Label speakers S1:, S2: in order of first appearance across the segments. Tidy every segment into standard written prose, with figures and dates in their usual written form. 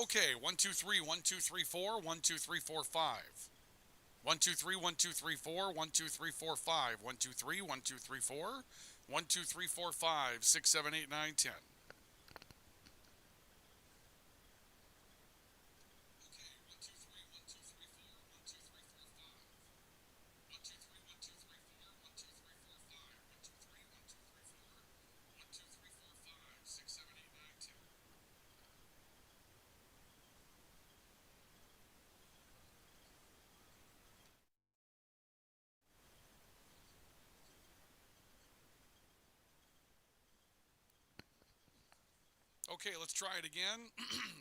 S1: Okay, 1, 2, 3, 1, 2, 3, 4, 1, 2, 3, 4, 5. 1, 2, 3, 1, 2, 3, 4, 1, 2, 3, 4, 5. 1, 2, 3, 1, 2, 3, 4. 1, 2, 3, 4, 5, 6, 7, 8, 9, 10. Okay, let's try it again.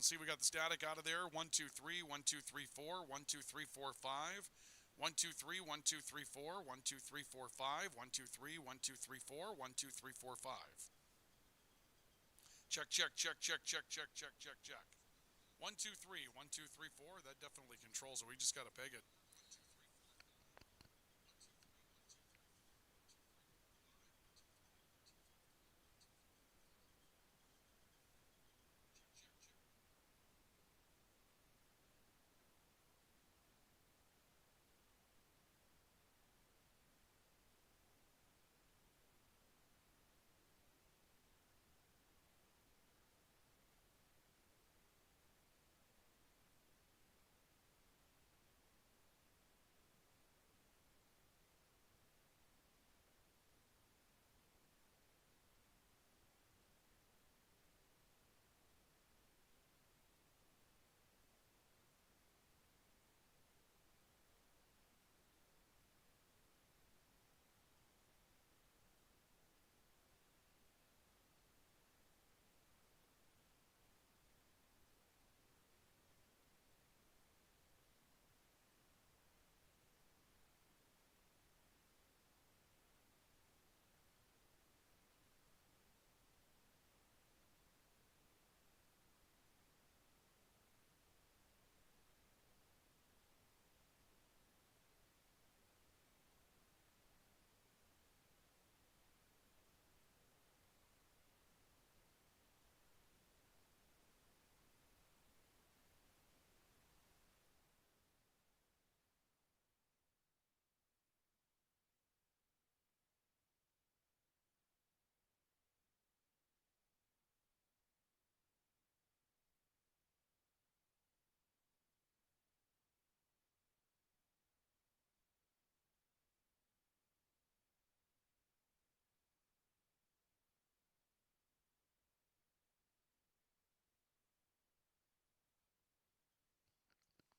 S1: See, we got the static out of there. 1, 2, 3, 1, 2, 3, 4, 1, 2, 3, 4, 5. 1, 2, 3, 1, 2, 3, 4, 1, 2, 3, 4, 5. 1, 2, 3, 1, 2, 3, 4, 1, 2, 3, 4, 5. Check, check, check, check, check, check, check, check, check. 1, 2, 3, 1, 2, 3, 4. That definitely controls it. We just got to peg it.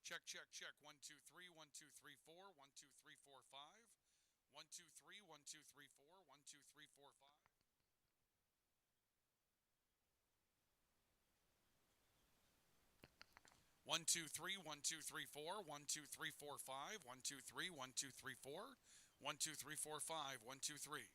S1: Check, check, check. 1, 2, 3, 1, 2, 3, 4, 1, 2, 3, 4, 5. 1, 2, 3, 1, 2, 3, 4, 1, 2, 3, 4, 5. 1, 2, 3, 1, 2, 3, 4, 1, 2, 3, 4, 5. 1, 2, 3, 1, 2, 3, 4. 1, 2, 3, 4, 5. 1, 2, 3.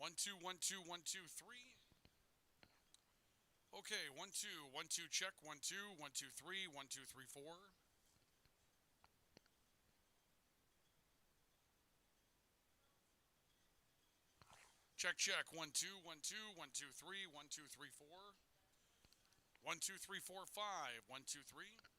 S1: 1 2 1 2 1 2 3. Okay, 1 2 1 2 check 1 2 1 2 3 1 2 3 4. Check check 1 2 1 2 1 2 3 1 2 3 4. 1 2 3 4 5 1 2 3.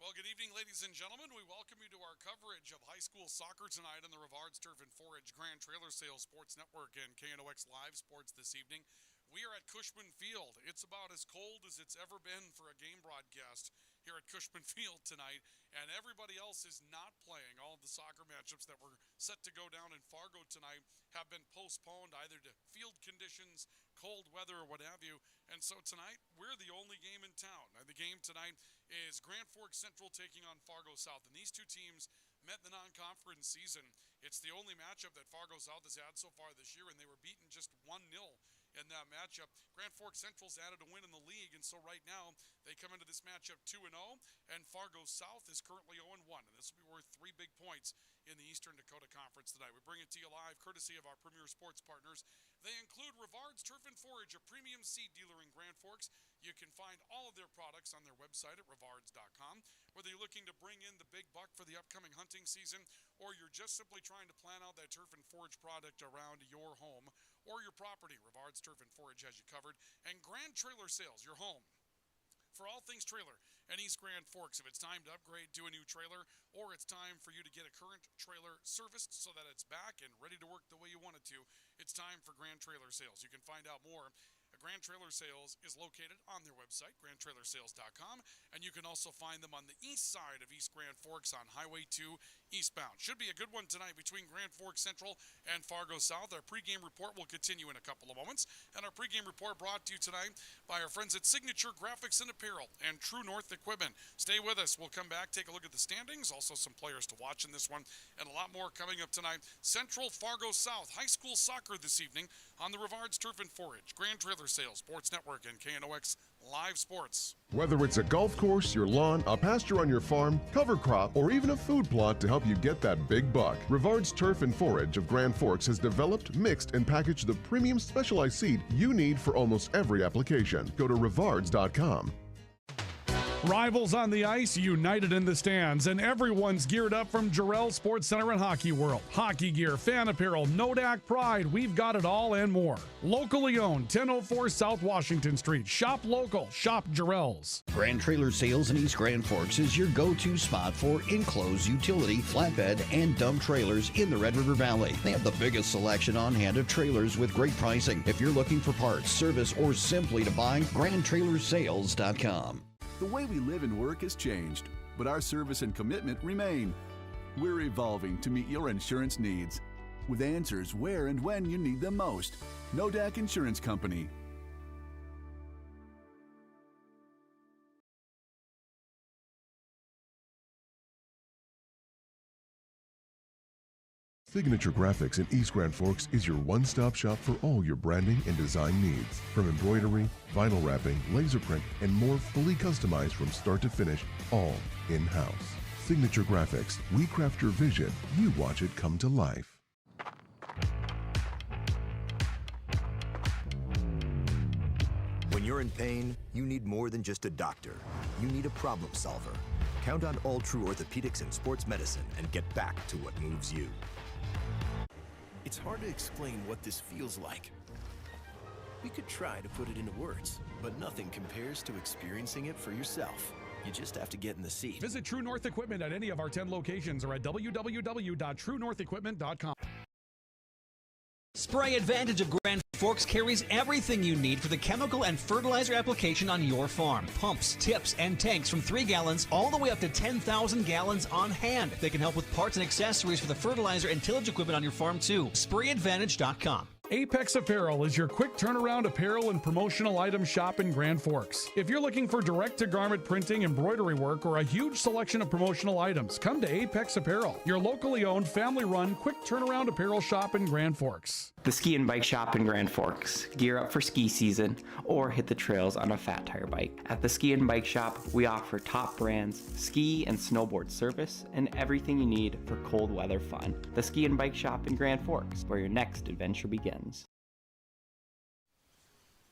S1: Well, good evening, ladies and gentlemen. We welcome you to our coverage of high school soccer tonight on the Rivard's Turf and Forage Grand Trailer Sales Sports Network and KNOX Live Sports this evening. We are at Cushman Field. It's about as cold as it's ever been for a game broadcast here at Cushman Field tonight, and everybody else is not playing. All of the soccer matchups that were set to go down in Fargo tonight have been postponed either to field conditions, cold weather, or what have you. And so tonight, we're the only game in town. And the game tonight is Grand Forks Central taking on Fargo South. And these two teams met in the non-conference season. It's the only matchup that Fargo South has had so far this year, and they were beaten just 1-0 in that matchup. Grand Forks Central's added a win in the league, and so right now they come into this matchup 2-0, and Fargo South is currently 0-1, and this will be worth 3 big points in the Eastern Dakota Conference tonight. We bring it to you live courtesy of our premier sports partners. They include Rivard's Turf and Forage, a premium seed dealer in Grand Forks. You can find all of their products on their website at rivards.com. Whether you're looking to bring in the big buck for the upcoming hunting season, or you're just simply trying to plan out that turf and forage product around your home or your property, Rivard's Turf and Forage has you covered. And Grand Trailer Sales, your home for all things trailer and East Grand Forks. If it's time to upgrade to a new trailer, or it's time for you to get a current trailer serviced so that it's back and ready to work the way you want it to, it's time for Grand Trailer Sales. You can find out more. Grand Trailer Sales is located on their website, grandtrailersales.com, and you can also find them on the east side of East Grand Forks on Highway 2 eastbound. Should be a good one tonight between Grand Forks Central and Fargo South. Our pregame report will continue in a couple of moments, and our pregame report brought to you tonight by our friends at Signature Graphics and Apparel and True North Equipment. Stay with us. We'll come back, take a look at the standings, also some players to watch in this one, and a lot more coming up tonight. Central Fargo South high school soccer this evening on the Rivard's Turf and Forage Grand Trailer Sales Sports Network and KNOX Live Sports.
S2: Whether it's a golf course, your lawn, a pasture on your farm, cover crop, or even a food plot to help you get that big buck, Rivard's Turf and Forage of Grand Forks has developed, mixed, and packaged the premium specialized seed you need for almost every application. Go to rivards.com.
S3: Rivals on the ice, united in the stands, and everyone's geared up from Jarrell Sports Center and Hockey World. Hockey gear, fan apparel, Nodak Pride, we've got it all and more. Locally owned, 1004 South Washington Street. Shop local, shop Jarrell's.
S4: Grand Trailer Sales in East Grand Forks is your go-to spot for enclosed utility, flatbed, and dump trailers in the Red River Valley. They have the biggest selection on hand of trailers with great pricing. If you're looking for parts, service, or simply to buy, grandtrailersales.com.
S5: The way we live and work has changed, but our service and commitment remain. We're evolving to meet your insurance needs with answers where and when you need them most. Nodak Insurance Company.
S2: Signature Graphics in East Grand Forks is your one-stop shop for all your branding and design needs. From embroidery, vinyl wrapping, laser print, and more, fully customized from start to finish, all in-house. Signature Graphics, we craft your vision, you watch it come to life.
S6: When you're in pain, you need more than just a doctor. You need a problem solver. Count on All True Orthopedics and Sports Medicine and get back to what moves you.
S7: It's hard to explain what this feels like. We could try to put it into words, but nothing compares to experiencing it for yourself. You just have to get in the seat.
S3: Visit True North Equipment at any of our 10 locations or at www.truenorthequipment.com.
S8: Spray Advantage of Grand Forks carries everything you need for the chemical and fertilizer application on your farm. Pumps, tips, and tanks from 3 gallons all the way up to 10,000 gallons on hand. They can help with parts and accessories for the fertilizer and tillage equipment on your farm too. SprayAdvantage.com.
S3: Apex Apparel is your quick turnaround apparel and promotional item shop in Grand Forks. If you're looking for direct-to-garment printing, embroidery work, or a huge selection of promotional items, come to Apex Apparel, your locally owned, family-run, quick turnaround apparel shop in Grand Forks.
S9: The Ski and Bike Shop in Grand Forks. Gear up for ski season or hit the trails on a fat tire bike. At the Ski and Bike Shop, we offer top brands, ski and snowboard service, and everything you need for cold weather fun. The Ski and Bike Shop in Grand Forks, where your next adventure begins.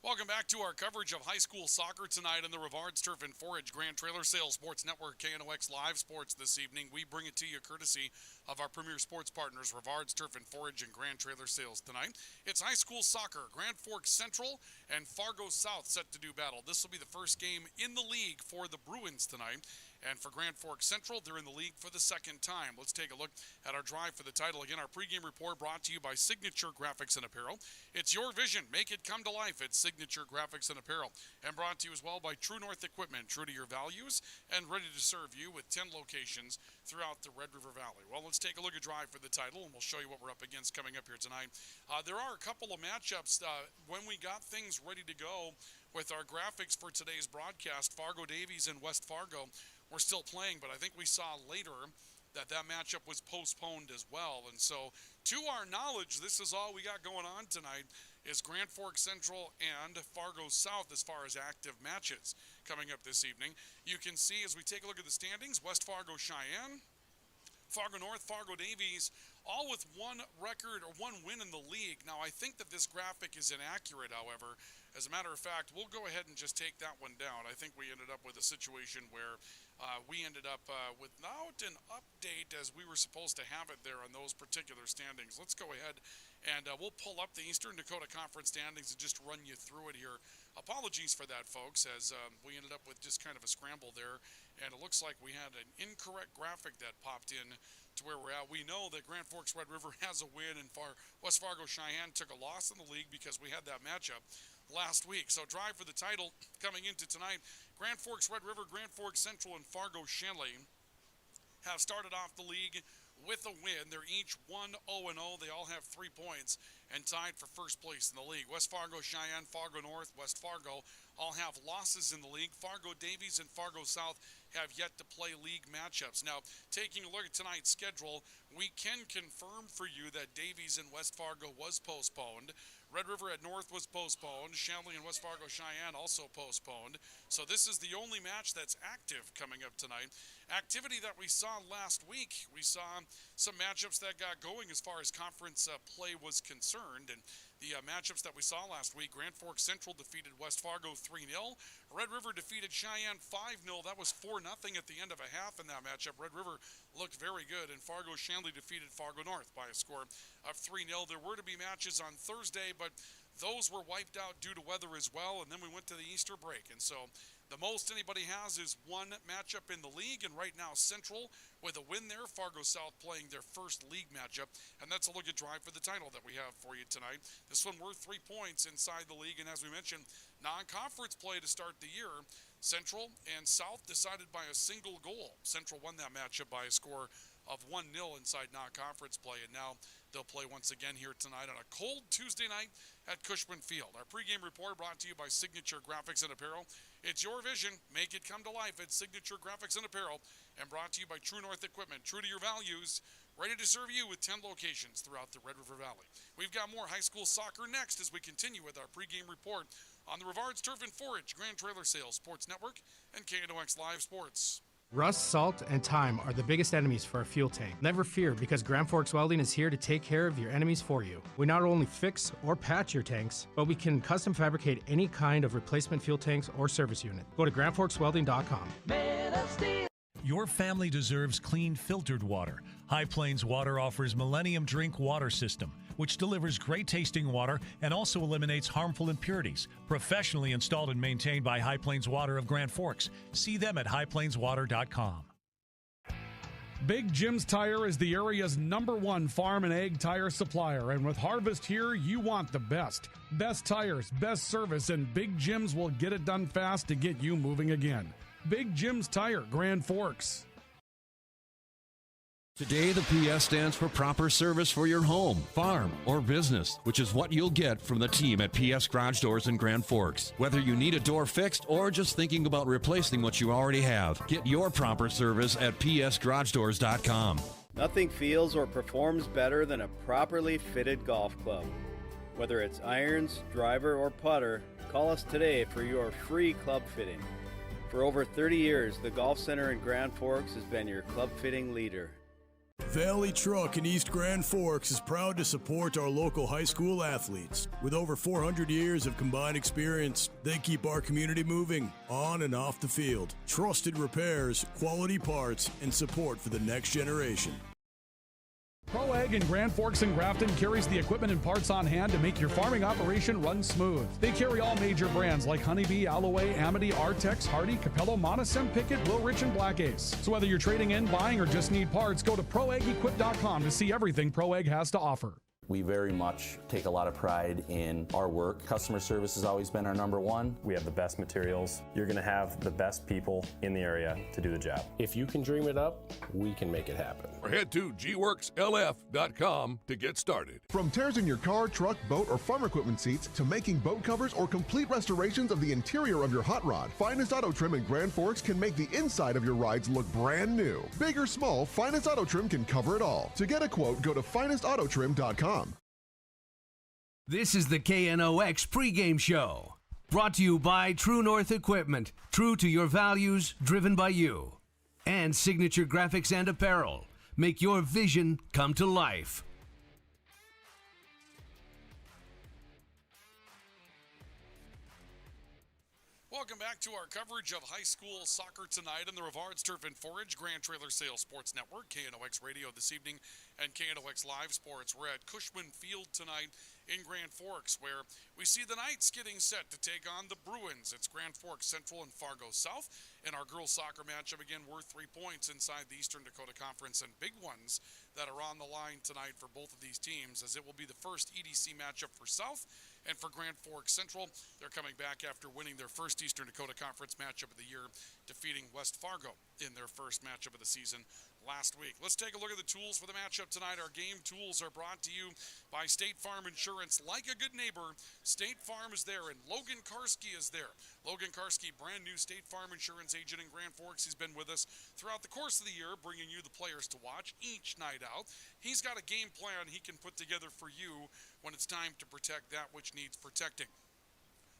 S1: Welcome back to our coverage of high school soccer tonight on the Rivard's Turf and Forage Grand Trailer Sales Sports Network, KNOX Live Sports this evening. We bring it to you courtesy of our premier sports partners, Rivard's Turf and Forage and Grand Trailer Sales tonight. It's high school soccer. Grand Forks Central and Fargo South set to do battle. This will be the first game in the league for the Bruins tonight. And for Grand Forks Central, they're in the league for the second time. Let's take a look at our drive for the title. Again, our pregame report brought to you by Signature Graphics and Apparel. It's your vision. Make it come to life at Signature Graphics and Apparel. And brought to you as well by True North Equipment, true to your values and ready to serve you with 10 locations throughout the Red River Valley. Well, let's take a look at drive for the title, and we'll show you what we're up against coming up here tonight. There are a couple of matchups when we got things ready to go with our graphics for today's broadcast. Fargo Davies and West Fargo were still playing, but I think we saw later that matchup was postponed as well. And so, to our knowledge, this is all we got going on tonight is Grand Forks Central and Fargo South as far as active matches coming up this evening. You can see as we take a look at the standings, West Fargo Cheyenne, Fargo North, Fargo Davies, all with one record or one win in the league. Now, I think that this graphic is inaccurate, however. As a matter of fact, we'll go ahead and just take that one down. I think we ended up with a situation where we ended up without an update as we were supposed to have it there on those particular standings. Let's go ahead and we'll pull up the Eastern Dakota Conference standings and just run you through it here. Apologies for that, folks, as we ended up with just kind of a scramble there. And it looks like we had an incorrect graphic that popped in to where we're at. We know that Grand Forks Red River has a win and West Fargo Cheyenne took a loss in the league because we had that matchup last week. So drive for the title coming into tonight. Grand Forks Red River, Grand Forks Central, and Fargo Shanley have started off the league with a win. They're each 1-0-0. They all have 3 points and tied for first place in the league. West Fargo Cheyenne, Fargo North, West Fargo all have losses in the league. Fargo Davies and Fargo South have yet to play league matchups. Now, taking a look at tonight's schedule, we can confirm for you that Davies and West Fargo was postponed. Red River at North was postponed. Shanley and West Fargo Cheyenne also postponed. So this is the only match that's active coming up tonight. Activity that we saw last week, we saw some matchups that got going as far as conference play was concerned. And the matchups that we saw last week, Grand Forks Central defeated West Fargo 3-0. Red River defeated Cheyenne 5-0. That was 4-0 at the end of a half in that matchup. Red River looked very good, and Fargo Shanley defeated Fargo North by a score of 3-0. There were to be matches on Thursday, but those were wiped out due to weather as well, and then we went to the Easter break. And so the most anybody has is one matchup in the league, and right now Central with a win there. Fargo South playing their first league matchup, and that's a look at drive for the title that we have for you tonight. This one worth 3 points inside the league, and as we mentioned, non-conference play to start the year. Central and South decided by a single goal. Central won that matchup by a score of 1-0 inside non-conference play, and now they'll play once again here tonight on a cold Tuesday night at Cushman Field. Our pregame report brought to you by Signature Graphics and Apparel. It's your vision. Make it come to life at Signature Graphics and Apparel, and brought to you by True North Equipment, true to your values, ready to serve you with 10 locations throughout the Red River Valley. We've got more high school soccer next as we continue with our pregame report on the Rivards Turf and Forage Grand Trailer Sales Sports Network and KNOX Live Sports.
S10: Rust, salt, and time are the biggest enemies for a fuel tank. Never fear, because Grand Forks Welding is here to take care of your enemies for you. We not only fix or patch your tanks, but we can custom fabricate any kind of replacement fuel tanks or service unit. Go to grandforkswelding.com.
S11: Your family deserves clean, filtered water. High Plains Water offers Millennium Drink Water System, which delivers great tasting water and also eliminates harmful impurities. Professionally installed and maintained by High Plains Water of Grand Forks. See them at highplainswater.com.
S3: Big Jim's Tire is the area's #1 farm and ag tire supplier, and with harvest here, you want the best. Best tires, best service, and Big Jim's will get it done fast to get you moving again. Big Jim's Tire, Grand Forks.
S12: Today, the PS stands for proper service for your home, farm, or business, which is what you'll get from the team at PS Garage Doors in Grand Forks. Whether you need a door fixed or just thinking about replacing what you already have, get your proper service at psgaragedoors.com.
S13: Nothing feels or performs better than a properly fitted golf club. Whether it's irons, driver, or putter, call us today for your free club fitting. For over 30 years, the Golf Center in Grand Forks has been your club fitting leader.
S14: Valley Truck in East Grand Forks is proud to support our local high school athletes. With over 400 years of combined experience, they keep our community moving on and off the field. Trusted repairs, quality parts, and support for the next generation.
S3: Pro Ag in Grand Forks and Grafton carries the equipment and parts on hand to make your farming operation run smooth. They carry all major brands like Honeybee, Alloway, Amity, Artex, Hardy, Capello, Monosem, Pickett, Wilrich, and Black Ace. So whether you're trading in, buying, or just need parts, go to ProAgEquip.com to see everything Pro Ag has to offer.
S15: We very much take a lot of pride in our work. Customer service has always been our number one.
S16: We have the best materials. You're going to have the best people in the area to do the job.
S17: If you can dream it up, we can make it happen.
S18: Or head to gworkslf.com to get started.
S2: From tears in your car, truck, boat, or farm equipment seats to making boat covers or complete restorations of the interior of your hot rod, Finest Auto Trim in Grand Forks can make the inside of your rides look brand new. Big or small, Finest Auto Trim can cover it all. To get a quote, go to finestautotrim.com.
S19: This is the KNOX pregame show, brought to you by True North Equipment, true to your values, driven by you. And Signature Graphics and Apparel. Make your vision come to life.
S1: Welcome back to our coverage of high school soccer tonight on the Rivards Turf and Forage Grand Trailer Sales Sports Network, KNOX Radio this evening, and KNOX Live Sports. We're at Cushman Field tonight in Grand Forks, where we see the Knights getting set to take on the Bruins. It's Grand Forks Central and Fargo South, and our girls soccer matchup, again, worth 3 points inside the Eastern Dakota Conference, and big ones that are on the line tonight for both of these teams, as it will be the first EDC matchup for South. And for Grand Forks Central, they're coming back after winning their first Eastern Dakota Conference matchup of the year, defeating West Fargo in their first matchup of the season last week. Let's take a look at the tools for the matchup tonight. Our game tools are brought to you by State Farm Insurance. Like a good neighbor, State Farm is there, and Logan Karski is there. Logan Karski, brand new State Farm Insurance agent in Grand Forks. He's been with us throughout the course of the year, bringing you the players to watch each night out. He's got a game plan he can put together for you when it's time to protect that which needs protecting.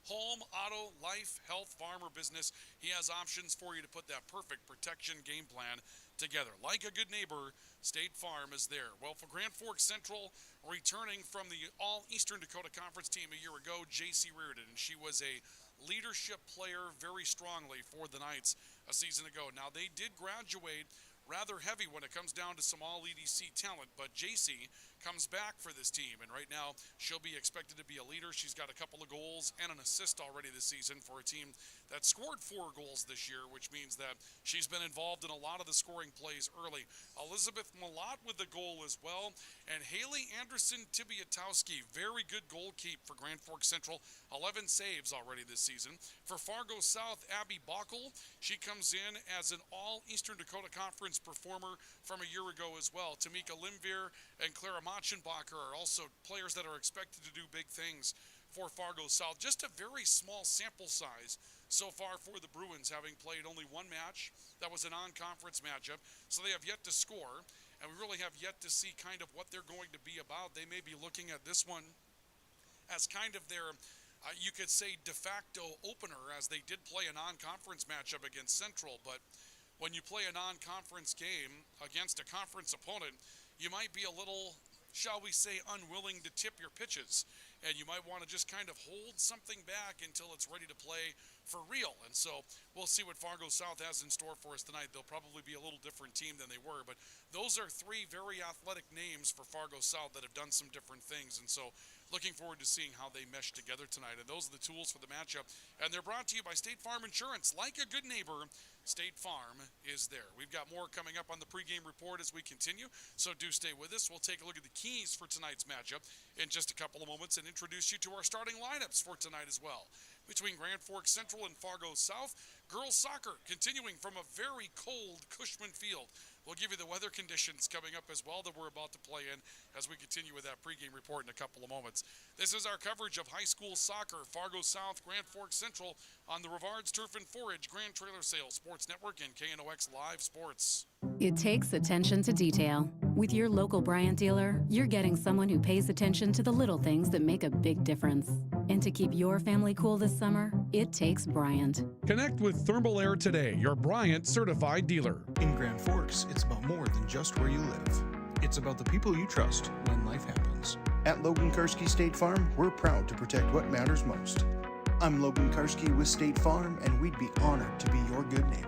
S1: Home, auto, life, health, farm, or business, he has options for you to put that perfect protection game plan together. Like a good neighbor, State Farm is there. Well, for Grand Forks Central, returning from the All-Eastern Dakota Conference team a year ago, J.C. Reardon, and she was a leadership player very strongly for the Knights a season ago. Now, they did graduate rather heavy when it comes down to some all-EDC talent, but JC comes back for this team, and right now she'll be expected to be a leader. She's got a couple of goals and an assist already this season for a team that scored 4 goals this year, which means that she's been involved in a lot of the scoring plays early. Elizabeth Malott with the goal as well, and Haley Anderson Tibiatowski, very good goal keep for Grand Forks Central, 11 saves already this season. For Fargo South, Abby Bockel, she comes in as an all-Eastern Dakota Conference performer from a year ago as well. Tamika Limvier and Clara Machenbacher are also players that are expected to do big things for Fargo South. Just a very small sample size so far for the Bruins, having played only one match. That was a non-conference matchup, so they have yet to score, and we really have yet to see kind of what they're going to be about. They may be looking at this one as kind of their you could say de facto opener, as they did play a non-conference matchup against Central, but when you play a non-conference game against a conference opponent, you might be a little, shall we say, unwilling to tip your pitches. And you might want to just kind of hold something back until it's ready to play for real. And so we'll see what Fargo South has in store for us tonight. They'll probably be a little different team than they were, but those are 3 very athletic names for Fargo South that have done some different things. And so looking forward to seeing how they mesh together tonight. And those are the tools for the matchup. And they're brought to you by State Farm Insurance. Like a good neighbor, State Farm is there. We've got more coming up on the pregame report as we continue, so do stay with us. We'll take a look at the keys for tonight's matchup in just a couple of moments and introduce you to our starting lineups for tonight as well. Between Grand Forks Central and Fargo South, girls soccer continuing from a very cold Cushman Field. We'll give you the weather conditions coming up as well that we're about to play in as we continue with that pregame report in a couple of moments. This is our coverage of high school soccer, Fargo South, Grand Forks Central, on the Rivards Turf and Forage Grand Trailer Sales Sports Network and KNOX Live Sports.
S20: It takes attention to detail. With your local Bryant dealer, you're getting someone who pays attention to the little things that make a big difference. And to keep your family cool this summer, it takes Bryant.
S3: Connect with Thermal Air today, your Bryant certified dealer.
S21: In Grand Forks, it's about more than just where you live. It's about the people you trust when life happens.
S22: At Logan Karski State Farm, we're proud to protect what matters most. I'm Logan Karski with State Farm, and we'd be honored to be your good neighbor.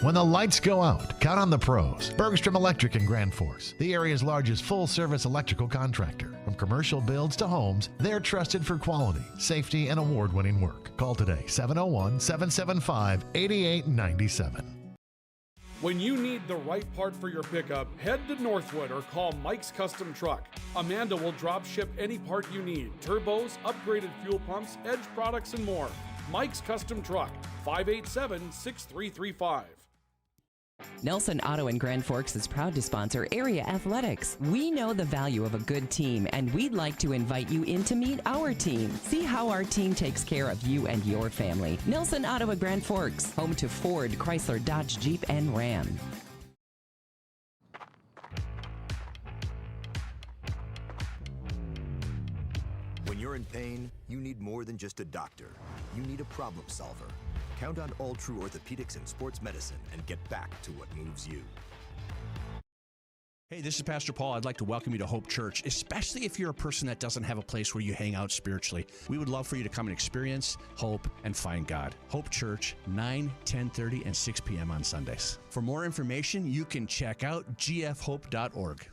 S4: When the lights go out, count on the pros. Bergstrom Electric in Grand Forks, the area's largest full-service electrical contractor. From commercial builds to homes, they're trusted for quality, safety, and award-winning work. Call today, 701-775-8897.
S3: When you need the right part for your pickup, head to Northwood or call Mike's Custom Truck. Amanda will drop ship any part you need. Turbos, upgraded fuel pumps, Edge products, and more. Mike's Custom Truck, 587-6335.
S5: Nelson Auto in Grand Forks is proud to sponsor area athletics. We know the value of a good team, and we'd like to invite you in to meet our team. See how our team takes care of you and your family. Nelson Auto in Grand Forks, home to Ford, Chrysler, Dodge, Jeep, and Ram.
S6: When you're in pain, you need more than just a doctor. You need a problem solver. Count on All True Orthopedics and Sports Medicine and get back to what moves you.
S23: Hey, this is Pastor Paul. I'd like to welcome you to Hope Church, especially if you're a person that doesn't have a place where you hang out spiritually. We would love for you to come and experience hope and find God. Hope Church, 9, 10:30, and 6 p.m. on Sundays. For more information, you can check out gfhope.org.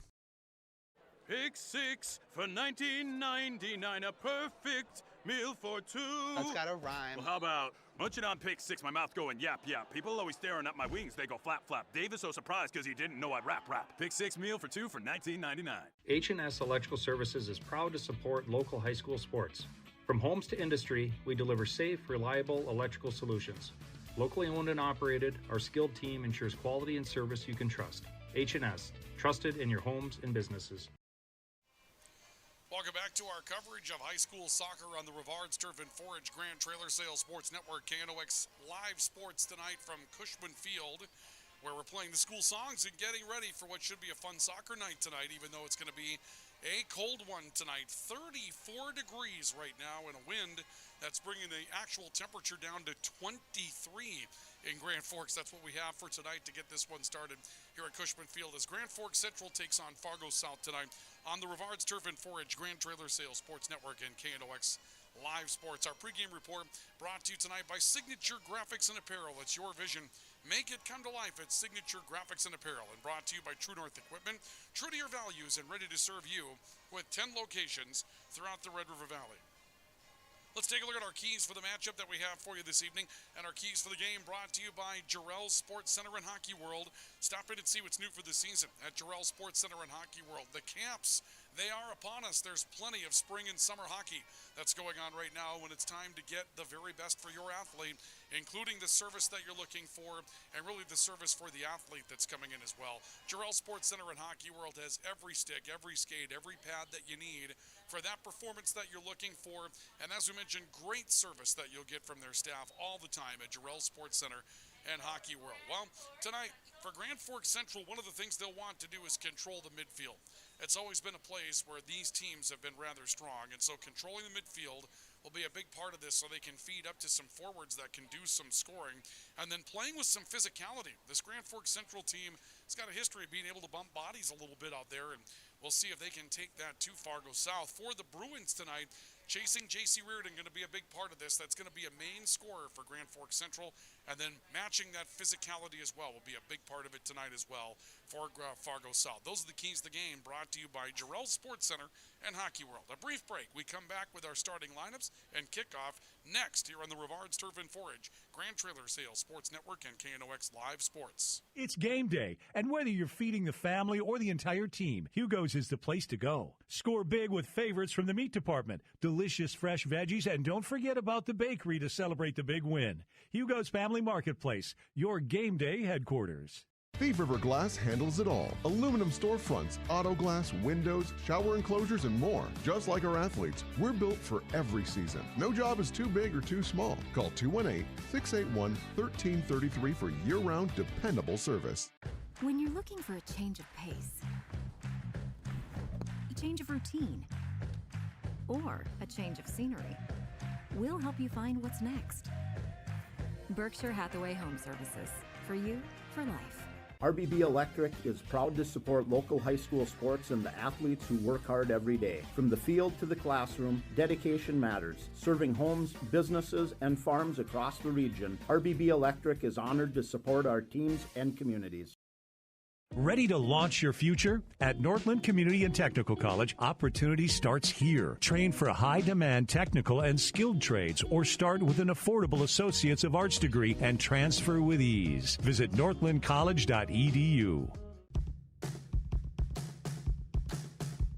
S24: Pick 6 for $19.99, a perfect meal for two.
S25: That's gotta rhyme.
S24: Well, how about munching on Pick 6, my mouth going yap, yap. People always staring at my wings, they go flap, flap. Dave is so surprised because he didn't know I'd rap. Pick 6 meal for two for $19.99.
S26: H&S Electrical Services is proud to support local high school sports. From homes to industry, we deliver safe, reliable electrical solutions. Locally owned and operated, our skilled team ensures quality and service you can trust. H&S, trusted in your homes and businesses.
S1: Welcome back to our coverage of high school soccer on the Rivards Turf and Forage Grand Trailer Sales Sports Network. KNOX Live Sports tonight from Cushman Field, where we're playing the school songs and getting ready for what should be a fun soccer night tonight, even though it's going to be a cold one tonight. 34 degrees right now and a wind that's bringing the actual temperature down to 23 in Grand Forks. That's what we have for tonight to get this one started here at Cushman Field as Grand Forks Central takes on Fargo South tonight on the Rivards Turf and Forage Grand Trailer Sales Sports Network and KNOX Live Sports. Our pregame report brought to you tonight by Signature Graphics and Apparel. It's your vision. Make it come to life at Signature Graphics and Apparel, and brought to you by True North Equipment. True to your values and ready to serve you with 10 locations throughout the Red River Valley. Let's take a look at our keys for the matchup that we have for you this evening. And our keys for the game brought to you by Jarrell's Sports Center and Hockey World. Stop in and see what's new for the season at Jarrell's Sports Center and Hockey World. The camps, they are upon us. There's plenty of spring and summer hockey that's going on right now when it's time to get the very best for your athlete, including the service that you're looking for and really the service for the athlete that's coming in as well. Jarrell's Sports Center and Hockey World has every stick, every skate, every pad that you need for that performance that you're looking for. And as we mentioned, great service that you'll get from their staff all the time at Jarrell's Sports Center and Hockey World. Well, tonight for Grand Forks Central, one of the things they'll want to do is control the midfield. It's always been a place where these teams have been rather strong, and so controlling the midfield will be a big part of this so they can feed up to some forwards that can do some scoring, and then playing with some physicality. This Grand Forks Central team has got a history of being able to bump bodies a little bit out there, and we'll see if they can take that to Fargo South. For the Bruins tonight, chasing J.C. Reardon going to be a big part of this. That's going to be a main scorer for Grand Forks Central, and then matching that physicality as well will be a big part of it tonight as well for Fargo South. Those are the keys to the game brought to you by Jarrell Sports Center and Hockey World. A brief break. We come back with our starting lineups and kickoff next here on the Rivards Turf and Forage Grand Trailer Sales Sports Network and KNOX Live Sports.
S11: It's game day, and whether you're feeding the family or the entire team, Hugo's is the place to go. Score big with favorites from the meat department, delicious fresh veggies, and don't forget about the bakery to celebrate the big win. Hugo's Family Marketplace, your game day headquarters.
S2: Thief River Glass handles it all. Aluminum storefronts, auto glass, windows, shower enclosures, and more. Just like our athletes, we're built for every season. No job is too big or too small. Call 218-681-1333 for year-round dependable service.
S27: When you're looking for a change of pace, a change of routine, or a change of scenery, we'll help you find what's next. Berkshire Hathaway Home Services. For you, for life.
S7: RBB Electric is proud to support local high school sports and the athletes who work hard every day. From the field to the classroom, dedication matters. Serving homes, businesses, and farms across the region, RBB Electric is honored to support our teams and communities.
S11: Ready to launch your future? At Northland Community and Technical College, opportunity starts here. Train for high-demand technical and skilled trades or start with an affordable Associates of Arts degree and transfer with ease. Visit northlandcollege.edu.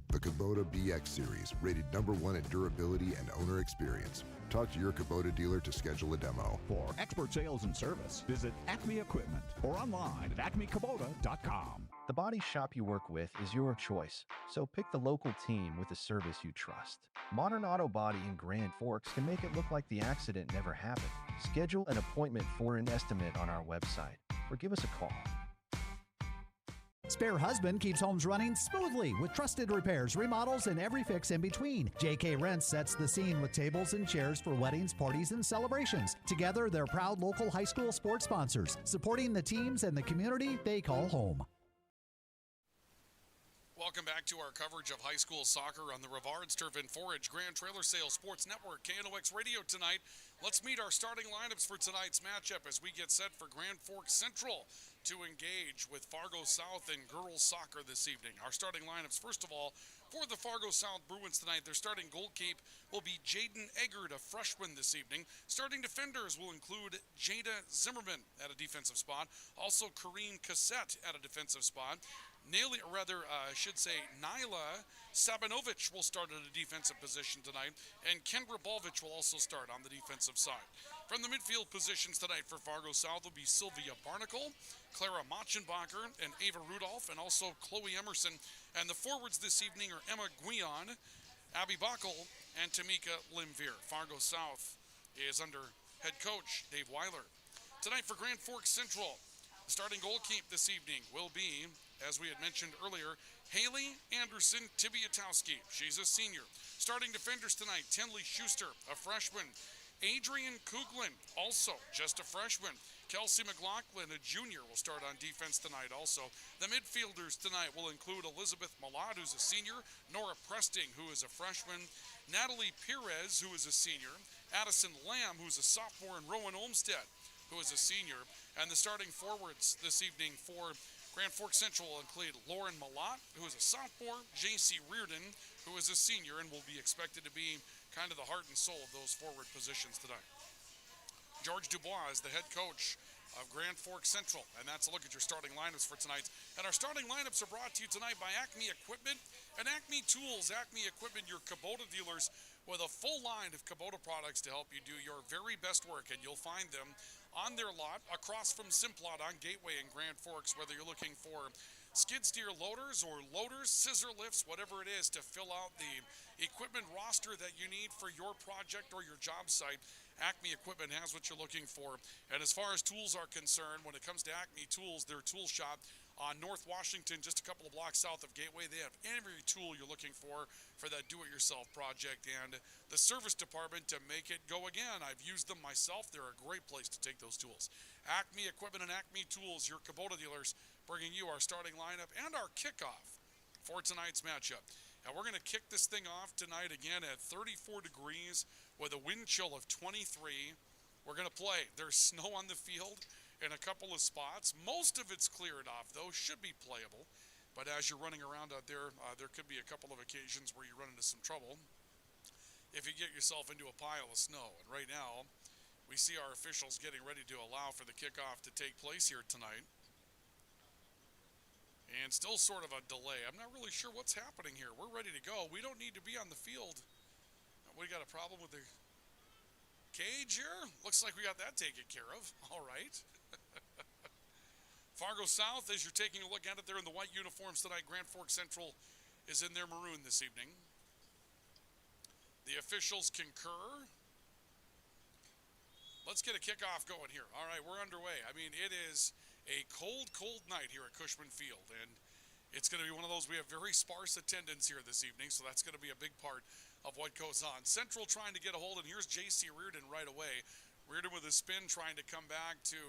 S8: The Kubota BX Series, rated #1 in durability and owner experience. Talk to your Kubota dealer to schedule a demo.
S9: For expert sales and service, visit Acme Equipment or online at acmekubota.com.
S10: The body shop you work with is your choice, so pick the local team with the service you trust. Modern Auto Body in Grand Forks can make it look like the accident never happened. Schedule an appointment for an estimate on our website or give us a call.
S12: Spare Husband keeps homes running smoothly with trusted repairs, remodels, and every fix in between. JK Rents sets the scene with tables and chairs for weddings, parties, and celebrations. Together, they're proud local high school sports sponsors, supporting the teams and the community they call home.
S1: Welcome back to our coverage of high school soccer on the Rivards Turf and Forage Grand Trailer Sales Sports Network, KNOX Radio tonight. Let's meet our starting lineups for tonight's matchup as we get set for Grand Forks Central to engage with Fargo South in girls soccer this evening. Our starting lineups, first of all, for the Fargo South Bruins tonight, their starting goalkeeper will be Jaden Eggert, a freshman this evening. Starting defenders will include Jada Zimmerman at a defensive spot, also Kareen Cassette at a defensive spot. Nyla Sabinovich will start at a defensive position tonight, and Kendra Bolvich will also start on the defensive side. From the midfield positions tonight for Fargo South will be Sylvia Barnacle, Clara Machenbacher, and Ava Rudolph, and also Chloe Emerson. And the forwards this evening are Emma Guion, Abby Bockel, and Tamika Limveer. Fargo South is under head coach Dave Weiler. Tonight for Grand Forks Central, the starting goalkeeper this evening will be, as we had mentioned earlier, Haley Anderson Tibiatowski. She's a senior. Starting defenders tonight, Tenley Schuster, a freshman. Adrian Kuglin, also just a freshman. Kelsey McLaughlin, a junior, will start on defense tonight also. The midfielders tonight will include Elizabeth Malad, who's a senior, Nora Presting, who is a freshman, Natalie Perez, who is a senior, Addison Lamb, who's a sophomore, and Rowan Olmstead, who is a senior. And the starting forwards this evening for Grand Forks Central will include Lauren Malott, who is a sophomore, J.C. Reardon, who is a senior and will be expected to be kind of the heart and soul of those forward positions tonight. George Dubois is the head coach of Grand Forks Central, and that's a look at your starting lineups for tonight. And our starting lineups are brought to you tonight by Acme Equipment and Acme Tools. Acme Equipment, your Kubota dealers with a full line of Kubota products to help you do your very best work, and you'll find them on their lot across from Simplot on Gateway in Grand Forks, whether you're looking for skid steer loaders or loaders, scissor lifts, whatever it is to fill out the equipment roster that you need for your project or your job site. Acme Equipment has what you're looking for. And as far as tools are concerned, when it comes to Acme Tools, their tool shop on North Washington, just a couple of blocks south of Gateway, they have every tool you're looking for that do-it-yourself project, and the service department to make it go again. I've used them myself. They're a great place to take those tools. Acme Equipment and Acme Tools, your Kubota dealers, bringing you our starting lineup and our kickoff for tonight's matchup. And we're going to kick this thing off tonight again at 34 degrees with a wind chill of 23. We're going to play. There's snow on the field in a couple of spots. Most of it's cleared off, though. Should be playable. But as you're running around out there, there could be a couple of occasions where you run into some trouble if you get yourself into a pile of snow. And right now, we see our officials getting ready to allow for the kickoff to take place here tonight. And still sort of a delay. I'm not really sure what's happening here. We're ready to go. We don't need to be on the field. We got a problem with the cage here? Looks like we got that taken care of. All right. Fargo South, as you're taking a look at it, they're in the white uniforms tonight. Grand Forks Central is in their maroon this evening. The officials concur. Let's get a kickoff going here. All right, we're underway. I mean, it is a cold, cold night here at Cushman Field, and it's going to be one of those, we have very sparse attendance here this evening, so that's going to be a big part of what goes on. Central trying to get a hold, and here's J.C. Reardon right away. Reardon with a spin trying to come back to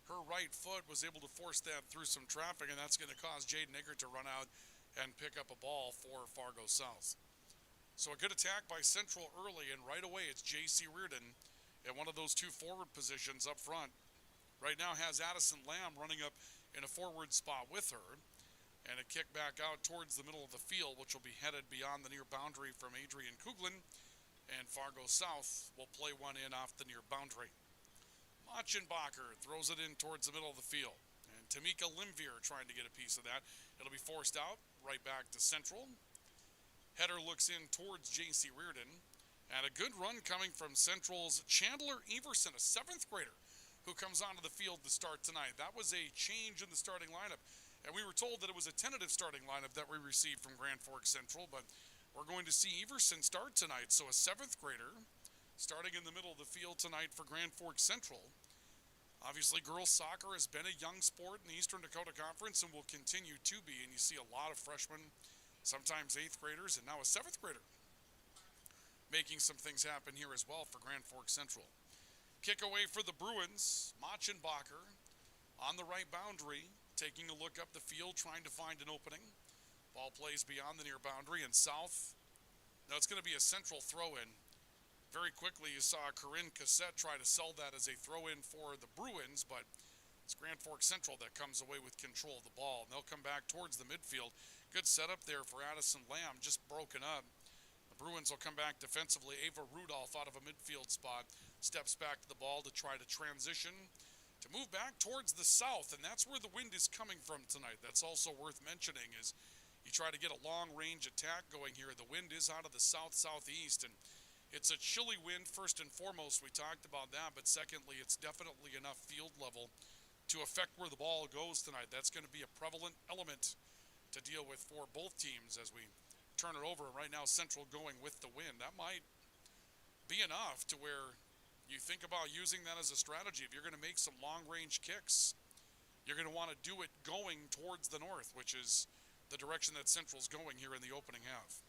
S1: her right foot was able to force that through some traffic, and that's going to cause Jaden Eggert to run out and pick up a ball for Fargo South. So a good attack by Central early, and right away it's J.C. Reardon at one of those two forward positions up front. Right now has Addison Lamb running up in a forward spot with her, and a kick back out towards the middle of the field, which will be headed beyond the near boundary from Adrian Kuglin, and Fargo South will play one in off the near boundary. Machenbacher throws it in towards the middle of the field, and Tamika Limvier trying to get a piece of that. It'll be forced out, right back to Central. Header looks in towards J.C. Reardon, and a good run coming from Central's Chandler Everson, a 7th grader, who comes onto the field to start tonight. That was a change in the starting lineup, and we were told that it was a tentative starting lineup that we received from Grand Forks Central, but we're going to see Everson start tonight. So a 7th grader starting in the middle of the field tonight for Grand Forks Central. Obviously, girls soccer has been a young sport in the Eastern Dakota Conference and will continue to be, and you see a lot of freshmen, sometimes 8th graders, and now a 7th grader making some things happen here as well for Grand Forks Central. Kick away for the Bruins. Machenbacher on the right boundary, taking a look up the field, trying to find an opening. Ball plays beyond the near boundary, and South. Now it's going to be a Central throw-in. Very quickly, you saw Corinne Cassette try to sell that as a throw-in for the Bruins, but it's Grand Forks Central that comes away with control of the ball. And they'll come back towards the midfield. Good setup there for Addison Lamb, just broken up. The Bruins will come back defensively. Ava Rudolph out of a midfield spot steps back to the ball to try to transition, to move back towards the south, and that's where the wind is coming from tonight. That's also worth mentioning, is you try to get a long-range attack going here. The wind is out of the south-southeast, and it's a chilly wind, first and foremost. We talked about that, but secondly, it's definitely enough field level to affect where the ball goes tonight. That's going to be a prevalent element to deal with for both teams as we turn it over. Right now, Central going with the wind. That might be enough to where you think about using that as a strategy. If you're going to make some long-range kicks, you're going to want to do it going towards the north, which is the direction that Central's going here in the opening half.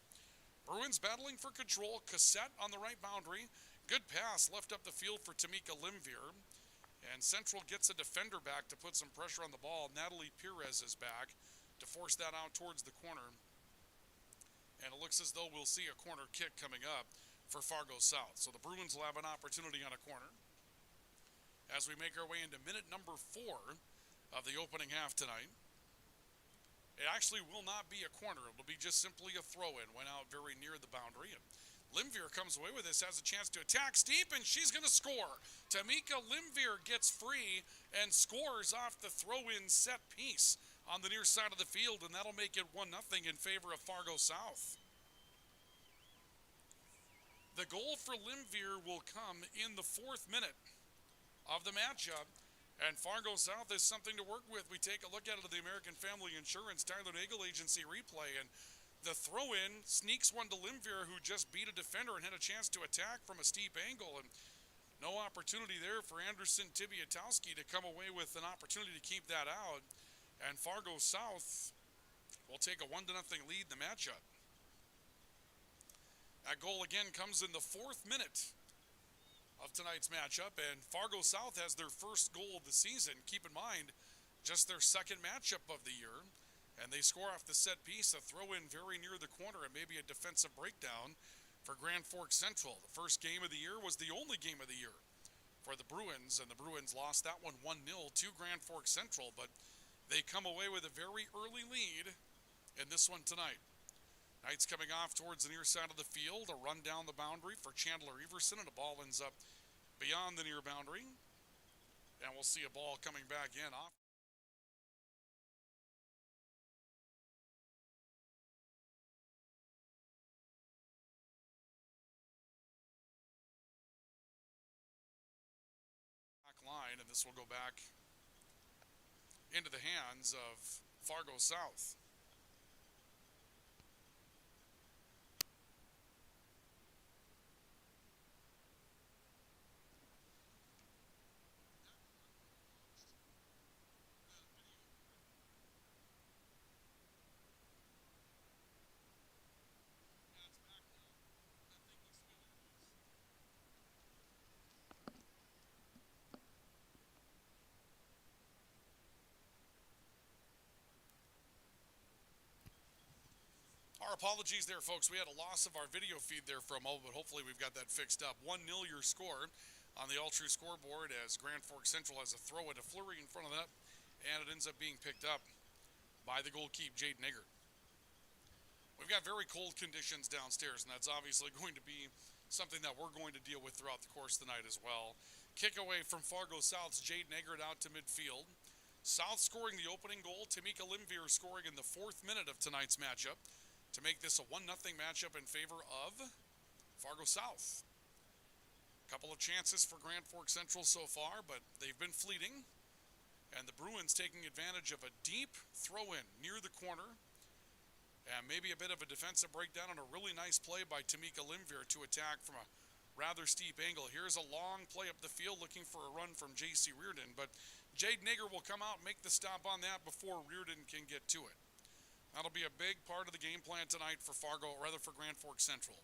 S1: Bruins battling for control. Cassette on the right boundary. Good pass left up the field for Tamika Limvier. And Central gets a defender back to put some pressure on the ball. Natalie Perez is back to force that out towards the corner. And it looks as though we'll see a corner kick coming up for Fargo South. So the Bruins will have an opportunity on a corner as we make our way into minute number 4 of the opening half tonight. It actually will not be a corner. It will be just simply a throw-in. Went out very near the boundary. And Limvier comes away with this, has a chance to attack steep, and she's going to score. Tamika Limvier gets free and scores off the throw-in set piece on the near side of the field, and that'll make it 1-0 in favor of Fargo South. The goal for Limvier will come in the 4th minute of the matchup. And Fargo South is something to work with. We take a look at it at the American Family Insurance Tyler Nagel Agency replay, and the throw-in sneaks one to Limvier, who just beat a defender and had a chance to attack from a steep angle, and no opportunity there for Anderson Tibiatowski to come away with an opportunity to keep that out. And Fargo South will take a 1-0 lead in the matchup. That goal again comes in the 4th minute of tonight's matchup, and Fargo South has their first goal of the season. Keep in mind, just their second matchup of the year, and they score off the set piece, a throw-in very near the corner, and maybe a defensive breakdown for Grand Forks Central. The first game of the year was the only game of the year for the Bruins, and the Bruins lost that one 1-0 to Grand Forks Central, but they come away with a very early lead in this one tonight. Knights coming off towards the near side of the field. A run down the boundary for Chandler Everson, and the ball ends up beyond the near boundary. And we'll see a ball coming back in off. Line, and this will go back into the hands of Fargo South. Our apologies there, folks. We had a loss of our video feed there for a moment, but hopefully we've got that fixed up. 1-0 your score on the All True scoreboard as Grand Forks Central has a throw at a flurry in front of that, and it ends up being picked up by the goalkeeper, Jade Nigger. We've got very cold conditions downstairs, and that's obviously going to be something that we're going to deal with throughout the course of the night as well. Kick away from Fargo South's Jade Nigger out to midfield. South scoring the opening goal. Tamika Limveer scoring in the 4th minute of tonight's matchup to make this a 1-0 matchup in favor of Fargo South. A couple of chances for Grand Forks Central so far, but they've been fleeting. And the Bruins taking advantage of a deep throw-in near the corner. And maybe a bit of a defensive breakdown and a really nice play by Tamika Limveer to attack from a rather steep angle. Here's a long play up the field looking for a run from J.C. Reardon, but Jade Nigger will come out and make the stop on that before Reardon can get to it. That'll be a big part of the game plan tonight for for Grand Forks Central.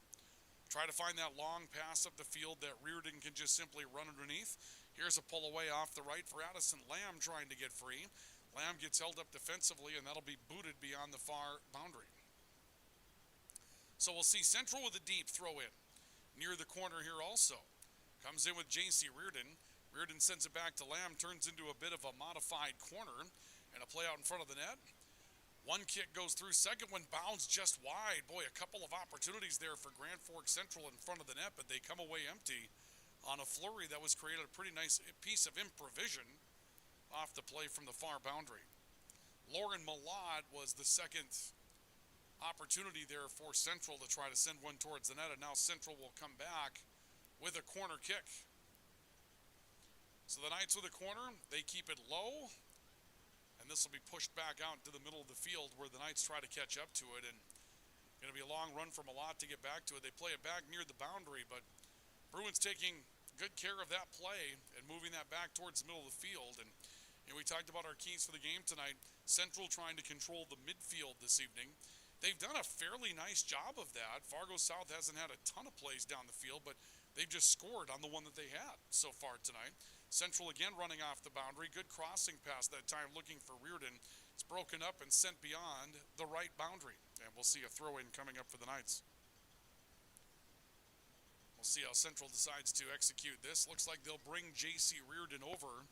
S1: Try to find that long pass up the field that Reardon can just simply run underneath. Here's a pull away off the right for Addison Lamb trying to get free. Lamb gets held up defensively, and that'll be booted beyond the far boundary. So we'll see Central with a deep throw in near the corner here also. Comes in with J.C. Reardon. Reardon sends it back to Lamb, turns into a bit of a modified corner, and a play out in front of the net. One kick goes through, second one bounds just wide. Boy, a couple of opportunities there for Grand Forks Central in front of the net, but they come away empty on a flurry that was created, a pretty nice piece of improvisation off the play from the far boundary. Lauren Malad was the second opportunity there for Central to try to send one towards the net, and now Central will come back with a corner kick. So the Knights with a corner, they keep it low. And this will be pushed back out into the middle of the field where the Knights try to catch up to it. And going to be a long run from Malott to get back to it. They play it back near the boundary, but Bruins taking good care of that play and moving that back towards the middle of the field. And we talked about our keys for the game tonight. Central trying to control the midfield this evening. They've done a fairly nice job of that. Fargo South hasn't had a ton of plays down the field, but they've just scored on the one that they had so far tonight. Central again running off the boundary. Good crossing pass that time looking for Reardon. It's broken up and sent beyond the right boundary. And we'll see a throw-in coming up for the Knights. We'll see how Central decides to execute this. Looks like they'll bring J.C. Reardon over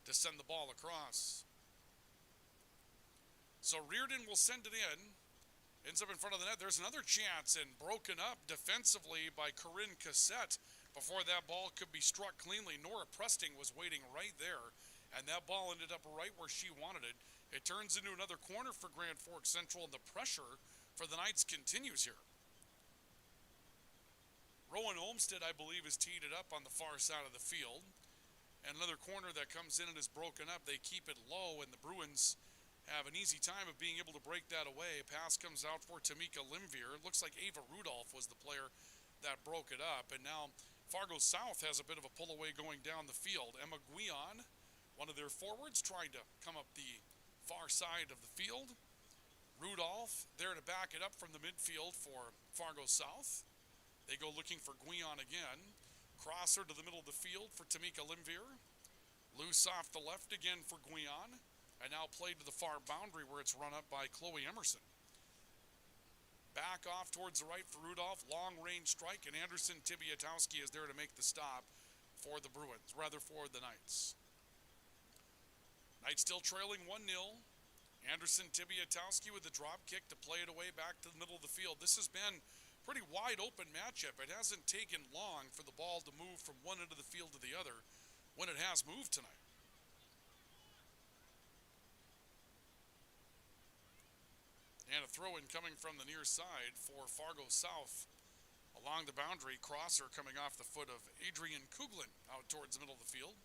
S1: to send the ball across. So Reardon will send it in. Ends up in front of the net. There's another chance and broken up defensively by Corinne Cassette. Before that ball could be struck cleanly, Nora Presting was waiting right there, and that ball ended up right where she wanted it. It turns into another corner for Grand Forks Central, and the pressure for the Knights continues here. Rowan Olmsted, I believe, has teed it up on the far side of the field. And another corner that comes in and is broken up. They keep it low, and the Bruins have an easy time of being able to break that away. Pass comes out for Tamika Limveer. It looks like Ava Rudolph was the player that broke it up, and now Fargo South has a bit of a pull away going down the field. Emma Guion, one of their forwards, trying to come up the far side of the field. Rudolph there to back it up from the midfield for Fargo South. They go looking for Guion again. Crosser to the middle of the field for Tamika Limveer. Loose off the left again for Guion. And now played to the far boundary where it's run up by Chloe Emerson. Back off towards the right for Rudolph. Long-range strike, and Anderson Tibiatowski is there to make the stop for the Bruins, rather for the Knights. Knights still trailing 1-0. Anderson Tibiatowski with the drop kick to play it away back to the middle of the field. This has been a pretty wide-open matchup. It hasn't taken long for the ball to move from one end of the field to the other when it has moved tonight. And a throw-in coming from the near side for Fargo South. Along the boundary, crosser coming off the foot of Adrian Kuglin out towards the middle of the field.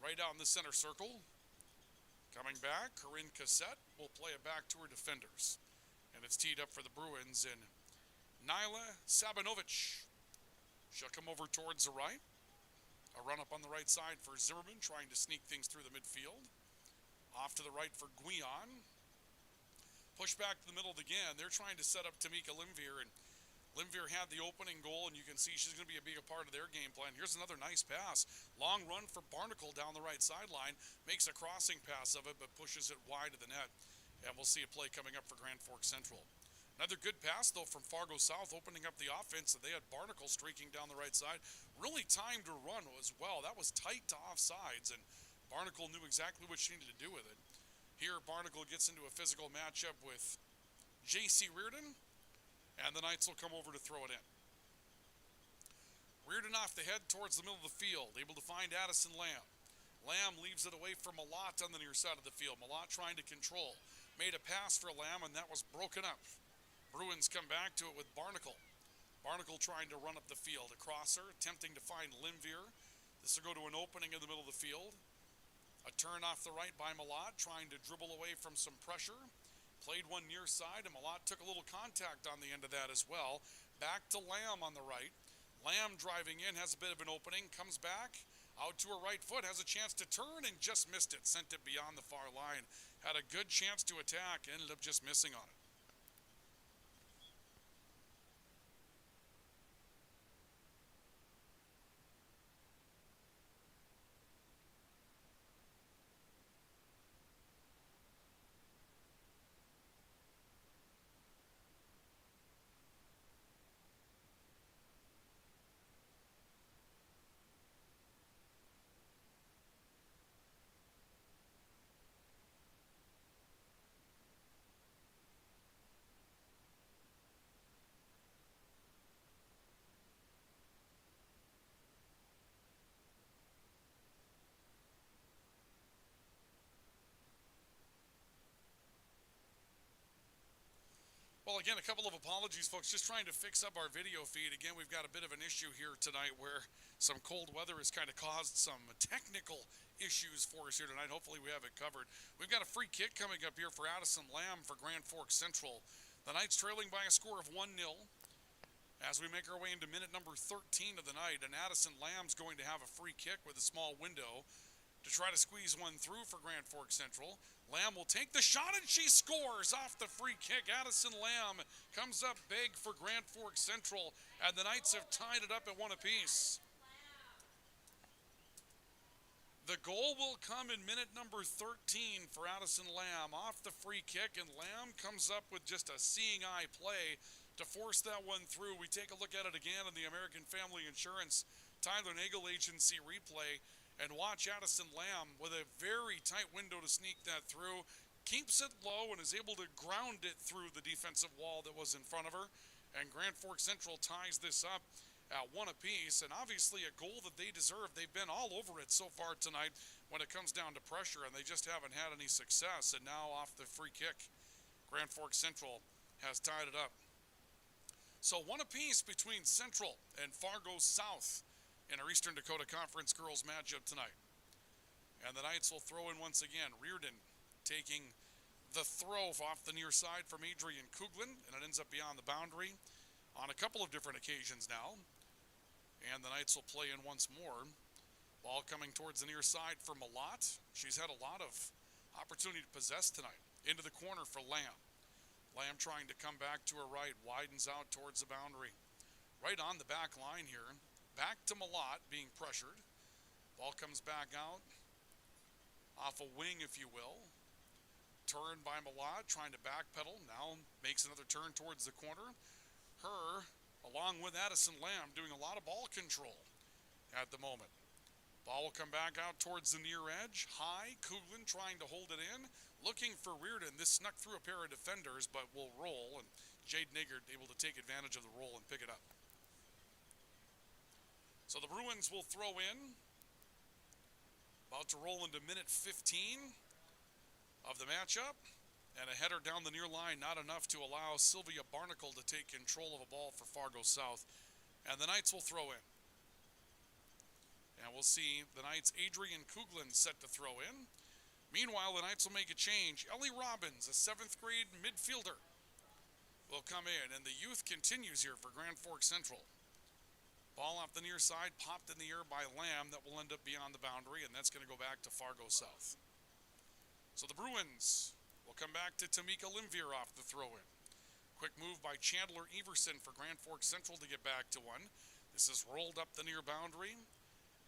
S1: Right out in the center circle. Coming back, Corinne Cassette will play it back to her defenders. And it's teed up for the Bruins, and Nyla Sabinovich. She'll come over towards the right. A run up on the right side for Zimmerman, trying to sneak things through the midfield. Off to the right for Guion. Push back to the middle again. They're trying to set up Tamika Limveer, and Limveer had the opening goal, and you can see she's going to be a big part of their game plan. Here's another nice pass. Long run for Barnacle down the right sideline. Makes a crossing pass of it, but pushes it wide of the net. And we'll see a play coming up for Grand Forks Central. Another good pass, though, from Fargo South, opening up the offense, and they had Barnacle streaking down the right side. Really timed her run as well. That was tight to offsides, and Barnacle knew exactly what she needed to do with it. Here, Barnacle gets into a physical matchup with J.C. Reardon, and the Knights will come over to throw it in. Reardon off the head towards the middle of the field, able to find Addison Lamb. Lamb leaves it away for Malott on the near side of the field. Malott trying to control. Made a pass for Lamb, and that was broken up. Bruins come back to it with Barnacle. Barnacle trying to run up the field. Across her, attempting to find Limvier. This will go to an opening in the middle of the field. A turn off the right by Malott, trying to dribble away from some pressure. Played one near side, and Malott took a little contact on the end of that as well. Back to Lamb on the right. Lamb driving in, has a bit of an opening, comes back. Out to her right foot, has a chance to turn and just missed it. Sent it beyond the far line. Had a good chance to attack, ended up just missing on it. Well, again, a couple of apologies, folks. Just trying to fix up our video feed. Again, we've got a bit of an issue here tonight where some cold weather has kind of caused some technical issues for us here tonight. Hopefully we have it covered. We've got a free kick coming up here for Addison Lamb for Grand Forks Central. The Knights trailing by a score of 1-0 as we make our way into minute number 13 of the night. And Addison Lamb's going to have a free kick with a small window to try to squeeze one through for Grand Forks Central. Lamb will take the shot, and she scores off the free kick. Addison Lamb comes up big for Grand Forks Central, and the Knights have tied it up at one apiece. The goal will come in minute number 13 for Addison Lamb off the free kick, and Lamb comes up with just a seeing eye play to force that one through. We take a look at it again in the American Family Insurance Tyler Nagel Agency replay. And watch Addison Lamb with a very tight window to sneak that through. Keeps it low and is able to ground it through the defensive wall that was in front of her. And Grand Forks Central ties this up at one apiece. And obviously a goal that they deserve. They've been all over it so far tonight when it comes down to pressure. And they just haven't had any success. And now off the free kick, Grand Forks Central has tied it up. So one apiece between Central and Fargo South in our Eastern Dakota Conference girls matchup tonight. And the Knights will throw in once again. Reardon taking the throw off the near side from Adrian Kuglin, and it ends up beyond the boundary on a couple of different occasions now. And the Knights will play in once more. Ball coming towards the near side for Malott. She's had a lot of opportunity to possess tonight. Into the corner for Lamb. Lamb trying to come back to her right, widens out towards the boundary. Right on the back line here. Back to Malott being pressured. Ball comes back out. Off a wing, if you will. Turn by Malott, trying to backpedal. Now makes another turn towards the corner. Her, along with Addison Lamb, doing a lot of ball control at the moment. Ball will come back out towards the near edge. High, Kuglin trying to hold it in. Looking for Reardon. This snuck through a pair of defenders, but will roll. And Jade Niggard able to take advantage of the roll and pick it up. So the Bruins will throw in. About to roll into minute 15 of the matchup. And a header down the near line, not enough to allow Sylvia Barnacle to take control of a ball for Fargo South. And the Knights will throw in. And we'll see the Knights' Adrian Kuglin set to throw in. Meanwhile, the Knights will make a change. Ellie Robbins, a 7th grade midfielder, will come in. And the youth continues here for Grand Forks Central. Ball off the near side, popped in the air by Lamb. That will end up beyond the boundary, and that's going to go back to Fargo South. So the Bruins will come back to Tamika Limvier off the throw-in. Quick move by Chandler Everson for Grand Forks Central to get back to one. This is rolled up the near boundary,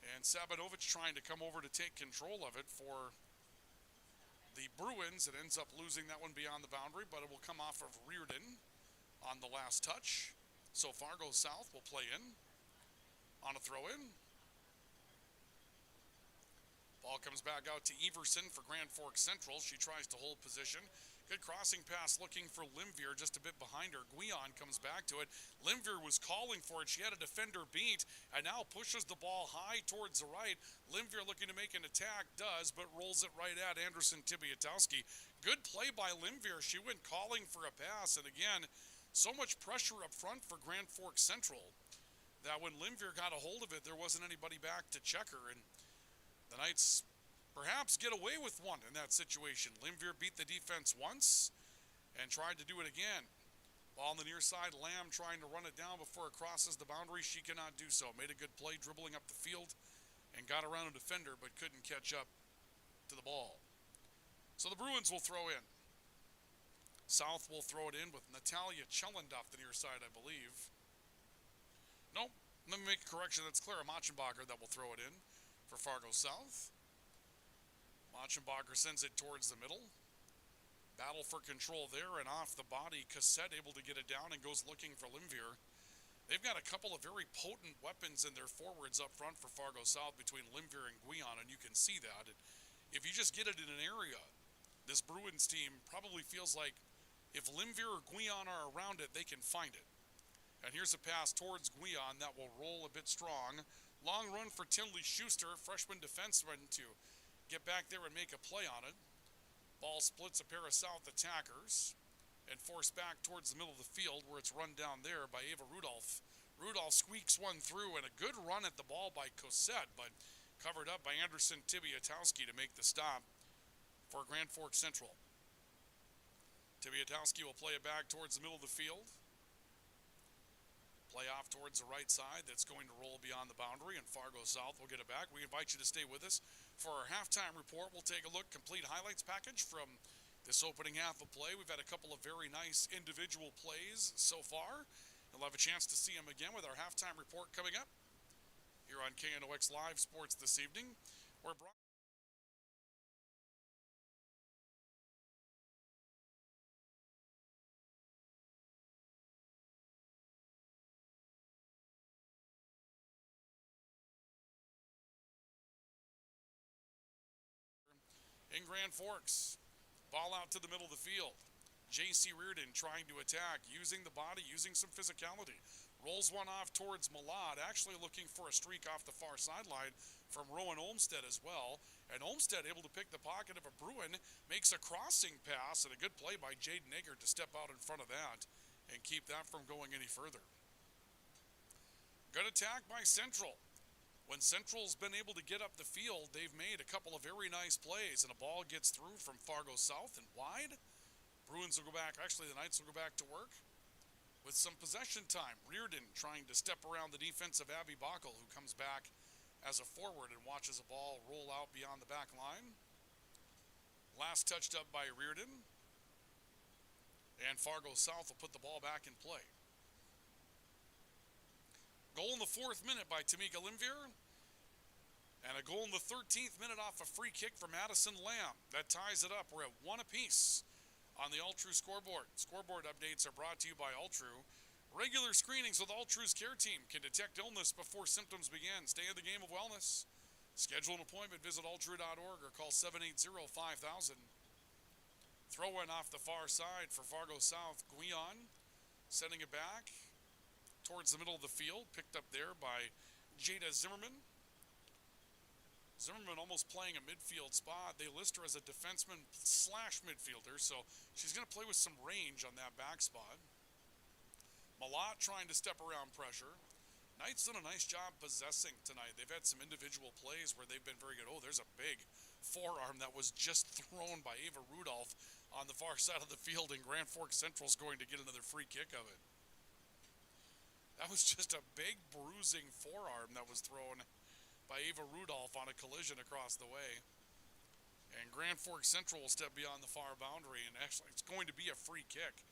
S1: and Sabanovich trying to come over to take control of it for the Bruins. It ends up losing that one beyond the boundary, but it will come off of Reardon. on the last touch. So Fargo South will play in on a throw-in. Ball comes back out to Everson for Grand Forks Central. She tries to hold position. Good crossing pass looking for Limvier just a bit behind her. Guion comes back to it. Limvier was calling for it. She had a defender beat and now pushes the ball high towards the right. Limvier looking to make an attack, does, but rolls it right at Anderson Tibiatowski. Good play by Limvier. She went calling for a pass, and again, so much pressure up front for Grand Forks Central that when Limvier got a hold of it, there wasn't anybody back to check her, and the Knights perhaps get away with one in that situation. Limvier beat the defense once and tried to do it again. Ball on the near side, Lamb trying to run it down before it crosses the boundary. She cannot do so. Made a good play dribbling up the field and got around a defender but couldn't catch up to the ball. So the Bruins will throw in. South will throw it in with Natalia Chelland off the near side, I believe. Nope. Let me make a correction. That's Clara Machenbacher that will throw it in for Fargo South. Machenbacher sends it towards the middle. Battle for control there, and off the body, Cassette able to get it down and goes looking for Limvier. They've got a couple of very potent weapons in their forwards up front for Fargo South between Limvier and Guion, and you can see that. And if you just get it in an area, this Bruins team probably feels like if Limvier or Guion are around it, they can find it. And here's a pass towards Guion that will roll a bit strong. Long run for Tinley Schuster, freshman defenseman, to get back there and make a play on it. Ball splits a pair of South attackers and forced back towards the middle of the field where it's run down there by Ava Rudolph. Rudolph squeaks one through, and a good run at the ball by Cossette, but covered up by Anderson Tibiatowski to make the stop for Grand Forks Central. Tibiatowski will play it back towards the middle of the field. Play off towards the right side. That's going to roll beyond the boundary, and Fargo South will get it back. We invite you to stay with us for our halftime report. We'll take a look, complete highlights package from this opening half of play. We've had a couple of very nice individual plays so far. You'll have a chance to see them again with our halftime report coming up here on KNOX Live Sports this evening. We're brought in Grand Forks. Ball out to the middle of the field. J.C. Reardon trying to attack, using the body, using some physicality. Rolls one off towards Malad, actually looking for a streak off the far sideline from Rowan Olmstead as well. And Olmstead able to pick the pocket of a Bruin, makes a crossing pass, and a good play by Jaden Eggert to step out in front of that and keep that from going any further. Good attack by Central. When Central's been able to get up the field, they've made a couple of very nice plays, and a ball gets through from Fargo South and wide. Bruins will go back, actually the Knights will go back to work with some possession time. Reardon trying to step around the defense of Abby Bockel, who comes back as a forward and watches a ball roll out beyond the back line. Last touched up by Reardon, and Fargo South will put the ball back in play. Goal in the 4th minute by Tamika Limvier. And a goal in the 13th minute off a free kick from Madison Lamb. That ties it up. We're at 1 apiece on the All-True scoreboard. Scoreboard updates are brought to you by All-True. Regular screenings with All-True's care team can detect illness before symptoms begin. Stay in the game of wellness. Schedule an appointment. Visit alltrue.org or call 780-5000. Throw in off the far side for Fargo South. Guion sending it back towards the middle of the field, picked up there by Jada Zimmerman. Zimmerman almost playing a midfield spot. They list her as a defenseman / midfielder, so she's going to play with some range on that back spot. Malott trying to step around pressure. Knights done a nice job possessing tonight. They've had some individual plays where they've been very good. Oh, there's a big forearm that was just thrown by Ava Rudolph on the far side of the field, and Grand Forks Central's going to get another free kick of it. That was just a big bruising forearm that was thrown by Ava Rudolph on a collision across the way. And Grand Forks Central will step beyond the far boundary, and actually it's going to be a free kick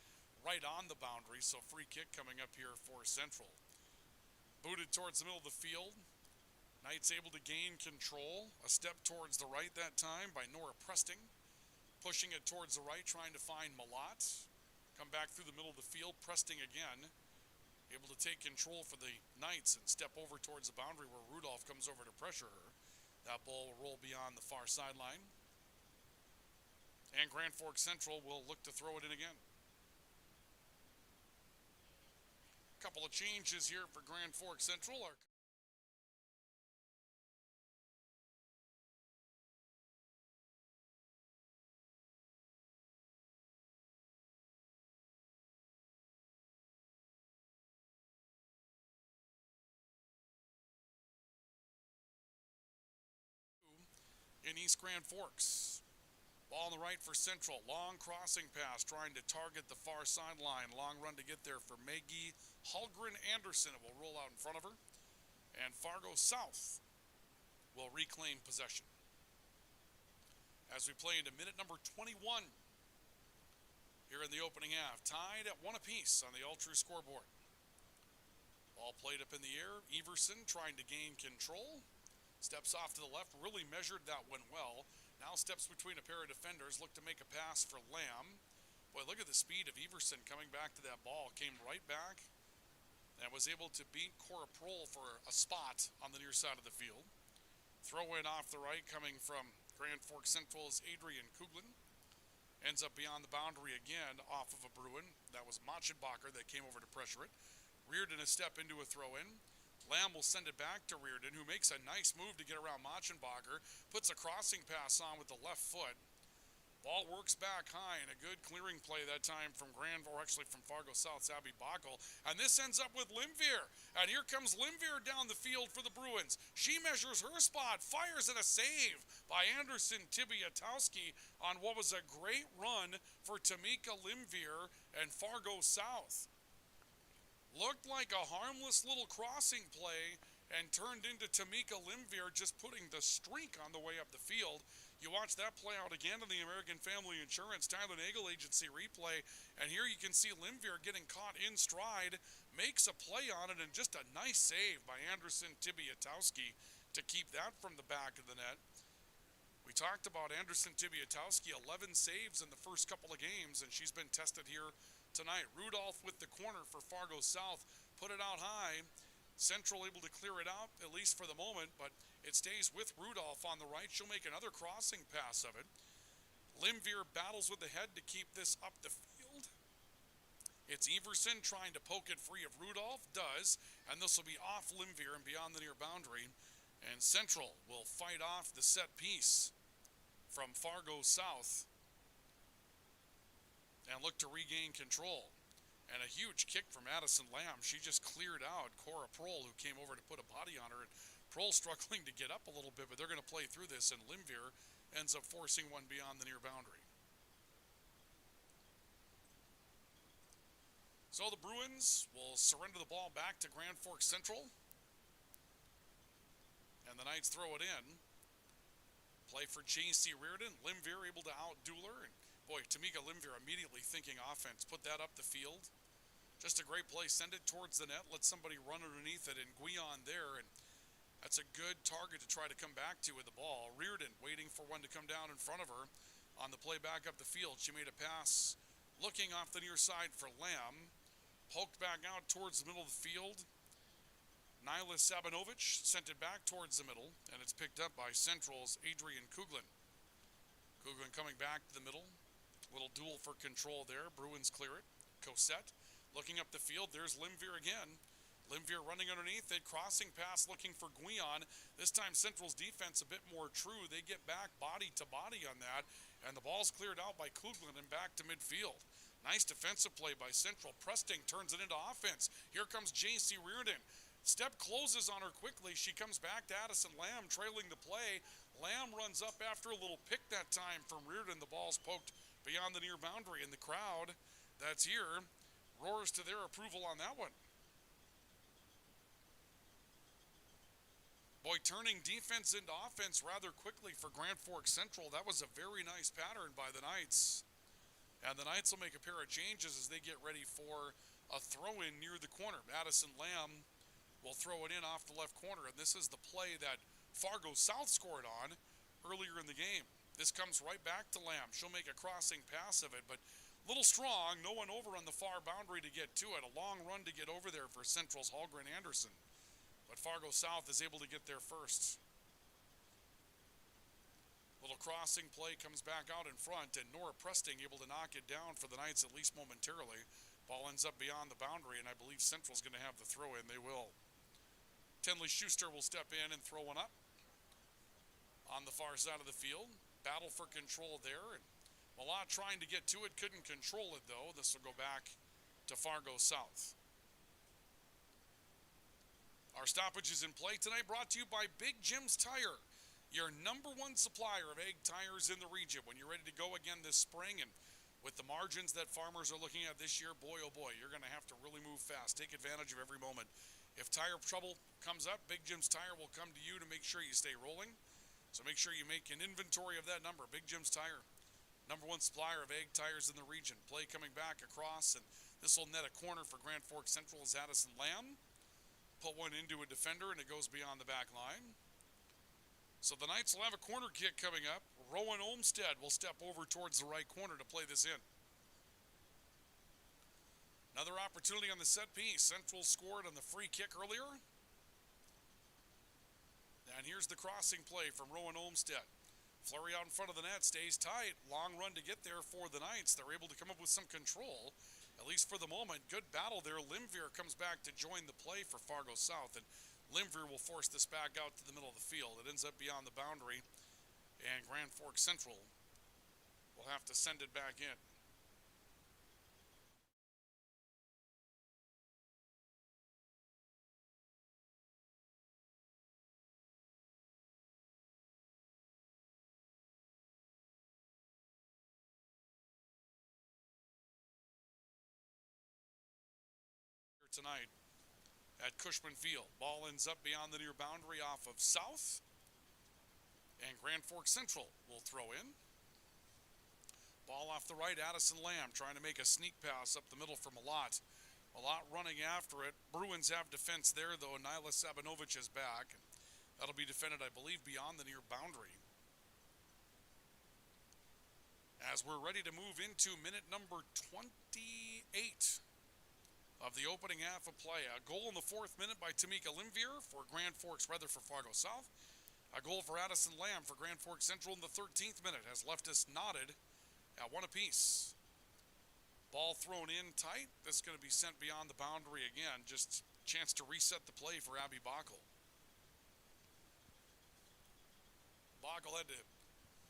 S1: right on the boundary, so free kick coming up here for Central. Booted towards the middle of the field. Knights able to gain control. A step towards the right that time by Nora Presting. Pushing it towards the right, trying to find Malott. come back through the middle of the field, Presting again, able to take control for the Knights and step over towards the boundary where Rudolph comes over to pressure her. That ball will roll beyond the far sideline. And Grand Forks Central will look to throw it in again. Couple of changes here for Grand Forks Central. In East Grand Forks. Ball on the right for Central. Long crossing pass trying to target the far sideline. Long run to get there for Maggie Hulgren Anderson. It will roll out in front of her. And Fargo South will reclaim possession. As we play into minute number 21 here in the opening half. Tied at 1 apiece on the all-true scoreboard. Ball played up in the air. Everson trying to gain control. Steps off to the left, really measured that one well. Now steps between a pair of defenders, look to make a pass for Lamb. Boy, look at the speed of Everson coming back to that ball. Came right back and was able to beat Cora Prohl for a spot on the near side of the field. Throw in off the right coming from Grand Forks Central's Adrian Kuglin. Ends up beyond the boundary again off of a Bruin. That was Machenbacher that came over to pressure it. Reardon a step into a throw-in. Lamb will send it back to Reardon, who makes a nice move to get around Machenbacher. Puts a crossing pass on with the left foot. Ball works back high, and a good clearing play that time from Fargo South's Abby Bockel. And this ends up with Limvier. And here comes Limvier down the field for the Bruins. She measures her spot, fires, and a save by Anderson Tibiatowski on what was a great run for Tamika Limvier and Fargo South. Looked like a harmless little crossing play and turned into Tamika Limvier just putting the streak on the way up the field. You watch that play out again on the American Family Insurance Tyler Nagel Agency replay, and here you can see Limvier getting caught in stride, makes a play on it, and just a nice save by Anderson Tibiatowski to keep that from the back of the net. We talked about Anderson Tibiatowski, 11 saves in the first couple of games, and she's been tested here tonight. Rudolph with the corner for Fargo South. Put it out high. Central able to clear it out, at least for the moment, but it stays with Rudolph on the right. She'll make another crossing pass of it. Limvier battles with the head to keep this up the field. It's Everson trying to poke it free of Rudolph. Does, and this will be off Limvier and beyond the near boundary. And Central will fight off the set piece from Fargo South and look to regain control. And a huge kick from Addison Lamb. She just cleared out Cora Prohl, who came over to put a body on her. And Prohl struggling to get up a little bit, but they're going to play through this, and Limvier ends up forcing one beyond the near boundary. So the Bruins will surrender the ball back to Grand Forks Central. And the Knights throw it in. Play for J.C. Reardon. Limvier able to outduel her. And boy, Tamika Limvier immediately thinking offense. Put that up the field. Just a great play. Send it towards the net. Let somebody run underneath it. And Guion there. And that's a good target to try to come back to with the ball. Reardon waiting for one to come down in front of her on the play back up the field. She made a pass looking off the near side for Lamb. Poked back out towards the middle of the field. Nyla Sabinovich sent it back towards the middle, and it's picked up by Central's Adrian Kuglin. Kuglin coming back to the middle. Little duel for control there. Bruins clear it. Cosette looking up the field. There's Limvier again. Limvier running underneath it. Crossing pass looking for Guion. This time Central's defense a bit more true. They get back body to body on that, and the ball's cleared out by Kuglin and back to midfield. Nice defensive play by Central. Presting turns it into offense. Here comes J.C. Reardon. Step closes on her quickly. She comes back to Addison Lamb trailing the play. Lamb runs up after a little pick that time from Reardon. The ball's poked beyond the near boundary, and the crowd that's here roars to their approval on that one. Boy, turning defense into offense rather quickly for Grand Forks Central. That was a very nice pattern by the Knights. And the Knights will make a pair of changes as they get ready for a throw-in near the corner. Addison Lamb will throw it in off the left corner, and this is the play that Fargo South scored on earlier in the game. This comes right back to Lamb. She'll make a crossing pass of it, but Little strong, no one over on the far boundary to get to it. A long run to get over there for Central's Hallgren Anderson. But Fargo South is able to get there first. Little crossing play comes back out in front, and Nora Presting able to knock it down for the Knights at least momentarily. Ball ends up beyond the boundary, and I believe Central's going to have the throw in. They will. Tenley Schuster will step in and throw one up on the far side of the field. Battle for control there, and Malott trying to get to it, couldn't control it though. This will go back to Fargo South. Our stoppage is in play tonight, brought to you by Big Jim's Tire, your #1 supplier of egg tires in the region. When you're ready to go again this spring, and with the margins that farmers are looking at this year, boy oh boy, you're going to have to really move fast. Take advantage of every moment. If tire trouble comes up, Big Jim's Tire will come to you to make sure you stay rolling. So make sure you make an inventory of that number. Big Jim's Tire, #1 supplier of egg tires in the region. Play coming back across, and this will net a corner for Grand Forks Central as Addison Lamb put one into a defender, and it goes beyond the back line. So the Knights will have a corner kick coming up. Rowan Olmstead will step over towards the right corner to play this in. Another opportunity on the set piece. Central scored on the free kick earlier. And here's the crossing play from Rowan Olmstead. Flurry out in front of the net, stays tight. Long run to get there for the Knights. They're able to come up with some control, at least for the moment. Good battle there. Limvier comes back to join the play for Fargo South, and Limvier will force this back out to the middle of the field. It ends up beyond the boundary, and Grand Forks Central will have to send it back in. Tonight at Cushman Field. Ball ends up beyond the near boundary off of South, and Grand Forks Central will throw in. Ball off the right, Addison Lamb trying to make a sneak pass up the middle for Malott. Malott running after it. Bruins have defense there though. Nyla Sabinovich is back. That'll be defended, I believe, beyond the near boundary. As we're ready to move into minute number 28 of the opening half of play. A goal in the 4th minute by Tamika Limvier for Grand Forks, rather for Fargo South. A goal for Addison Lamb for Grand Forks Central in the 13th minute has left us knotted at 1 apiece. Ball thrown in tight. This is going to be sent beyond the boundary again. Just a chance to reset the play for Abby Bockel. Bockel had to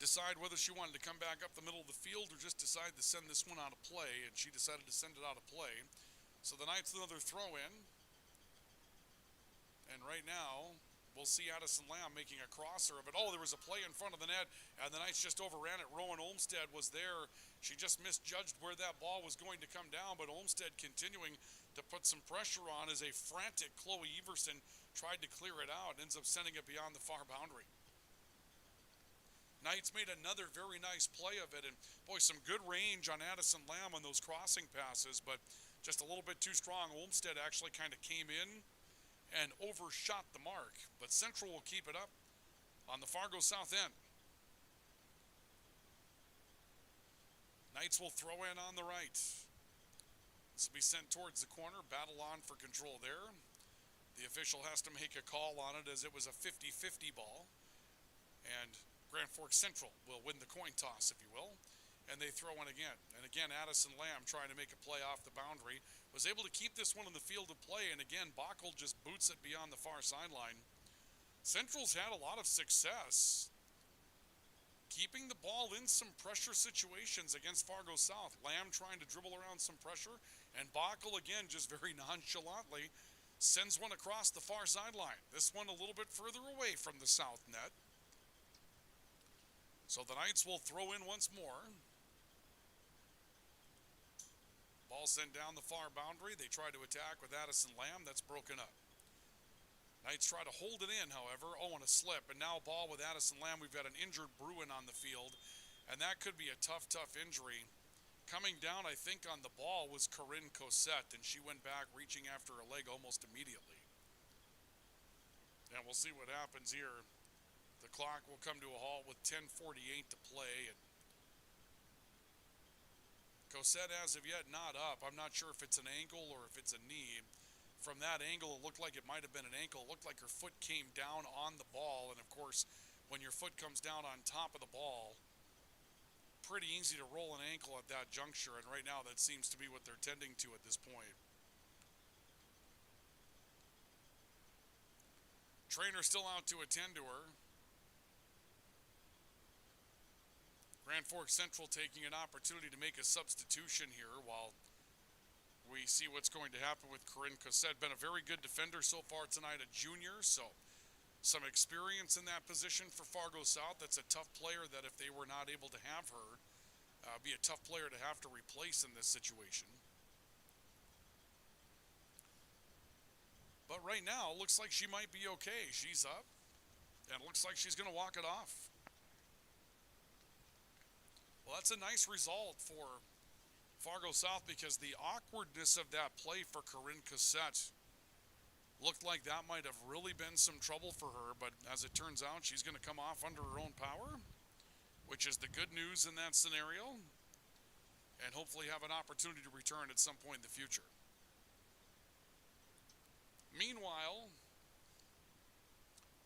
S1: decide whether she wanted to come back up the middle of the field or just decide to send this one out of play, and she decided to send it out of play. So the Knights another throw in. And right now, we'll see Addison Lamb making a crosser of it. Oh, there was a play in front of the net, and the Knights just overran it. Rowan Olmstead was there. She just misjudged where that ball was going to come down, but Olmstead continuing to put some pressure on as a frantic Chloe Everson tried to clear it out, ends up sending it beyond the far boundary. Knights made another very nice play of it, and boy, some good range on Addison Lamb on those crossing passes, but just a little bit too strong. Olmstead actually kind of came in and overshot the mark, but Central will keep it up on the Fargo South end. Knights will throw in on the right. This will be sent towards the corner. Battle on for control there. The official has to make a call on it as it was a 50-50 ball, and Grand Forks Central will win the coin toss, if you will. And they throw in again. And again, Addison Lamb trying to make a play off the boundary. Was able to keep this one in the field of play. And again, Bockel just boots it beyond the far sideline. Central's had a lot of success keeping the ball in some pressure situations against Fargo South. Lamb trying to dribble around some pressure. And Bockel, again, just very nonchalantly sends one across the far sideline. This one a little bit further away from the south net. So the Knights will throw in once more. Ball sent down the far boundary. They try to attack with Addison Lamb. That's broken up. Knights try to hold it in, however. Oh, and a slip. And now ball with Addison Lamb. We've got an injured Bruin on the field. And that could be a tough, tough injury. Coming down, I think, on the ball was Corinne Cosette. And she went back, reaching after her leg almost immediately. And we'll see what happens here. The clock will come to a halt with 10:48 to play. And Cosette as of yet not up. I'm not sure if it's an ankle or if it's a knee. From that angle, it looked like it might have been an ankle. It looked like her foot came down on the ball. And, of course, when your foot comes down on top of the ball, pretty easy to roll an ankle at that juncture. And right now, that seems to be what they're tending to at this point. Trainer still out to attend to her. Grand Forks Central taking an opportunity to make a substitution here while we see what's going to happen with Corinne Cossette. Been a very good defender so far tonight, a junior, so some experience in that position for Fargo South. That's a tough player that if they were not able to have her, be a tough player to have to replace in this situation. But right now, it looks like she might be okay. She's up, and it looks like she's going to walk it off. Well, that's a nice result for Fargo South because the awkwardness of that play for Corinne Cossette looked like that might have really been some trouble for her, but as it turns out, she's going to come off under her own power, which is the good news in that scenario, and hopefully have an opportunity to return at some point in the future. Meanwhile,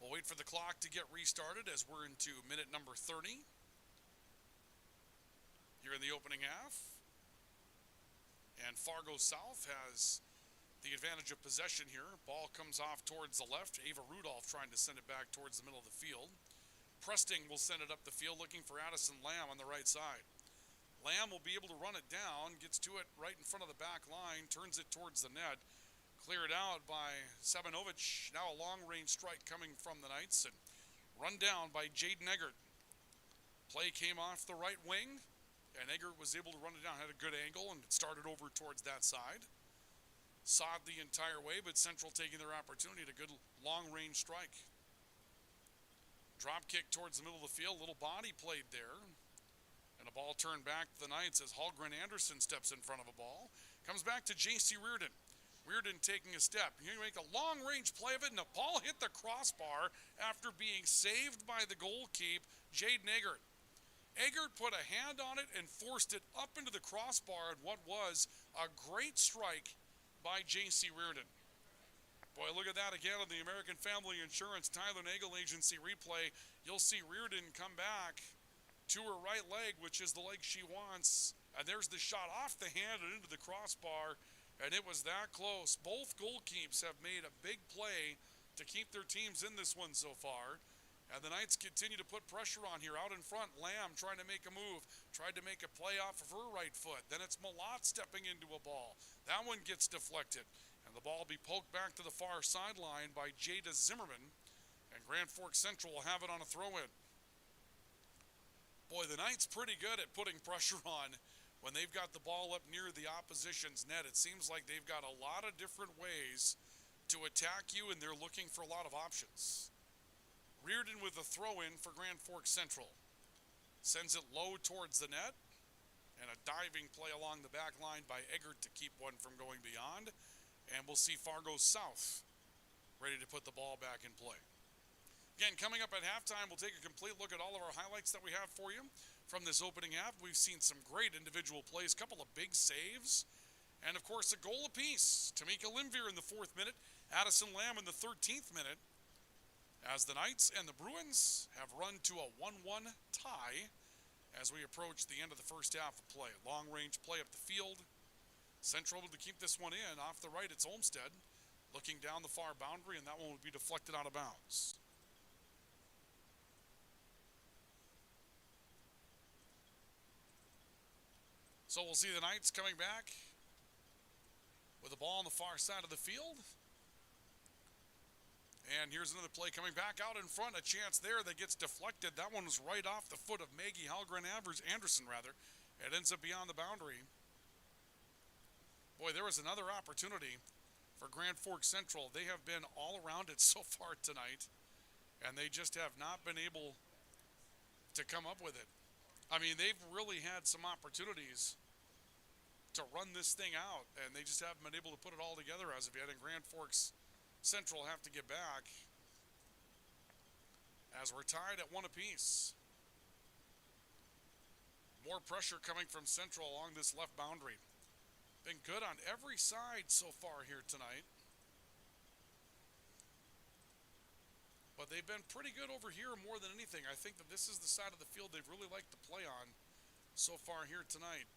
S1: we'll wait for the clock to get restarted as we're into minute number 30 here in the opening half. And Fargo South has the advantage of possession here. Ball comes off towards the left. Ava Rudolph trying to send it back towards the middle of the field. Presting will send it up the field looking for Addison Lamb on the right side. Lamb will be able to run it down, gets to it right in front of the back line, turns it towards the net. Cleared out by Sabanovich. Now a long-range strike coming from the Knights and run down by Jaden Eggert. Play came off the right wing, and Eggert was able to run it down. Had a good angle and started over towards that side. Saw it the entire way, but Central taking their opportunity. A good long-range strike. Drop kick towards the middle of the field. Little body played there. And a ball turned back to the Knights as Hallgren Anderson steps in front of a ball. Comes back to J.C. Reardon. Reardon taking a step. You make a long-range play of it, and the ball hit the crossbar after being saved by the goalkeeper, Jaden Eggert. Eggert put a hand on it and forced it up into the crossbar in what was a great strike by J.C. Reardon. Boy, look at that again on the American Family Insurance Tyler Nagel Agency replay. You'll see Reardon come back to her right leg, which is the leg she wants. And there's the shot off the hand and into the crossbar. And it was that close. Both goalkeepers have made a big play to keep their teams in this one so far. And the Knights continue to put pressure on here. Out in front, Lamb trying to make a move. Tried to make a play off of her right foot. Then it's Malott stepping into a ball. That one gets deflected. And the ball will be poked back to the far sideline by Jada Zimmerman. And Grand Forks Central will have it on a throw-in. Boy, the Knights pretty good at putting pressure on when they've got the ball up near the opposition's net. It seems like they've got a lot of different ways to attack you, and they're looking for a lot of options. Reardon with a throw-in for Grand Forks Central. Sends it low towards the net. And a diving play along the back line by Eggert to keep one from going beyond. And we'll see Fargo South ready to put the ball back in play. Again, coming up at halftime, we'll take a complete look at all of our highlights that we have for you from this opening half. We've seen some great individual plays, a couple of big saves, and of course a goal apiece. Tamika Limvier in the 4th minute, Addison Lamb in the 13th minute, as the Knights and the Bruins have run to a 1-1 tie as we approach the end of the first half of play. Long-range play up the field. Central able to keep this one in. Off the right, it's Olmsted looking down the far boundary, and that one would be deflected out of bounds. So we'll see the Knights coming back with the ball on the far side of the field. And here's another play coming back out in front. A chance there that gets deflected. That one was right off the foot of Maggie Hallgren Anderson. It ends up beyond the boundary. Boy, there was another opportunity for Grand Forks Central. They have been all around it so far tonight, and they just have not been able to come up with it. I mean, they've really had some opportunities to run this thing out, and they just haven't been able to put it all together as of yet. And Grand Forks Central have to get back as we're tied at 1 apiece. More pressure coming from Central along this left boundary. Been good on every side so far here tonight. But they've been pretty good over here more than anything. I think that this is the side of the field they've really liked to play on so far here tonight.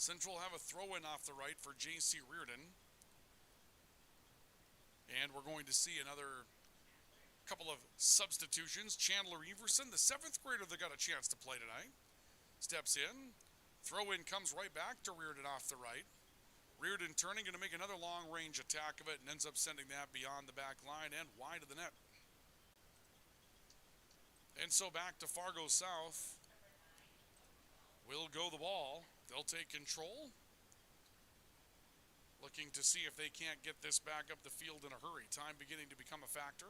S1: Central have a throw-in off the right for J.C. Reardon. And we're going to see another couple of substitutions. Chandler Everson, the 7th grader that got a chance to play tonight, steps in. Throw-in comes right back to Reardon off the right. Reardon turning, going to make another long-range attack of it and ends up sending that beyond the back line and wide of the net. And so back to Fargo South. Will go the ball. They'll take control. Looking to see if they can't get this back up the field in a hurry. Time beginning to become a factor.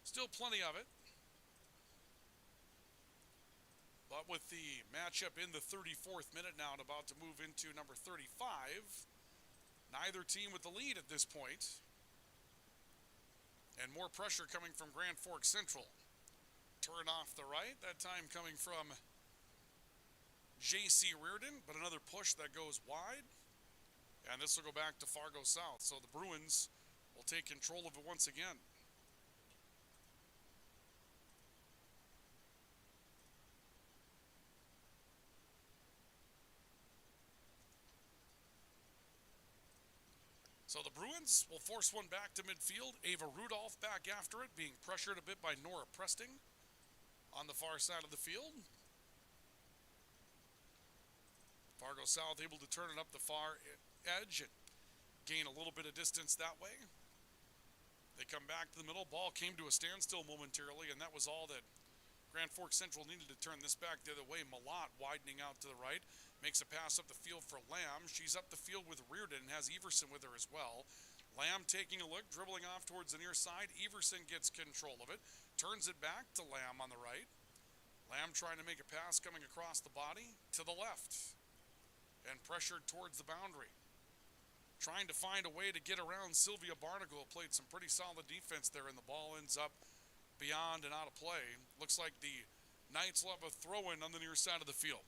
S1: Still plenty of it. But with the matchup in the 34th minute now and about to move into number 35, neither team with the lead at this point. And more pressure coming from Grand Forks Central. Turn off the right, that time coming from J.C. Reardon, but another push that goes wide. And this will go back to Fargo South. So the Bruins will take control of it once again. So the Bruins will force one back to midfield. Ava Rudolph back after it, being pressured a bit by Nora Presting on the far side of the field. Fargo South able to turn it up the far edge and gain a little bit of distance that way. They come back to the middle. Ball came to a standstill momentarily, and that was all that Grand Forks Central needed to turn this back the other way. Malott widening out to the right. Makes a pass up the field for Lamb. She's up the field with Reardon and has Everson with her as well. Lamb taking a look, dribbling off towards the near side. Everson gets control of it. Turns it back to Lamb on the right. Lamb trying to make a pass coming across the body to the left. And pressured towards the boundary. Trying to find a way to get around Sylvia Barnacle. Played some pretty solid defense there, and the ball ends up beyond and out of play. Looks like the Knights will have a throw-in on the near side of the field.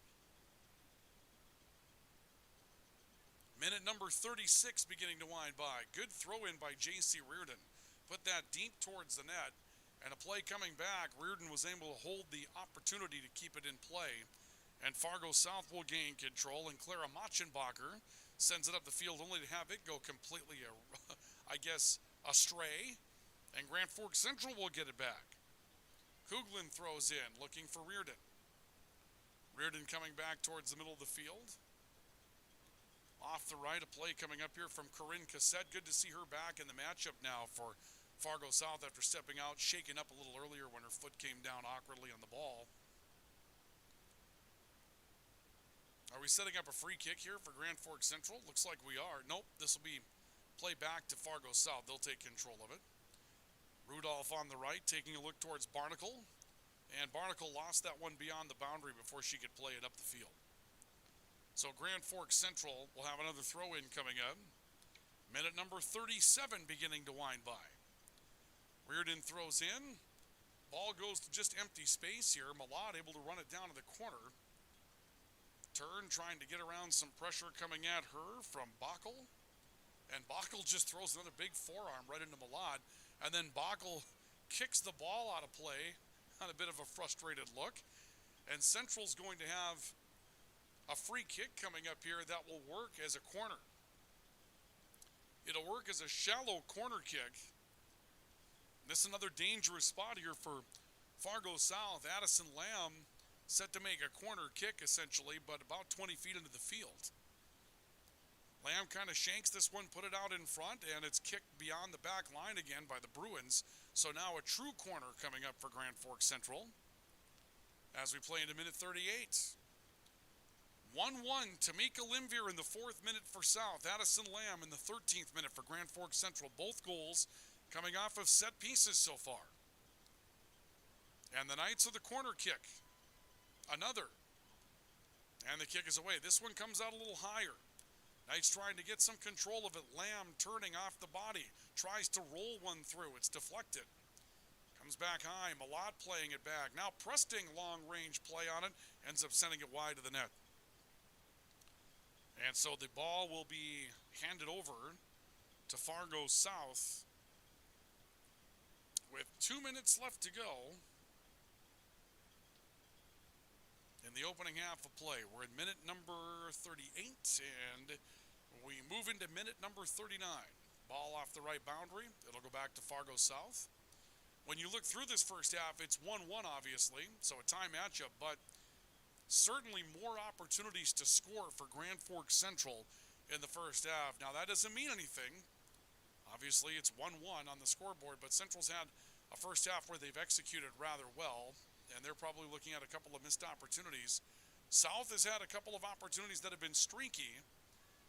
S1: Minute number 36 beginning to wind by. Good throw-in by J.C. Reardon. Put that deep towards the net. And a play coming back, Reardon was able to hold the opportunity to keep it in play. And Fargo South will gain control, and Clara Machenbacher sends it up the field only to have it go completely, astray. And Grand Forks Central will get it back. Kuglin throws in, looking for Reardon. Reardon coming back towards the middle of the field. Off the right, a play coming up here from Corinne Cassette. Good to see her back in the matchup now for Fargo South after stepping out, shaken up a little earlier when her foot came down awkwardly on the ball. Are we setting up a free kick here for Grand Forks Central? Looks like we are. Nope, this will be play back to Fargo South. They'll take control of it. Rudolph on the right, taking a look towards Barnacle. And Barnacle lost that one beyond the boundary before she could play it up the field. So Grand Forks Central will have another throw-in coming up. Minute number 37 beginning to wind by. Reardon throws in. Ball goes to just empty space here. Malott able to run it down to the corner. Turn, trying to get around some pressure coming at her from Bockel. And Bockel just throws another big forearm right into Malott. And then Bockel kicks the ball out of play on a bit of a frustrated look. And Central's going to have a free kick coming up here that will work as a corner. It'll work as a shallow corner kick. This is another dangerous spot here for Fargo South. Addison Lamb set to make a corner kick, essentially, but about 20 feet into the field. Lamb kind of shanks this one, put it out in front, and it's kicked beyond the back line again by the Bruins. So now a true corner coming up for Grand Forks Central as we play into minute 38. 1-1, Tamika Limvier in the 4th minute for South. Addison Lamb in the 13th minute for Grand Forks Central. Both goals coming off of set pieces so far. And the Knights of the corner kick. Another. And the kick is away. This one comes out a little higher. Knights trying to get some control of it. Lamb turning off the body. Tries to roll one through. It's deflected. Comes back high. Malott playing it back. Now Presting long-range play on it. Ends up sending it wide to the net. And so the ball will be handed over to Fargo South with 2 minutes left to go in the opening half of play. We're in minute number 38, and we move into minute number 39. Ball off the right boundary. It'll go back to Fargo South. When you look through this first half, it's 1-1, obviously, so a tie matchup, but certainly more opportunities to score for Grand Forks Central in the first half. Now, that doesn't mean anything. Obviously, it's 1-1 on the scoreboard, but Central's had a first half where they've executed rather well, and they're probably looking at a couple of missed opportunities. South has had a couple of opportunities that have been streaky.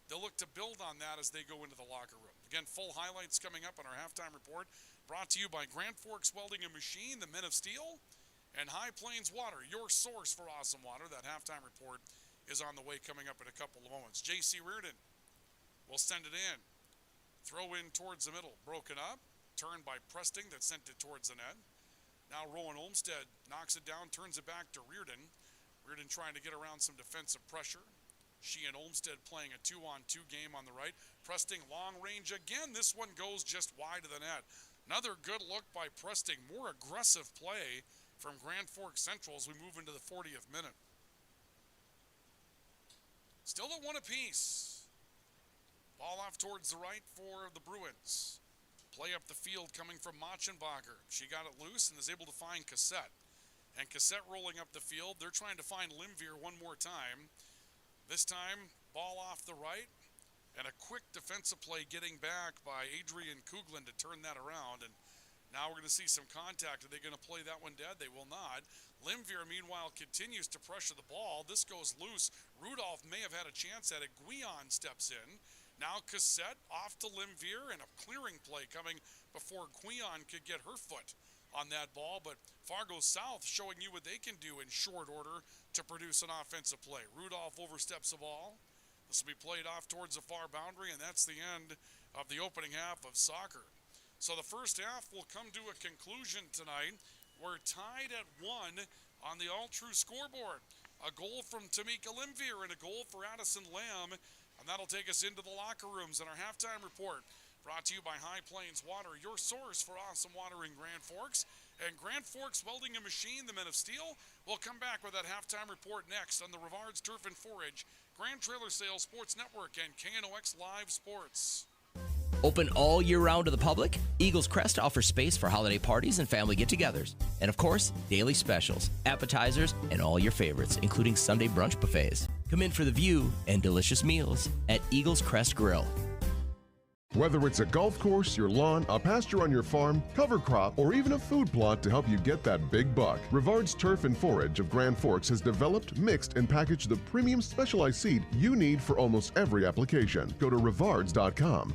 S1: They'll look to build on that as they go into the locker room. Again, full highlights coming up on our halftime report, brought to you by Grand Forks Welding and Machine, the Men of Steel, and High Plains Water, your source for awesome water. That halftime report is on the way, coming up in a couple of moments. J.C. Reardon will send it in. Throw in towards the middle. Broken up. Turned by Presting that sent it towards the net. Now Rowan Olmstead knocks it down, turns it back to Reardon. Reardon trying to get around some defensive pressure. She and Olmstead playing a 2-on-2 game on the right. Presting long range again. This one goes just wide of the net. Another good look by Presting. More aggressive play from Grand Forks Central as we move into the 40th minute. Still at one apiece. Ball off towards the right for the Bruins. Play up the field coming from Machenbacher. She got it loose and is able to find Cassette. And Cassette rolling up the field. They're trying to find Limvier one more time. This time, ball off the right. And a quick defensive play getting back by Adrian Kuglin to turn that around. And now we're going to see some contact. Are they going to play that one dead? They will not. Limvier, meanwhile, continues to pressure the ball. This goes loose. Rudolph may have had a chance at it. Guion steps in. Now Cassette off to Limvier, and a clearing play coming before Guion could get her foot on that ball. But Fargo South showing you what they can do in short order to produce an offensive play. Rudolph oversteps the ball. This will be played off towards the far boundary, and that's the end of the opening half of soccer. So the first half will come to a conclusion tonight. We're tied at 1 on the all-true scoreboard. A goal from Tamika Limvier and a goal for Addison Lamb, and that'll take us into the locker rooms in our halftime report. Brought to you by High Plains Water, your source for awesome water in Grand Forks. And Grand Forks Welding and Machine, the Men of Steel. We'll come back with that halftime report next on the Rivards Turf and Forage, Grand Trailer Sales Sports Network, and KNOX Live Sports.
S13: Open all year round to the public, Eagles Crest offers space for holiday parties and family get-togethers. And of course, daily specials, appetizers, and all your favorites, including Sunday brunch buffets. Come in for the view and delicious meals at Eagles Crest Grill.
S2: Whether it's a golf course, your lawn, a pasture on your farm, cover crop, or even a food plot to help you get that big buck, Rivards Turf and Forage of Grand Forks has developed, mixed, and packaged the premium specialized seed you need for almost every application. Go to rivards.com.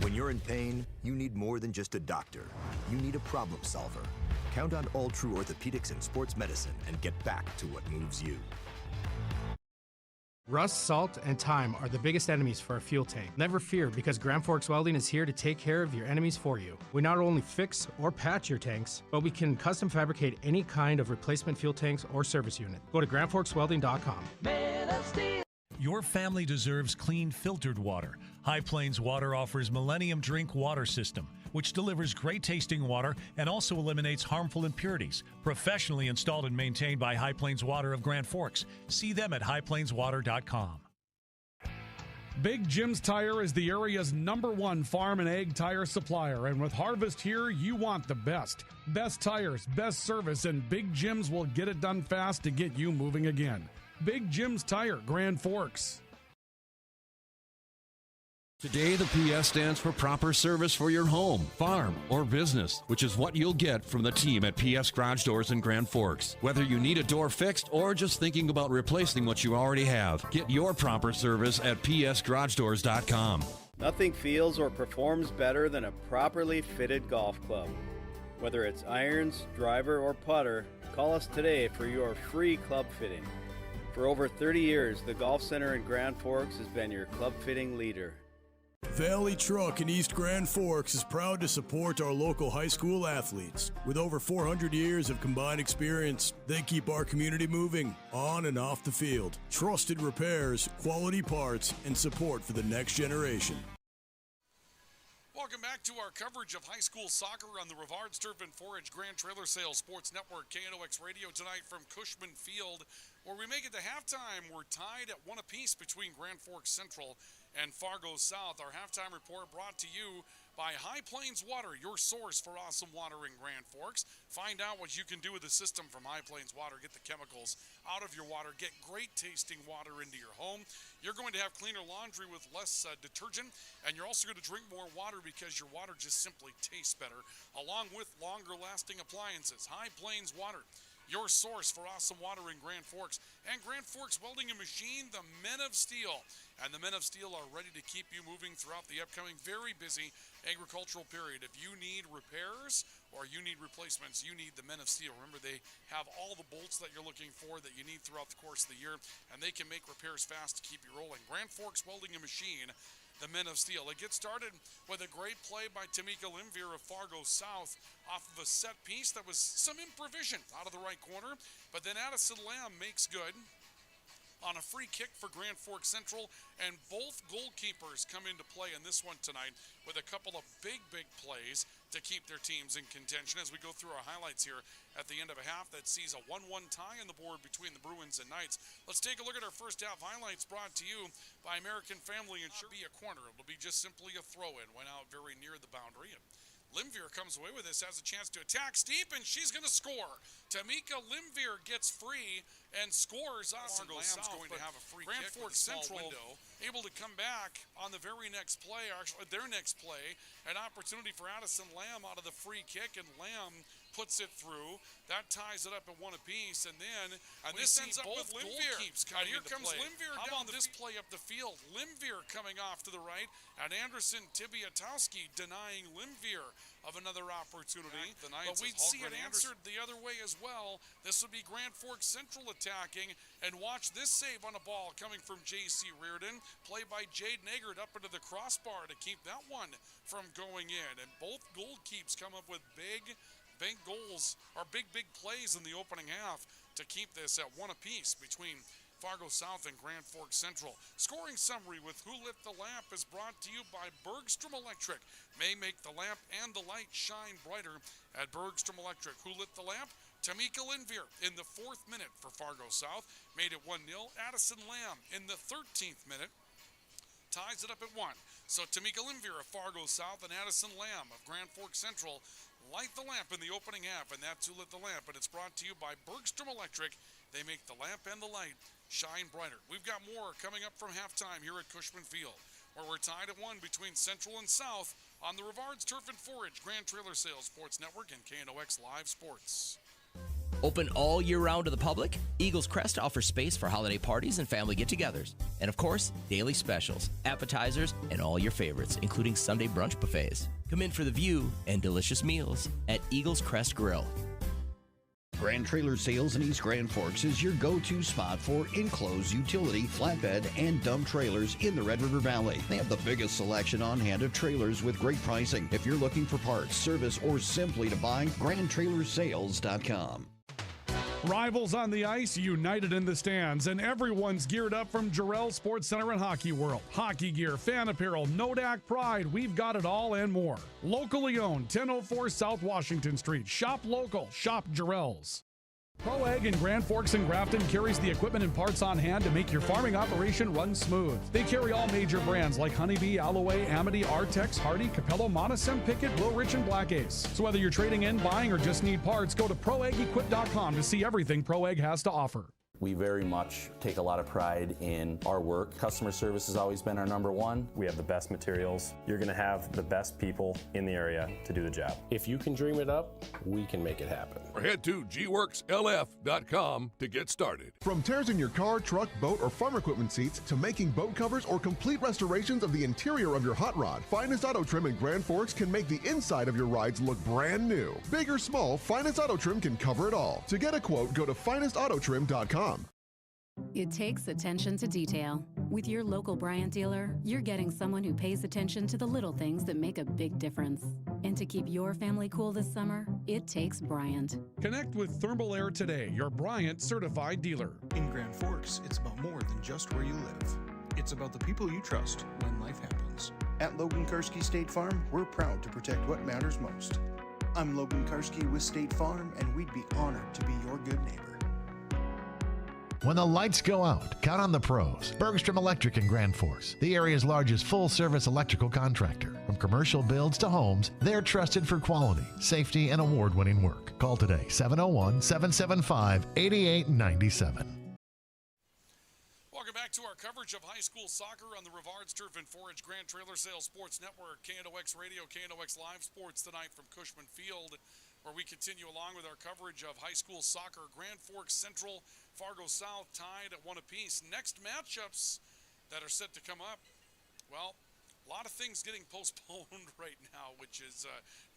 S6: When you're in pain, you need more than just a doctor. You need a problem solver. Count on All True Orthopedics and Sports Medicine and get back to what moves you.
S14: Rust, salt, and time are the biggest enemies for a fuel tank. Never fear, because Grand Forks Welding is here to take care of your enemies for you. We not only fix or patch your tanks, but we can custom fabricate any kind of replacement fuel tanks or service unit. Go to grandforkswelding.com.
S11: Your family deserves clean, filtered water. High Plains Water offers Millennium Drink Water System, which delivers great tasting water and also eliminates harmful impurities. Professionally installed and maintained by High Plains Water of Grand Forks. See them at highplainswater.com.
S3: Big Jim's Tire is the area's #1 farm and ag tire supplier, and with harvest here, you want the best. Best tires, best service, and Big Jim's will get it done fast to get you moving again. Big Jim's Tire, Grand Forks.
S15: Today, the PS stands for proper service for your home, farm, or business, which is what you'll get from the team at PS Garage Doors in Grand Forks. Whether you need a door fixed or just thinking about replacing what you already have, get your proper service at psgaragedoors.com.
S16: Nothing feels or performs better than a properly fitted golf club. Whether it's irons, driver, or putter, call us today for your free club fitting. For over 30 years, the Golf Center in Grand Forks has been your club fitting leader.
S17: Valley Truck in East Grand Forks is proud to support our local high school athletes. With over 400 years of combined experience, they keep our community moving on and off the field. Trusted repairs, quality parts, and support for the next generation.
S1: Welcome back to our coverage of high school soccer on the Rivards Turf and Forage Grand Trailer Sales Sports Network, KNOX Radio, tonight from Cushman Field, where we make it to halftime. We're tied at 1 apiece between Grand Forks Central and Fargo South. Our halftime report brought to you by High Plains Water, your source for awesome water in Grand Forks. Find out what you can do with the system from High Plains Water. Get the chemicals out of your water. Get great tasting water into your home. You're going to have cleaner laundry with less detergent, and you're also going to drink more water because your water just simply tastes better, along with longer lasting appliances. High Plains Water, your source for awesome water in Grand Forks. And Grand Forks Welding and Machine, the Men of Steel. And the Men of Steel are ready to keep you moving throughout the upcoming very busy agricultural period. If you need repairs or you need replacements, you need the Men of Steel. Remember, they have all the bolts that you're looking for that you need throughout the course of the year, and they can make repairs fast to keep you rolling. Grand Forks Welding and Machine, the Men of Steel. It gets started with a great play by Tamika Limvier of Fargo South off of a set piece that was some improvisation out of the right corner, but then Addison Lamb makes good on a free kick for Grand Forks Central, and both goalkeepers come into play in this one tonight with a couple of big plays to keep their teams in contention as we go through our highlights here at the end of a half that sees a 1-1 tie on the board between the Bruins and Knights. Let's take a look at our first half highlights brought to you by American Family, and should be a corner. It'll be just simply a throw-in. Went out very near the boundary, and Limvier comes away with this, has a chance to attack steep, and she's going to score. Tamika Limvier gets free and scores. Fargo South going to have a free Grand kick. Forks Central able to come back on the very next play, actually their next play, an opportunity for Addison Lamb out of the free kick, and Lamb puts it through. That ties it up at 1 apiece, and then this ends up with Limvier. And here comes Limvier down this play up the field. Limvier coming off to the right, and Anderson Tibiatowski denying Limvier of another opportunity. But we'd see it answered the other way as well. This would be Grand Forks Central attacking, and watch this save on a ball coming from J.C. Reardon. Play by Jade Nagert up into the crossbar to keep that one from going in. And both goalkeepers come up with big goals, or big plays in the opening half to keep this at 1 apiece between Fargo South and Grand Forks Central. Scoring summary with Who Lit the Lamp is brought to you by Bergstrom Electric. May make the lamp and the light shine brighter at Bergstrom Electric. Who lit the lamp? Tamika Limvier in the 4th minute for Fargo South made it 1-0. Addison Lamb in the 13th minute ties it up at 1. So Tamika Limvier of Fargo South and Addison Lamb of Grand Forks Central light the lamp in the opening half, and that's Who Lit the Lamp. And it's brought to you by Bergstrom Electric. They make the lamp and the light shine brighter. We've got more coming up from halftime here at Cushman Field, where we're tied at 1 between Central and South on the Rivards Turf and Forage Grand Trailer Sales Sports Network and KNOX Live Sports.
S13: Open all year round to the public, Eagles Crest offers space for holiday parties and family get-togethers. And of course, daily specials, appetizers, and all your favorites, including Sunday brunch buffets. Come in for the view and delicious meals at Eagles Crest Grill.
S18: Grand Trailer Sales in East Grand Forks is your go-to spot for enclosed utility, flatbed, and dump trailers in the Red River Valley. They have the biggest selection on hand of trailers with great pricing. If you're looking for parts, service, or simply to buy, GrandTrailersales.com.
S3: Rivals on the ice, united in the stands, and everyone's geared up from Jarrell Sports Center and Hockey World. Hockey gear, fan apparel, Nodak Pride, we've got it all and more. Locally owned, 1004 South Washington Street. Shop local, shop Jarrell's. Pro Ag in Grand Forks and Grafton carries the equipment and parts on hand to make your farming operation run smooth. They carry all major brands like Honeybee, Alloway, Amity, Artex, Hardy, Capello, Monosem, Pickett, Wilrich, and Black Ace. So whether you're trading in, buying, or just need parts, go to ProAgEquip.com to see everything Pro Ag has to offer.
S19: We very much take a lot of pride in our work. Customer service has always been our number one.
S20: We have the best materials. You're going to have the best people in the area to do the job.
S21: If you can dream it up, we can make it happen.
S22: Or head to gworkslf.com to get started.
S2: From tears in your car, truck, boat, or farm equipment seats to making boat covers or complete restorations of the interior of your hot rod, Finest Auto Trim in Grand Forks can make the inside of your rides look brand new. Big or small, Finest Auto Trim can cover it all. To get a quote, go to finestautotrim.com.
S4: It takes attention to detail. With your local Bryant dealer, you're getting someone who pays attention to the little things that make a big difference. And to keep your family cool this summer, it takes Bryant.
S3: Connect with Thermal Air today, your Bryant certified dealer.
S5: In Grand Forks, it's about more than just where you live. It's about the people you trust when life happens.
S23: At Logan Karski State Farm, we're proud to protect what matters most. I'm Logan Karski with State Farm, and we'd be honored to be your good neighbor.
S24: When the lights go out, count on the pros. Bergstrom Electric in Grand Forks, the area's largest full-service electrical contractor. From commercial builds to homes, they're trusted for quality, safety, and award-winning work. Call today, 701-775-8897.
S1: Welcome back to our coverage of high school soccer on the Rivards Turf and Forage Grand Trailer Sales Sports Network, KNOX Radio, KNOX Live Sports tonight from Cushman Field, where we continue along with our coverage of high school soccer. Grand Forks Central, Fargo South tied at 1 apiece. Next matchups that are set to come up, well, a lot of things getting postponed right now, which is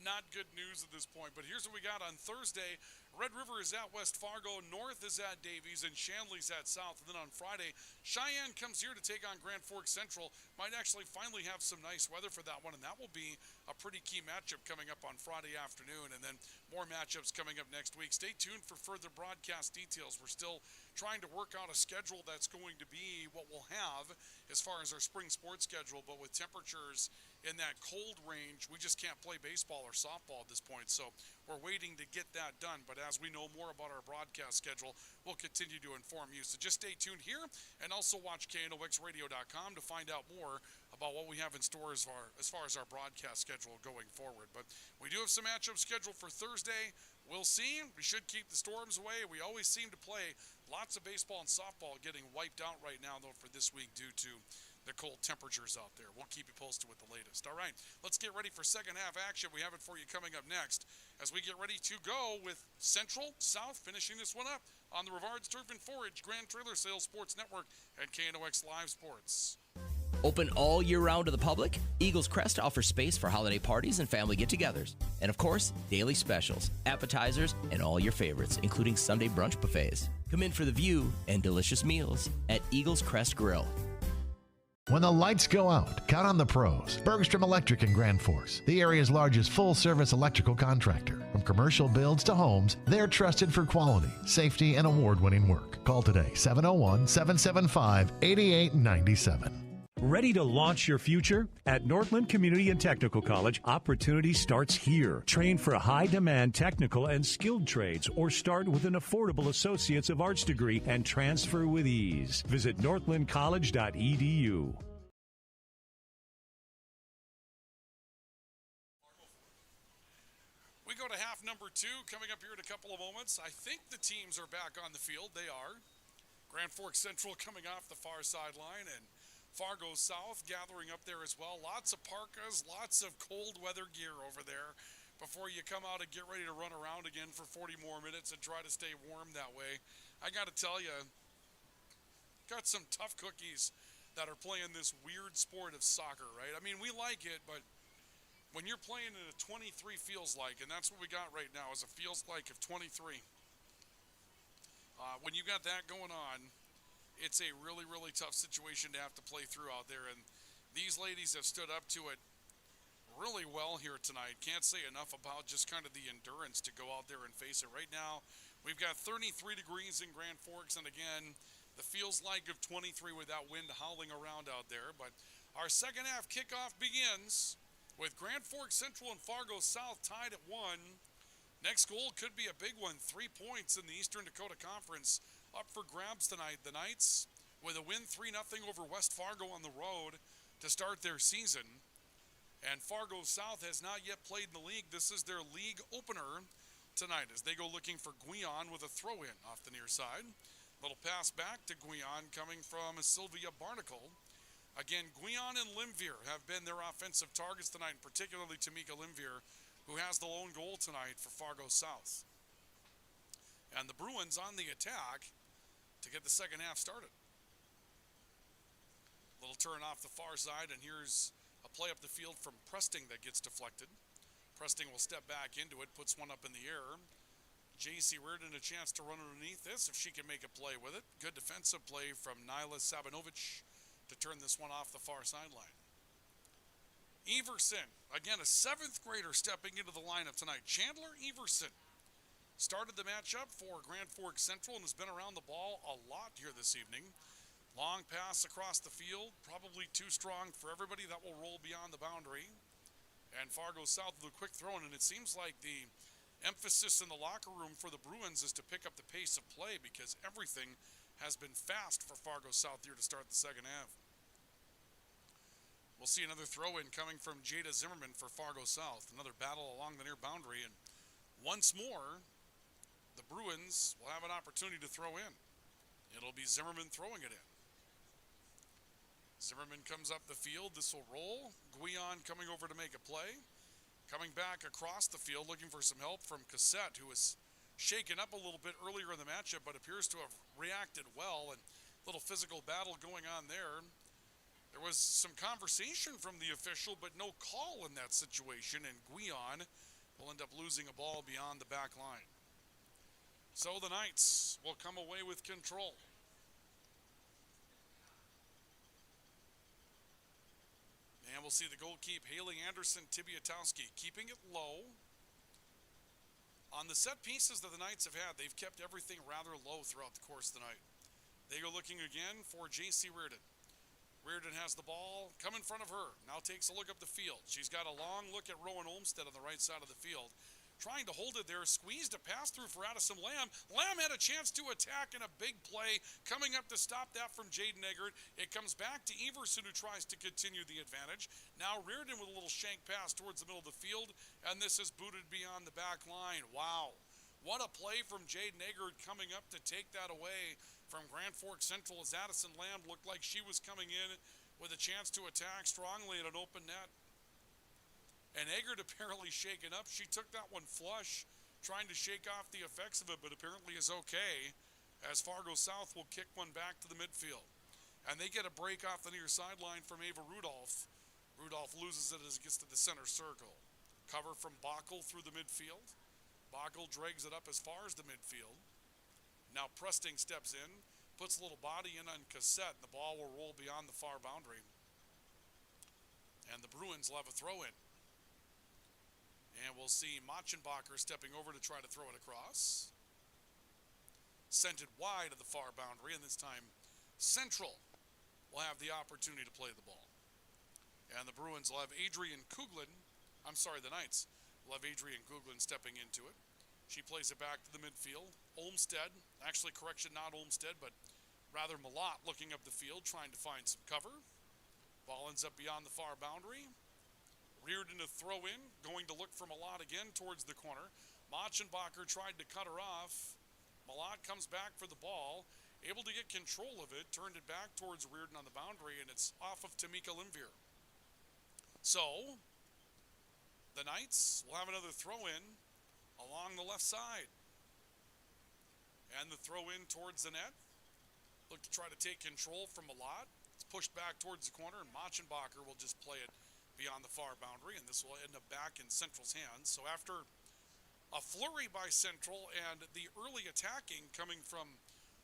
S1: not good news at this point. But here's what we got on Thursday. Red River is at West Fargo, North is at Davies, and Shanley's at South. And then on Friday, Cheyenne comes here to take on Grand Forks Central. Might actually finally have some nice weather for that one, and that will be a pretty key matchup coming up on Friday afternoon. And then more matchups coming up next week. Stay tuned for further broadcast details. We're still trying to work out a schedule that's going to be what we'll have as far as our spring sports schedule, but with temperatures in that cold range, we just can't play baseball or softball at this point. So we're waiting to get that done. But as we know more about our broadcast schedule, we'll continue to inform you. So just stay tuned here and also watch KNOXradio.com to find out more about what we have in store as far as our broadcast schedule going forward. But we do have some matchups scheduled for Thursday. We'll see. We should keep the storms away. We always seem to play lots of baseball and softball getting wiped out right now, though, for this week due to the cold temperatures out there. We'll keep you posted with the latest. All right, let's get ready for second half action. We have it for you coming up next as we get ready to go with Central South finishing this one up on the Rivards Turf and Forage Grand Trailer Sales Sports Network and KNOX Live Sports.
S13: Open all year round to the public, Eagles Crest offers space for holiday parties and family get-togethers. And of course, daily specials, appetizers, and all your favorites, including Sunday brunch buffets. Come in for the view and delicious meals at Eagles Crest Grill.
S24: When the lights go out, count on the pros. Bergstrom Electric in Grand Forks, the area's largest full-service electrical contractor. From commercial builds to homes, they're trusted for quality, safety, and award-winning work. Call today, 701-775-8897.
S11: Ready to launch your future? At Northland Community and Technical College, opportunity starts here. Train for high-demand technical and skilled trades or start with an affordable Associates of Arts degree and transfer with ease. Visit northlandcollege.edu.
S1: We go to half number 2 coming up here in a couple of moments. I think the teams are back on the field. They are. Grand Forks Central coming off the far sideline, and Fargo South gathering up there as well. Lots of parkas, lots of cold weather gear over there before you come out and get ready to run around again for 40 more minutes and try to stay warm that way. I got to tell you, got some tough cookies that are playing this weird sport of soccer, right? I mean, we like it, but when you're playing in a 23 feels like, and that's what we got right now is a feels like of 23. When you got that going on, it's a really, really tough situation to have to play through out there, and these ladies have stood up to it really well here tonight. Can't say enough about just kind of the endurance to go out there and face it. Right now, we've got 33 degrees in Grand Forks, and again, the feels like of 23 with that wind howling around out there. But our second half kickoff begins with Grand Forks Central and Fargo South tied at 1. Next goal could be a big one. 3 points in the Eastern Dakota Conference up for grabs tonight. The Knights with a win 3-0 over West Fargo on the road to start their season. And Fargo South has not yet played in the league. This is their league opener tonight as they go looking for Guion with a throw-in off the near side. Little pass back to Guion coming from Sylvia Barnacle. Again, Guion and Limvier have been their offensive targets tonight, particularly Tamika Limvier, who has the lone goal tonight for Fargo South. And the Bruins on the attack to get the second half started. Little turn off the far side, and here's a play up the field from Presting that gets deflected. Presting will step back into it, puts one up in the air. J.C. Reardon a chance to run underneath this if she can make a play with it. Good defensive play from Nyla Sabinovich to turn this one off the far sideline. Everson, again, a 7th grader stepping into the lineup tonight. Chandler Everson started the matchup for Grand Forks Central and has been around the ball a lot here this evening. Long pass across the field, probably too strong for everybody. That will roll beyond the boundary. And Fargo South with a quick throw in, and it seems like the emphasis in the locker room for the Bruins is to pick up the pace of play because everything has been fast for Fargo South here to start the second half. We'll see another throw-in coming from Jada Zimmerman for Fargo South. Another battle along the near boundary, and once more, the Bruins will have an opportunity to throw in. It'll be Zimmerman throwing it in. Zimmerman comes up the field. This will roll. Guion coming over to make a play. Coming back across the field, looking for some help from Cassette, who was shaken up a little bit earlier in the matchup, but appears to have reacted well, and a little physical battle going on there. There was some conversation from the official, but no call in that situation, and Guion will end up losing a ball beyond the back line. So the Knights will come away with control. And we'll see the goal keep Haley Anderson Tibiatowski keeping it low. On the set pieces that the Knights have had, they've kept everything rather low throughout the course of the night. They are looking again for J.C. Reardon. Reardon has the ball, come in front of her, now takes a look up the field. She's got a long look at Rowan Olmstead on the right side of the field. Trying to hold it there, squeezed a pass through for Addison Lamb. Lamb had a chance to attack in a big play, coming up to stop that from Jaden Eggert. It comes back to Everson, who tries to continue the advantage. Now Reardon with a little shank pass towards the middle of the field, and this is booted beyond the back line. Wow. What a play from Jaden Eggert coming up to take that away from Grand Forks Central as Addison Lamb looked like she was coming in with a chance to attack strongly at an open net. And Eggert apparently shaken up. She took that one flush, trying to shake off the effects of it, but apparently is okay as Fargo South will kick one back to the midfield. And they get a break off the near sideline from Ava Rudolph. Rudolph loses it as it gets to the center circle. Cover from Bockel through the midfield. Bockel drags it up as far as the midfield. Now Presting steps in, puts a little body in on Cassette, and the ball will roll beyond the far boundary. And the Bruins will have a throw in. And we'll see Machenbacher stepping over to try to throw it across. Sent it wide of the far boundary, and this time Central will have the opportunity to play the ball. And the Bruins will have Adrian Kuglin, the Knights will have Adrian Kuglin stepping into it. She plays it back to the midfield. Olmstead, actually correction, not Olmstead, but rather Malott looking up the field, trying to find some cover. Ball ends up beyond the far boundary. Reardon to throw in, going to look for Malott again towards the corner. Machenbacher tried to cut her off. Malott comes back for the ball, able to get control of it, turned it back towards Reardon on the boundary, and it's off of Tamika Limvier. So, the Knights will have another throw in along the left side. And the throw in towards the net. Look to try to take control from Malott. It's pushed back towards the corner, and Machenbacher will just play it beyond the far boundary, and this will end up back in Central's hands. So after a flurry by Central and the early attacking coming from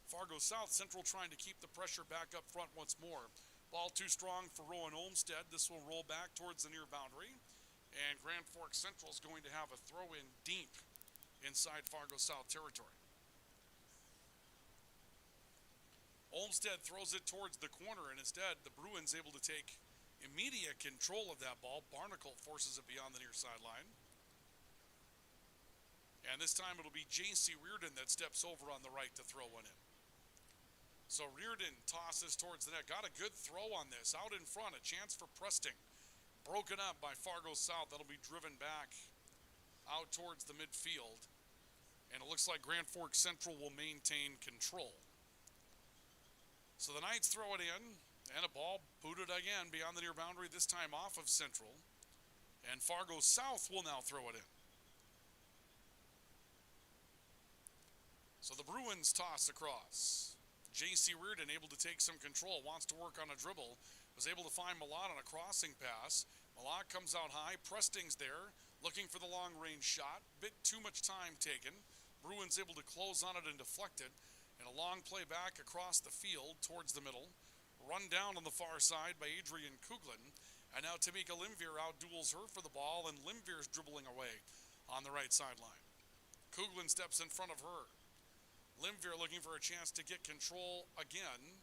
S1: Fargo South, Central trying to keep the pressure back up front once more. Ball too strong for Rowan Olmstead. This will roll back towards the near boundary, and Grand Forks Central is going to have a throw in deep inside Fargo South territory. Olmstead throws it towards the corner, and instead the Bruins able to take immediate control of that ball. Barnacle forces it beyond the near sideline. And this time it'll be J.C. Reardon that steps over on the right to throw one in. So Reardon tosses towards the net. Got a good throw on this. Out in front, a chance for Presting. Broken up by Fargo South. That'll be driven back out towards the midfield. And it looks like Grand Forks Central will maintain control. So the Knights throw it in. And a ball booted again beyond the near boundary, this time off of Central. And Fargo South will now throw it in. So the Bruins toss across. J.C. Reardon able to take some control, wants to work on a dribble, was able to find Malott on a crossing pass. Malott comes out high, Presting's there, looking for the long-range shot. Bit too much time taken. Bruins able to close on it and deflect it. And a long play back across the field towards the middle. Run down on the far side by Adrian Kuglin. And now Tamika Limvier outduels her for the ball, and Limvier's dribbling away on the right sideline. Kuglin steps in front of her. Limvier looking for a chance to get control again.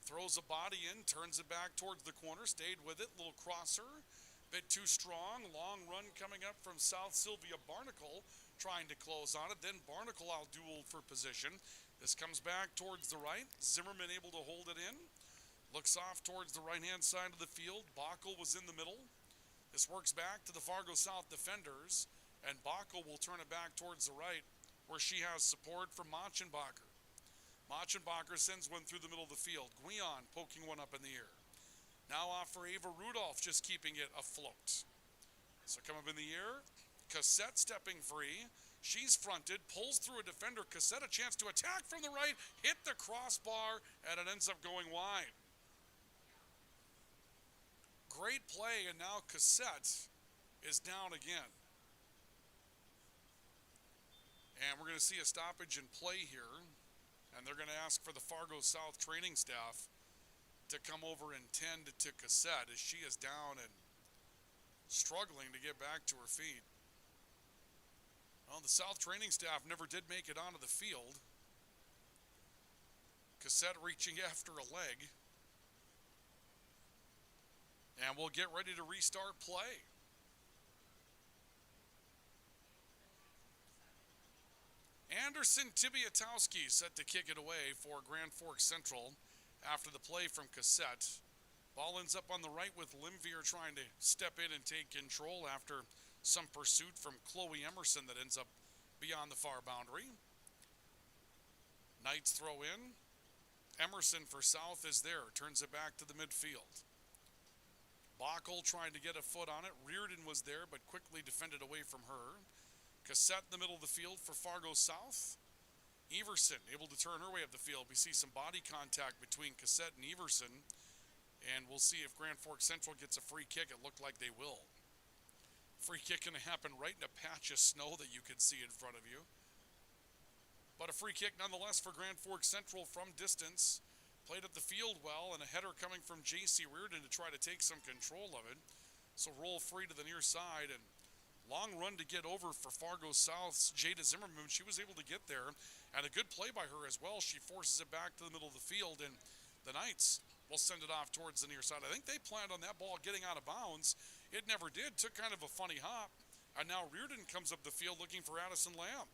S1: Throws a body in, turns it back towards the corner, stayed with it. Little crosser, bit too strong. Long run coming up from South. Sylvia Barnacle trying to close on it. Then Barnacle outdueled for position. This comes back towards the right. Zimmerman able to hold it in. Looks off towards the right-hand side of the field. Bockel was in the middle. This works back to the Fargo South defenders, and Bockel will turn it back towards the right, where she has support from Machenbacher. Machenbacher sends one through the middle of the field. Guion poking one up in the air. Now off for Ava Rudolph, just keeping it afloat. So come up in the air. Cassette stepping free. She's fronted, pulls through a defender. Cassette a chance to attack from the right, hit the crossbar, and it ends up going wide. Great play, and now Cassette is down again. And we're going to see a stoppage in play here. And they're going to ask for the Fargo South training staff to come over and tend to Cassette as she is down and struggling to get back to her feet. Well, the South training staff never did make it onto the field. Cassette reaching after a leg. And we'll get ready to restart play. Anderson Tibiatowski set to kick it away for Grand Forks Central after the play from Cassette. Ball ends up on the right with Limvier trying to step in and take control after some pursuit from Chloe Emerson that ends up beyond the far boundary. Knights throw in. Emerson for South is there, turns it back to the midfield. Bockel trying to get a foot on it. Reardon was there, but quickly defended away from her. Cassette in the middle of the field for Fargo South. Everson able to turn her way up the field. We see some body contact between Cassette and Everson, and we'll see if Grand Forks Central gets a free kick. It looked like they will. Free kick going to happen right in a patch of snow that you can see in front of you. But a free kick nonetheless for Grand Forks Central from distance. Played up the field well, and a header coming from J.C. Reardon to try to take some control of it. So roll free to the near side, and long run to get over for Fargo South's Jada Zimmerman. She was able to get there, and a good play by her as well. She forces it back to the middle of the field, and the Knights will send it off towards the near side. I think they planned on that ball getting out of bounds. It never did. Took kind of a funny hop, and now Reardon comes up the field looking for Addison Lamb.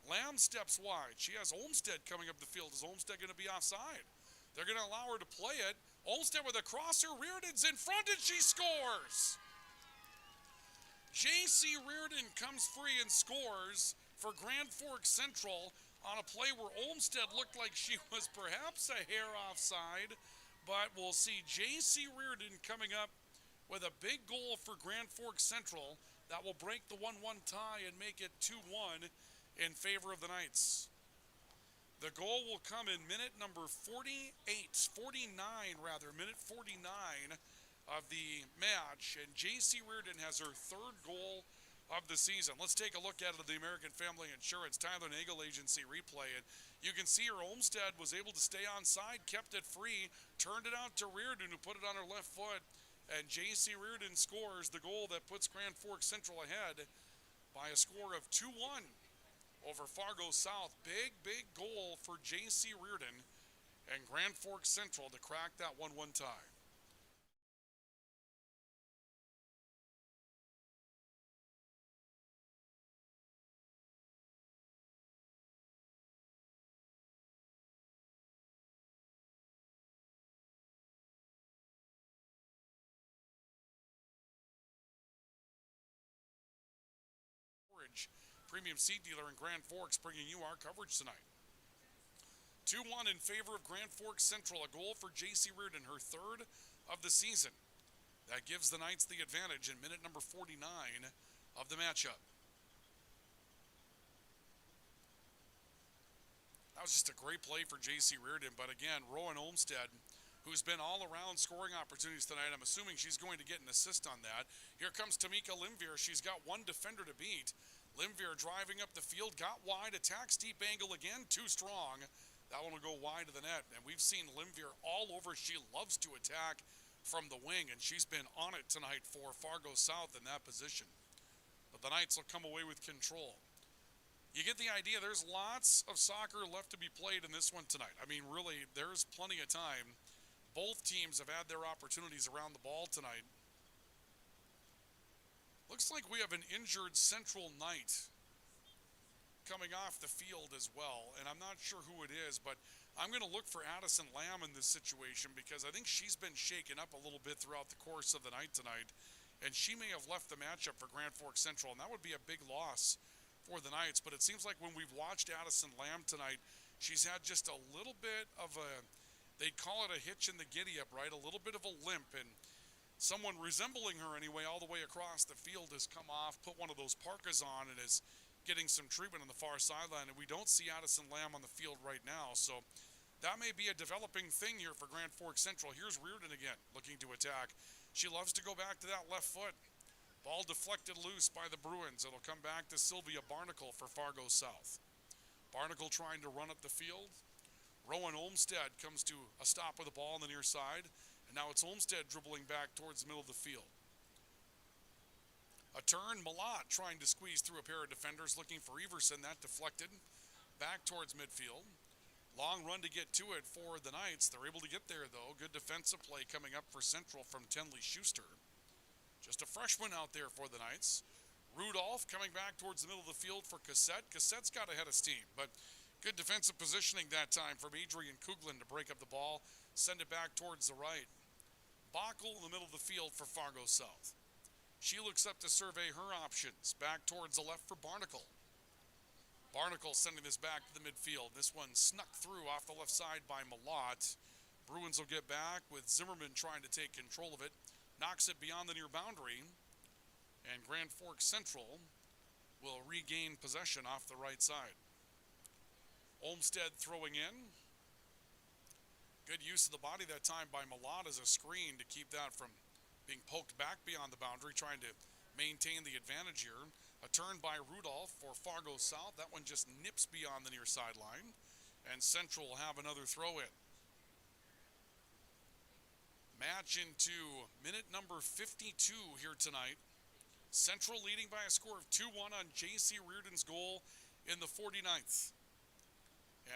S1: Lamb steps wide. She has Olmstead coming up the field. Is Olmstead going to be offside? They're going to allow her to play it. Olmstead with a crosser. Reardon's in front, and she scores. J.C. Reardon comes free and scores for Grand Forks Central on a play where Olmstead looked like she was perhaps a hair offside, but we'll see J.C. Reardon coming up with a big goal for Grand Forks Central that will break the 1-1 tie and make it 2-1 in favor of the Knights. The goal will come in minute number 49 of the match, and J.C. Reardon has her third goal of the season. Let's take a look at it, the American Family Insurance Tyler Nagel Agency replay. And you can see her Olmstead was able to stay onside, kept it free, turned it out to Reardon, who put it on her left foot, and J.C. Reardon scores the goal that puts Grand Forks Central ahead by a score of 2-1 over Fargo South. Big goal for J.C. Reardon and Grand Forks Central to crack that 1-1 tie. Premium seed dealer in Grand Forks, bringing you our coverage tonight. 2-1 in favor of Grand Forks Central. A goal for J.C. Reardon, her third of the season. That gives the Knights the advantage in minute number 49 of the matchup. That was just a great play for J.C. Reardon, but again, Rowan Olmstead, who's been all around scoring opportunities tonight. I'm assuming she's going to get an assist on that. Here comes Tamika Limvier. She's got one defender to beat. Limvier driving up the field, got wide, attacks deep angle again, too strong. That one will go wide of the net, and we've seen Limvier all over. She loves to attack from the wing, and she's been on it tonight for Fargo South in that position. But the Knights will come away with control. You get the idea. There's lots of soccer left to be played in this one tonight. I mean, really, there's plenty of time. Both teams have had their opportunities around the ball tonight. Looks like we have an injured Central Knight coming off the field as well, and I'm not sure who it is, but I'm going to look for Addison Lamb in this situation because I think she's been shaken up a little bit throughout the course of the night tonight, and she may have left the matchup for Grand Forks Central, and that would be a big loss for the Knights. But it seems like when we've watched Addison Lamb tonight, she's had just a little bit of a, they'd call it a hitch in the giddy-up, right? A little bit of a limp, and someone resembling her anyway all the way across the field has come off, put one of those parkas on, and is getting some treatment on the far sideline. And we don't see Addison Lamb on the field right now. So that may be a developing thing here for Grand Forks Central. Here's Reardon again, looking to attack. She loves to go back to that left foot. Ball deflected loose by the Bruins. It'll come back to Sylvia Barnacle for Fargo South. Barnacle trying to run up the field. Rowan Olmstead comes to a stop with the ball on the near side. And now it's Olmstead dribbling back towards the middle of the field. A turn, Malott trying to squeeze through a pair of defenders, looking for Everson. That deflected back towards midfield. Long run to get to it for the Knights. They're able to get there, though. Good defensive play coming up for Central from Tenley Schuster. Just a freshman out there for the Knights. Rudolph coming back towards the middle of the field for Cassette. Cassette's got ahead of steam, but good defensive positioning that time from Adrian Kuglin to break up the ball, send it back towards the right. Bockel in the middle of the field for Fargo South. She looks up to survey her options. Back towards the left for Barnacle. Barnacle sending this back to the midfield. This one snuck through off the left side by Malott. Bruins will get back with Zimmerman trying to take control of it. Knocks it beyond the near boundary. And Grand Forks Central will regain possession off the right side. Olmstead throwing in. Good use of the body that time by Malott as a screen to keep that from being poked back beyond the boundary, trying to maintain the advantage here. A turn by Rudolph for Fargo South. That one just nips beyond the near sideline. And Central will have another throw in. Match into minute number 52 here tonight. Central leading by a score of 2-1 on J.C. Reardon's goal in the 49th.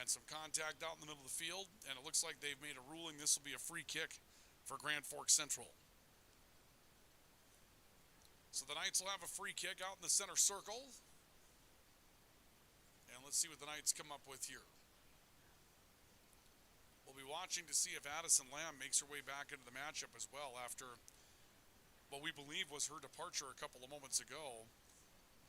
S1: And some contact out in the middle of the field, and it looks like they've made a ruling. This will be a free kick for Grand Forks Central. So the Knights will have a free kick out in the center circle. And let's see what the Knights come up with here. We'll be watching to see if Addison Lamb makes her way back into the matchup as well after what we believe was her departure a couple of moments ago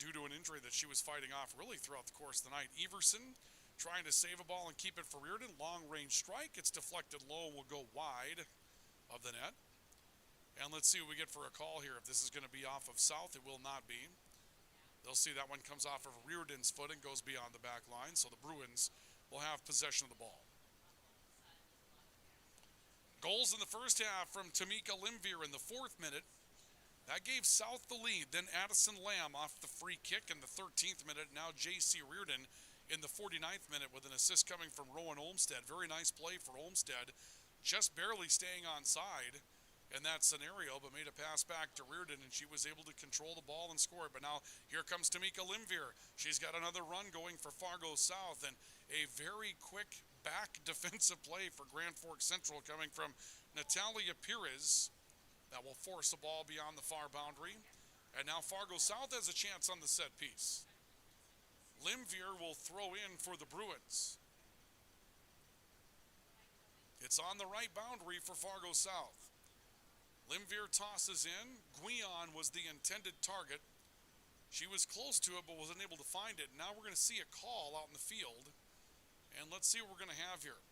S1: due to an injury that she was fighting off really throughout the course of the night. Everson trying to save a ball and keep it for Reardon. Long range strike. It's deflected low and will go wide of the net. And let's see what we get for a call here. If this is going to be off of South, it will not be. They'll see that one comes off of Reardon's foot and goes beyond the back line. So the Bruins will have possession of the ball. Goals in the first half from Tamika Limvier in the 4th minute. That gave South the lead. Then Addison Lamb off the free kick in the 13th minute. Now J.C. Reardon in the 49th minute with an assist coming from Rowan Olmstead. Very nice play for Olmstead. Just barely staying on side in that scenario, but made a pass back to Reardon, and she was able to control the ball and score it. But now here comes Tamika Limvier. She's got another run going for Fargo South, and a very quick back defensive play for Grand Forks Central coming from Natalia Pires. That will force the ball beyond the far boundary. And now Fargo South has a chance on the set piece. Limvier will throw in for the Bruins. It's on the right boundary for Fargo South. Limvier tosses in. Guion was the intended target. She was close to it but wasn't able to find it. Now we're going to see a call out in the field. And let's see what we're going to have here.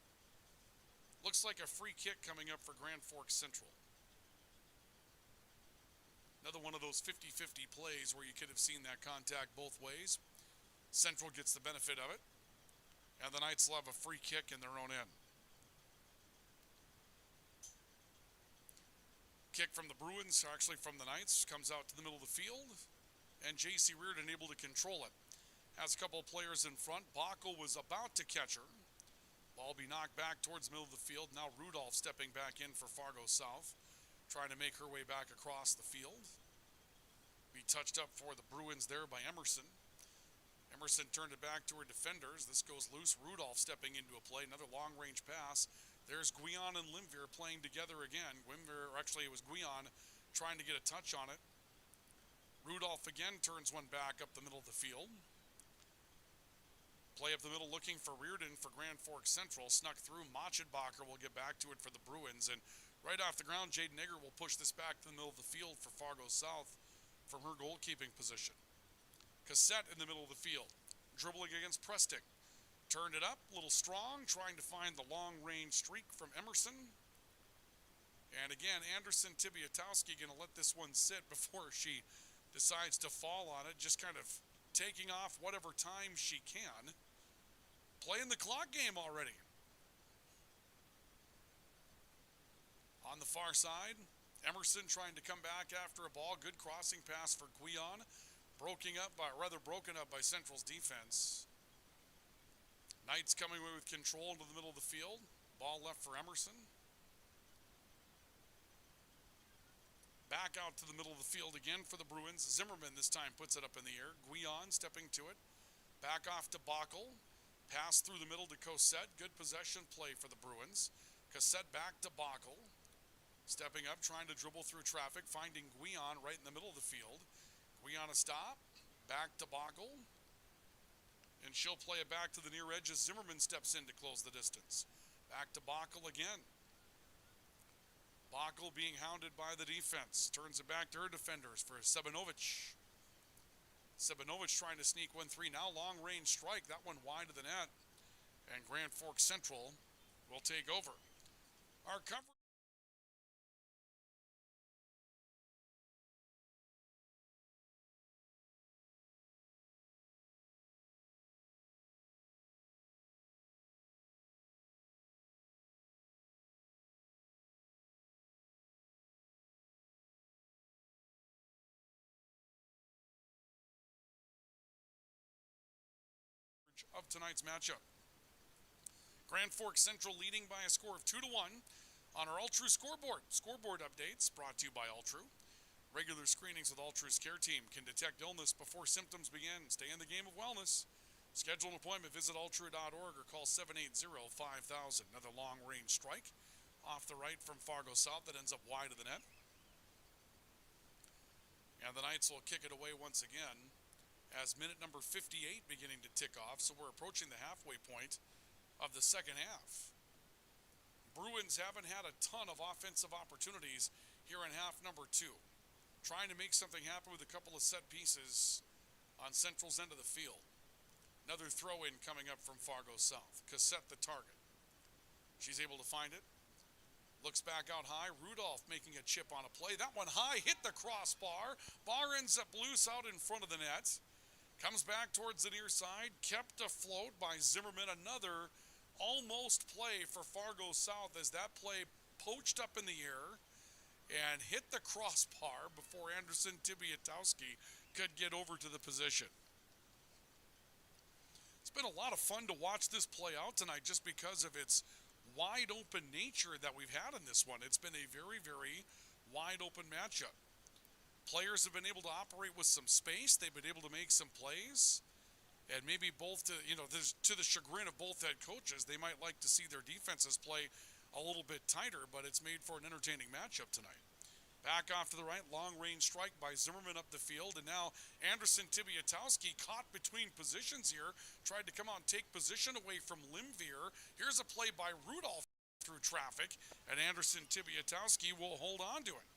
S1: Looks like a free kick coming up for Grand Forks Central. Another one of those 50-50 plays where you could have seen that contact both ways. Central gets the benefit of it. And the Knights will have a free kick in their own end. Kick from the Bruins, actually from the Knights, comes out to the middle of the field. and J.C. Reardon able to control it. Has a couple of players in front. Bockel was about to catch her. Ball be knocked back towards the middle of the field. Now Rudolph stepping back in for Fargo South, trying to make her way back across the field. Be touched up for the Bruins there by Emerson. Emerson turned it back to her defenders. This goes loose. Rudolph stepping into a play. Another long-range pass. There's Guion and Limvier playing together again. It was Guion trying to get a touch on it. Rudolph again turns one back up the middle of the field. Play up the middle looking for Reardon for Grand Forks Central. Snuck through. Machenbacher will get back to it for the Bruins. And right off the ground, Jaden Egger will push this back to the middle of the field for Fargo South from her goalkeeping position. Cassette in the middle of the field. Dribbling against Prestic. Turned it up, a little strong, trying to find the long-range streak from Emerson. And again, Anderson Tibiatowski going to let this one sit before she decides to fall on it, just kind of taking off whatever time she can. Playing the clock game already. On the far side, Emerson trying to come back after a ball. Good crossing pass for Guion. Broken up by Central's defense. Knights coming away with control into the middle of the field. Ball left for Emerson. Back out to the middle of the field again for the Bruins. Zimmerman this time puts it up in the air. Guion stepping to it. Back off to Bockel. Pass through the middle to Cossette. Good possession play for the Bruins. Cossette back to Bockel. Stepping up, trying to dribble through traffic. Finding Guion right in the middle of the field. Guion a stop. Back to Bockel. And she'll play it back to the near edge as Zimmerman steps in to close the distance. Back to Bockel again. Bockel being hounded by the defense. Turns it back to her defenders for Sebanovic. Sebanovic trying to sneak 1-3. Now long-range strike. That one wide of the net. And Grand Forks Central will take over. Our coverage. Of tonight's matchup. Grand Forks Central leading by a score of 2-1 on our All True scoreboard. Scoreboard updates brought to you by All True. Regular screenings with All True's care team can detect illness before symptoms begin. Stay in the game of wellness. Schedule an appointment. Visit alltrue.org or call 780-5000. Another long-range strike off the right from Fargo South that ends up wide of the net. And the Knights will kick it away once again as minute number 58 beginning to tick off, so we're approaching the halfway point of the second half. Bruins haven't had a ton of offensive opportunities here in half number 2. Trying to make something happen with a couple of set pieces on Central's end of the field. Another throw-in coming up from Fargo South. Cassette the target. She's able to find it. Looks back out high. Rudolph making a chip on a play. That one high, hit the crossbar. Bar ends up loose out in front of the net. Comes back towards the near side, kept afloat by Zimmerman. Another almost play for Fargo South as that play poached up in the air and hit the crossbar before Anderson Tibiatowski could get over to the position. It's been a lot of fun to watch this play out tonight just because of its wide open nature that we've had in this one. It's been a very, very wide open matchup. Players have been able to operate with some space. They've been able to make some plays. And maybe both, to the chagrin of both head coaches, they might like to see their defenses play a little bit tighter, but it's made for an entertaining matchup tonight. Back off to the right, long-range strike by Zimmerman up the field, and now Anderson Tibiatowski caught between positions here, tried to come out and take position away from Limvier. Here's a play by Rudolph through traffic, and Anderson Tibiatowski will hold on to it.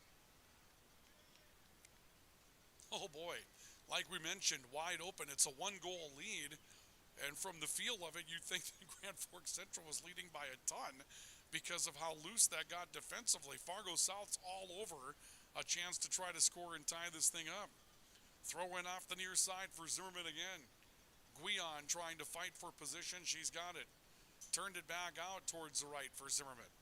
S1: Oh boy, like we mentioned, wide open. It's a 1-goal lead, and from the feel of it, you'd think that Grand Forks Central was leading by a ton because of how loose that got defensively. Fargo South's all over a chance to try to score and tie this thing up. Throw in off the near side for Zimmerman again. Guion trying to fight for position. She's got it. Turned it back out towards the right for Zimmerman.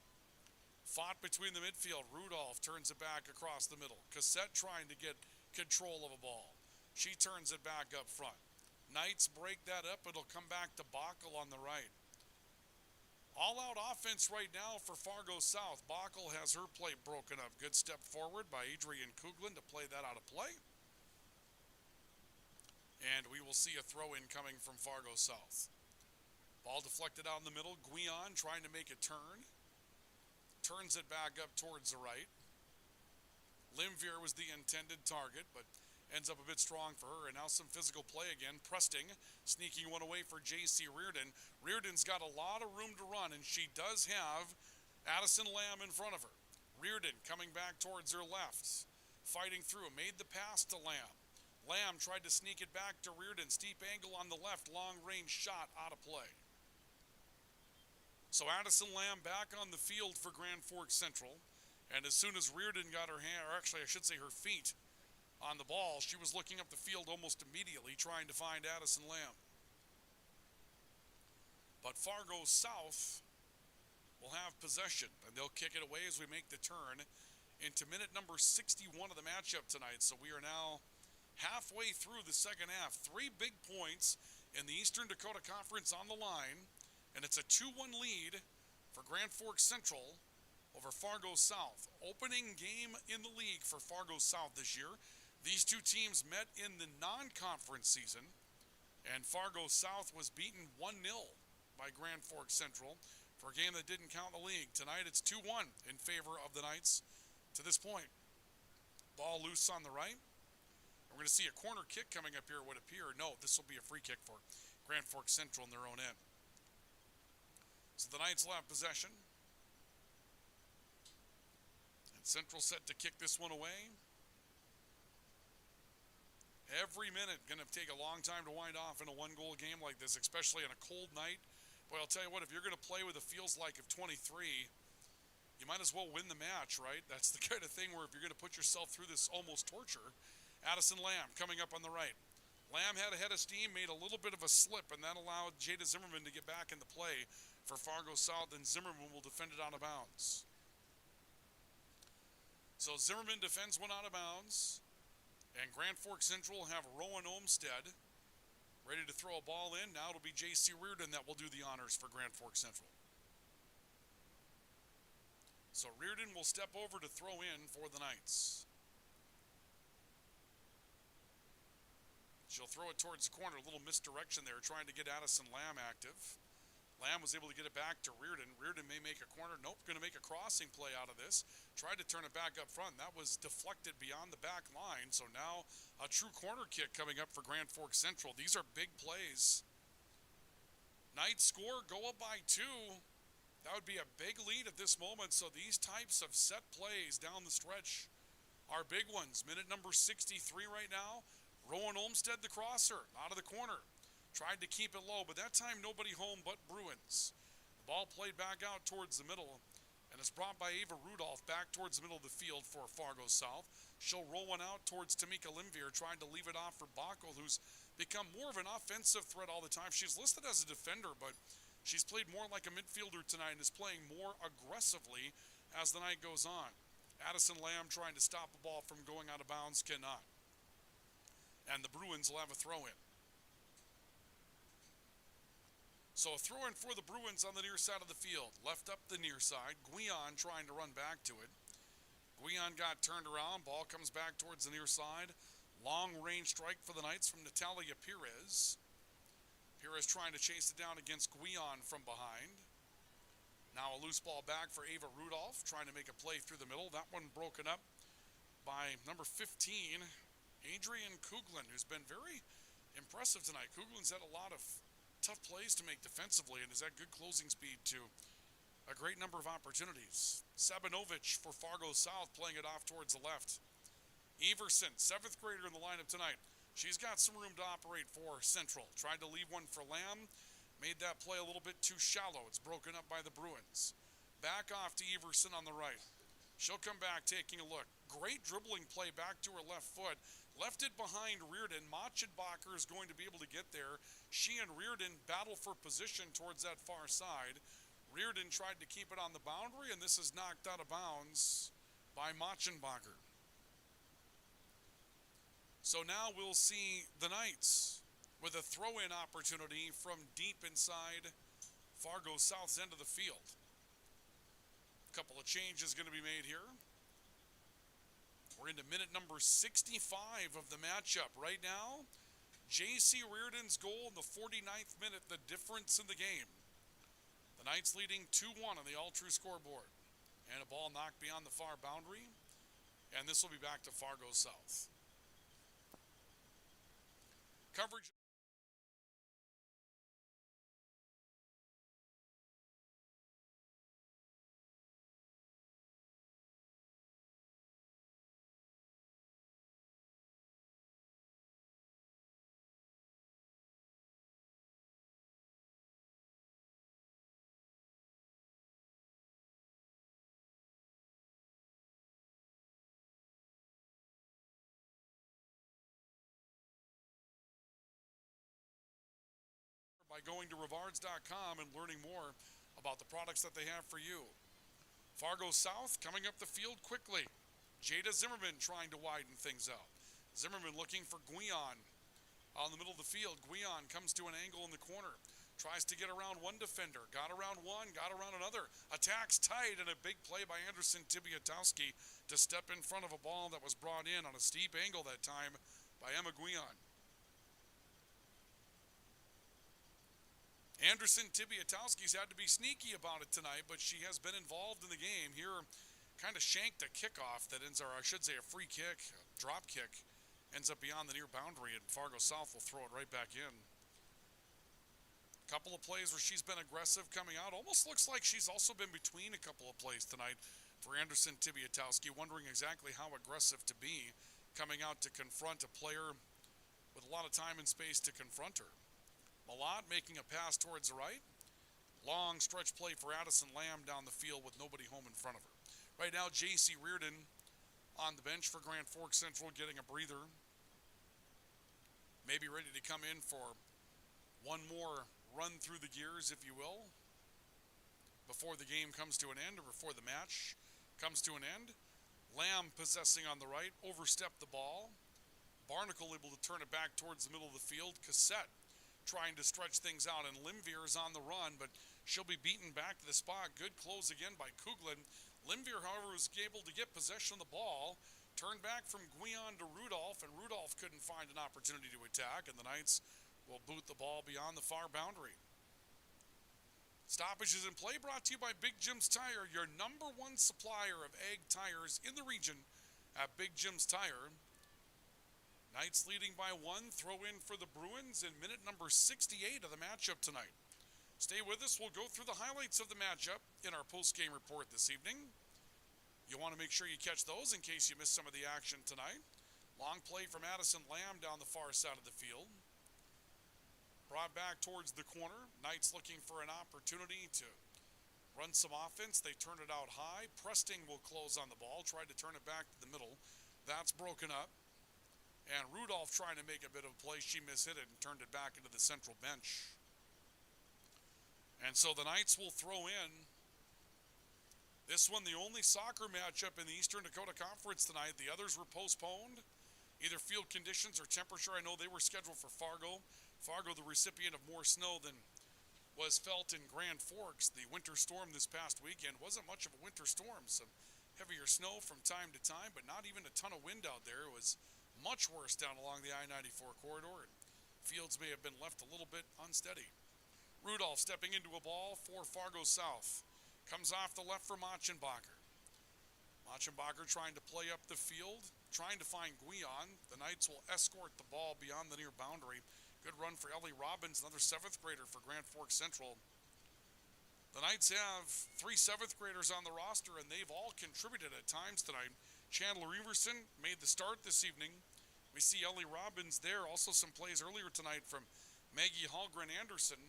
S1: Fought between the midfield. Rudolph turns it back across the middle. Cassette trying to get control of a ball. She turns it back up front. Knights break that up. It'll come back to Bockel on the right. All-out offense right now for Fargo South. Bockel has her plate broken up. Good step forward by Adrian Kuglin to play that out of play. And we will see a throw-in coming from Fargo South. Ball deflected out in the middle. Guion trying to make a turn. Turns it back up towards the right. Limvier was the intended target, but ends up a bit strong for her. And now some physical play again. Presting, sneaking one away for J.C. Reardon. Reardon's got a lot of room to run, and she does have Addison Lamb in front of her. Reardon coming back towards her left. Fighting through, made the pass to Lamb. Lamb tried to sneak it back to Reardon. Steep angle on the left, long-range shot out of play. So Addison Lamb back on the field for Grand Forks Central. And as soon as Reardon got her hand, or actually I should say her feet, on the ball, she was looking up the field almost immediately trying to find Addison Lamb. But Fargo South will have possession, and they'll kick it away as we make the turn into minute number 61 of the matchup tonight. So we are now halfway through the second half. 3 big points in the Eastern Dakota Conference on the line, and it's a 2-1 lead for Grand Forks Central over Fargo South. Opening game in the league for Fargo South this year. These two teams met in the non-conference season, and Fargo South was beaten 1-0 by Grand Forks Central for a game that didn't count in the league. Tonight it's 2-1 in favor of the Knights to this point. Ball loose on the right. We're going to see a corner kick coming up here, it would appear. No, this will be a free kick for Grand Forks Central in their own end. So the Knights will have possession. And Central set to kick this one away. Every minute going to take a long time to wind off in a one-goal game like this, especially on a cold night. Boy, I'll tell you what, if you're going to play with a feels like of 23, you might as well win the match, right? That's the kind of thing where if you're going to put yourself through this almost torture. Addison Lamb coming up on the right. Lamb had a head of steam, made a little bit of a slip, and that allowed Jada Zimmerman to get back in the play for Fargo South, and Zimmerman will defend it out of bounds. So Zimmerman defends one out of bounds. And Grand Forks Central will have Rowan Olmstead ready to throw a ball in. Now it'll be J.C. Reardon that will do the honors for Grand Forks Central. So Reardon will step over to throw in for the Knights. She'll throw it towards the corner. A little misdirection there, trying to get Addison Lamb active. Lamb was able to get it back to Reardon. Reardon may make a corner. Nope, going to make a crossing play out of this. Tried to turn it back up front. That was deflected beyond the back line. So now a true corner kick coming up for Grand Forks Central. These are big plays. Knights score, go up by 2. That would be a big lead at this moment. So these types of set plays down the stretch are big ones. Minute number 63 right now. Rowan Olmstead, the crosser, out of the corner. Tried to keep it low, but that time nobody home but Bruins. The ball played back out towards the middle, and it's brought by Ava Rudolph back towards the middle of the field for Fargo South. She'll roll one out towards Tamika Limvier, trying to leave it off for Bockel, who's become more of an offensive threat all the time. She's listed as a defender, but she's played more like a midfielder tonight and is playing more aggressively as the night goes on. Addison Lamb trying to stop the ball from going out of bounds, cannot. And the Bruins will have a throw-in. So a throw-in for the Bruins on the near side of the field. Left up the near side. Guion trying to run back to it. Guion got turned around. Ball comes back towards the near side. Long-range strike for the Knights from Natalia Perez. Perez trying to chase it down against Guion from behind. Now a loose ball back for Ava Rudolph, trying to make a play through the middle. That one broken up by number 15, Adrian Kuglin, who's been very impressive tonight. Kuglin's had a lot of tough plays to make defensively and has had good closing speed to a great number of opportunities. Sabinovich for Fargo South playing it off towards the left. Everson, 7th grader in the lineup tonight. She's got some room to operate for Central. Tried to leave one for Lamb. Made that play a little bit too shallow. It's broken up by the Bruins. Back off to Everson on the right. She'll come back taking a look. Great dribbling play back to her left foot. Left it behind Reardon. Machenbacher is going to be able to get there. She and Reardon battle for position towards that far side. Reardon tried to keep it on the boundary, and this is knocked out of bounds by Machenbacher. So now we'll see the Knights with a throw-in opportunity from deep inside Fargo South's end of the field. A couple of changes going to be made here. We're into minute number 65 of the matchup. Right now, J.C. Reardon's goal in the 49th minute, the difference in the game. The Knights leading 2-1 on the all-true scoreboard. And a ball knocked beyond the far boundary. And this will be back to Fargo South. Coverage. By going to Rivards.com and learning more about the products that they have for you. Fargo South coming up the field quickly. Jada Zimmerman trying to widen things out. Zimmerman looking for Guion on the middle of the field. Guion comes to an angle in the corner. Tries to get around one defender. Got around one, got around another. Attacks tight, and a big play by Anderson Tibiatowski to step in front of a ball that was brought in on a steep angle that time by Emma Guion. Anderson Tibiatowski's had to be sneaky about it tonight, but she has been involved in the game. Here, kind of shanked a kickoff that ends, or I should say a free kick, a drop kick, ends up beyond the near boundary, and Fargo South will throw it right back in. Couple of plays where she's been aggressive coming out. Almost looks like she's also been between a couple of plays tonight for Anderson Tibiatowski, wondering exactly how aggressive to be coming out to confront a player with a lot of time and space to confront her. Malott making a pass towards the right. Long stretch play for Addison Lamb down the field with nobody home in front of her. Right now, J.C. Reardon on the bench for Grand Forks Central getting a breather. Maybe ready to come in for one more run through the gears, if you will, before the game comes to an end or before the match comes to an end. Lamb possessing on the right, overstepped the ball. Barnacle able to turn it back towards the middle of the field. Cassette trying to stretch things out, and Limvier is on the run, but she'll be beaten back to the spot. Good close again by Kuglin. Limvier, however, was able to get possession of the ball, turned back from Guion to Rudolph, and Rudolph couldn't find an opportunity to attack, and the Knights will boot the ball beyond the far boundary. Stoppages in play brought to you by Big Jim's Tire, your number one supplier of ag tires in the region at Big Jim's Tire. Knights leading by one, throw in for the Bruins in minute number 68 of the matchup tonight. Stay with us. We'll go through the highlights of the matchup in our post-game report this evening. You want to make sure you catch those in case you missed some of the action tonight. Long play from Addison Lamb down the far side of the field. Brought back towards the corner. Knights looking for an opportunity to run some offense. They turn it out high. Presting will close on the ball. Tried to turn it back to the middle. That's broken up. And Rudolph trying to make a bit of a play. She mishit it and turned it back into the central bench. And so the Knights will throw in this one, the only soccer matchup in the Eastern Dakota Conference tonight. The others were postponed, either field conditions or temperature. I know they were scheduled for Fargo. Fargo, the recipient of more snow than was felt in Grand Forks. The winter storm this past weekend wasn't much of a winter storm. Some heavier snow from time to time, but not even a ton of wind out there. It was much worse down along the I-94 corridor, and fields may have been left a little bit unsteady. Rudolph stepping into a ball for Fargo South. Comes off the left for Machenbacher. Machenbacher trying to play up the field, trying to find Guion. The Knights will escort the ball beyond the near boundary. Good run for Ellie Robbins, another 7th grader for Grand Forks Central. The Knights have 3 7th graders on the roster, and they've all contributed at times tonight. Chandler Everson made the start this evening. We see Ellie Robbins there. Also some plays earlier tonight from Maggie Hallgren Anderson.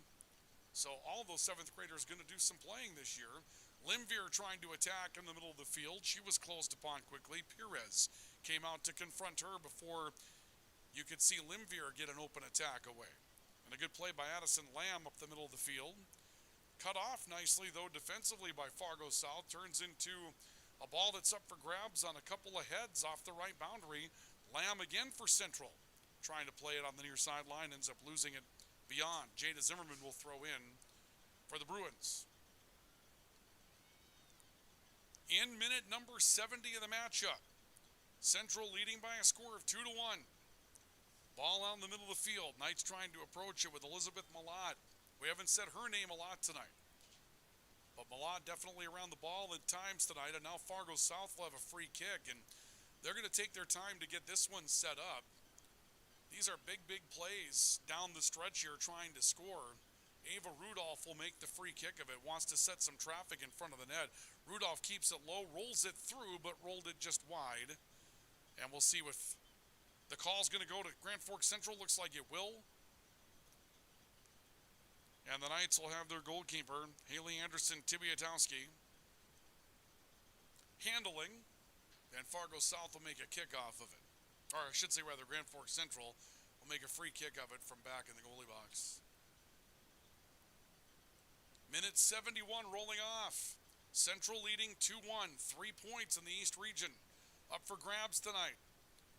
S1: So all of those 7th graders going to do some playing this year. Limvier trying to attack in the middle of the field. She was closed upon quickly. Perez came out to confront her before you could see Limvier get an open attack away. And a good play by Addison Lamb up the middle of the field. Cut off nicely, though, defensively by Fargo South. Turns into a ball that's up for grabs on a couple of heads off the right boundary. Lamb again for Central. Trying to play it on the near sideline, ends up losing it beyond. Jada Zimmerman will throw in for the Bruins. In minute number 70 of the matchup, Central leading by a score of 2-1. Ball out in the middle of the field. Knights trying to approach it with Elizabeth Malott. We haven't said her name a lot tonight, but Malott definitely around the ball at times tonight. And now Fargo South will have a free kick, and they're going to take their time to get this one set up. These are big plays down the stretch here trying to score. Ava Rudolph will make the free kick of it, wants to set some traffic in front of the net. Rudolph keeps it low, rolls it through, but rolled it just wide. And we'll see if the call's going to go to Grand Forks Central. Looks like it will. And the Knights will have their goalkeeper, Haley Anderson Tibiatowski, handling. And Fargo South will make a kickoff of it. Or I should say rather, Grand Forks Central will make a free kick of it from back in the goalie box. Minute 71 rolling off. Central leading 2-1. 3 points in the East region. Up for grabs tonight.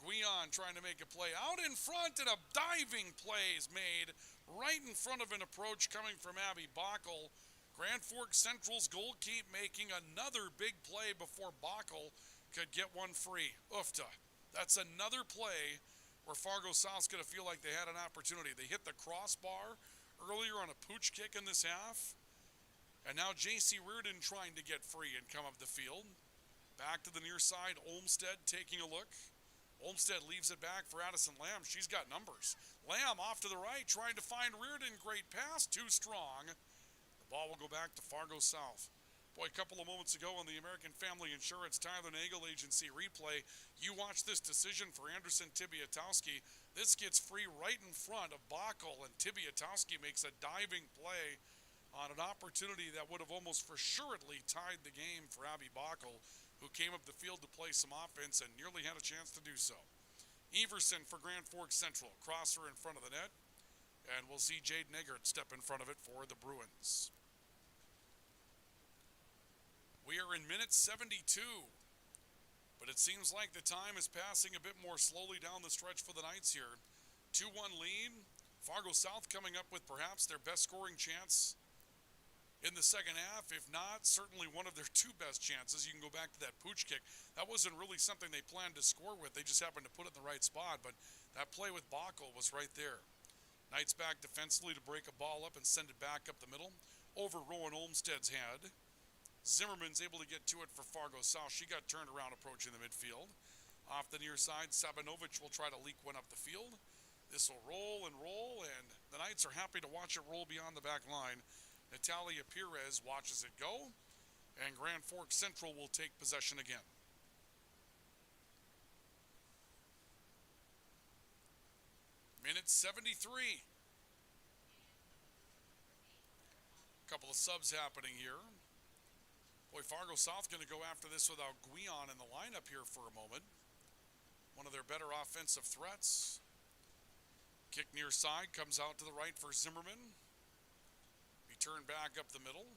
S1: Guion trying to make a play out in front, and a diving play is made right in front of an approach coming from Abby Bockel. Grand Forks Central's goalkeeper making another big play before Bockel could get one free. Oofta. That's another play where Fargo South's going to feel like they had an opportunity. They hit the crossbar earlier on a pooch kick in this half. And now J.C. Reardon trying to get free and come up the field. Back to the near side, Olmstead taking a look. Olmstead leaves it back for Addison Lamb. She's got numbers. Lamb off to the right, trying to find Reardon. Great pass, too strong. The ball will go back to Fargo South. Boy, a couple of moments ago on the American Family Insurance Tyler Nagel Agency replay, you watched this decision for Anderson Tibiatowski. This gets free right in front of Bockel, and Tibiatowski makes a diving play on an opportunity that would have almost for suredly tied the game for Abby Bockel, who came up the field to play some offense and nearly had a chance to do so. Everson for Grand Forks Central, crosser in front of the net, and we'll see Jade Neggert step in front of it for the Bruins. We are in minute 72, but it seems like the time is passing a bit more slowly down the stretch for the Knights here. 2-1 lead. Fargo South coming up with perhaps their best scoring chance in the second half. If not, certainly one of their two best chances. You can go back to that pooch kick. That wasn't really something they planned to score with. They just happened to put it in the right spot, but that play with Bockel was right there. Knights back defensively to break a ball up and send it back up the middle over Rowan Olmstead's head. Zimmerman's able to get to it for Fargo South. She got turned around approaching the midfield. Off the near side, Sabanovich will try to leak one up the field. This will roll, and the Knights are happy to watch it roll beyond the back line. Natalia Perez watches it go, and Grand Forks Central will take possession again. Minute 73. Couple of subs happening here. Boy, Fargo South going to go after this without Guion in the lineup here for a moment. One of their better offensive threats. Kick near side, comes out to the right for Zimmerman. Turn back up the middle,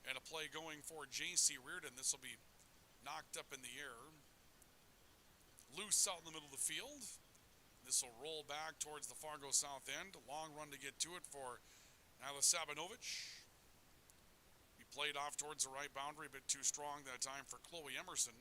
S1: and a play going for J.C. Reardon. This will be knocked up in the air. Loose out in the middle of the field. This will roll back towards the Fargo South end. A long run to get to it for Nyla Sabanovich. He played off towards the right boundary, a bit too strong that time for Chloe Emerson.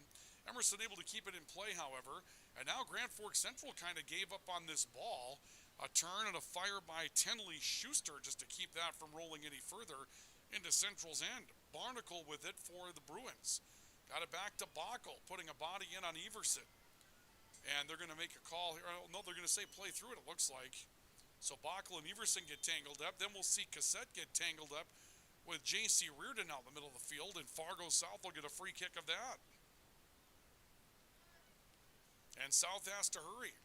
S1: Emerson able to keep it in play, however, and now Grand Forks Central kind of gave up on this ball. A turn and a fire by Tenley Schuster just to keep that from rolling any further into Central's end. Barnacle with it for the Bruins. Got it back to Bockel, putting a body in on Everson. And they're going to make a call here. No, they're going to say play through it, it looks like. So Bockel and Everson get tangled up. Then we'll see Cassette get tangled up with J.C. Reardon out in the middle of the field. And Fargo South will get a free kick of that. And South has to hurry.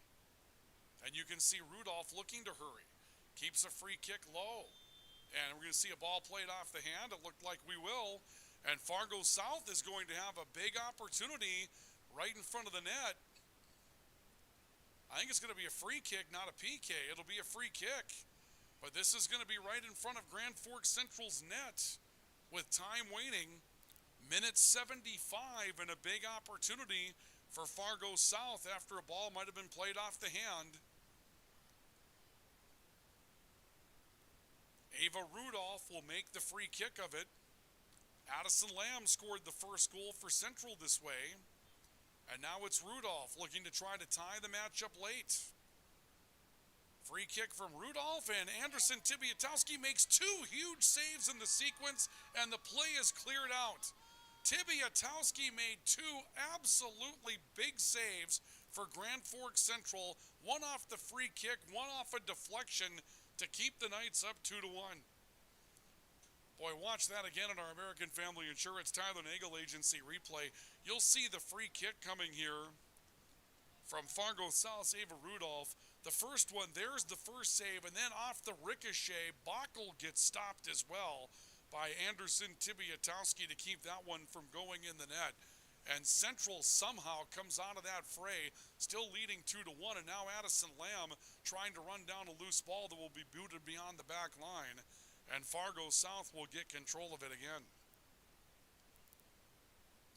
S1: And you can see Rudolph looking to hurry. Keeps a free kick low. And we're going to see a ball played off the hand. It looked like we will. And Fargo South is going to have a big opportunity right in front of the net. I think it's going to be a free kick, not a PK. It'll be a free kick. But this is going to be right in front of Grand Forks Central's net with time waiting. Minute 75 and a big opportunity for Fargo South after a ball might have been played off the hand. Ava Rudolph will make the free kick of it. Addison Lamb scored the first goal for Central this way. And now it's Rudolph looking to try to tie the matchup late. Free kick from Rudolph, and Anderson Tibiatowski makes two huge saves in the sequence, and the play is cleared out. Tibiatowski made two absolutely big saves for Grand Forks Central, one off the free kick, one off a deflection to keep the Knights up 2-1. Boy, watch that again in our American Family Insurance Tyler Nagel Agency replay. You'll see the free kick coming here from Fargo South's Ava Rudolph. The first one, there's the first save, and then off the ricochet, Bockel gets stopped as well by Anderson Tibiatowski to keep that one from going in the net. And Central somehow comes out of that fray, still leading 2-1, and now Addison Lamb trying to run down a loose ball that will be booted beyond the back line, and Fargo South will get control of it again.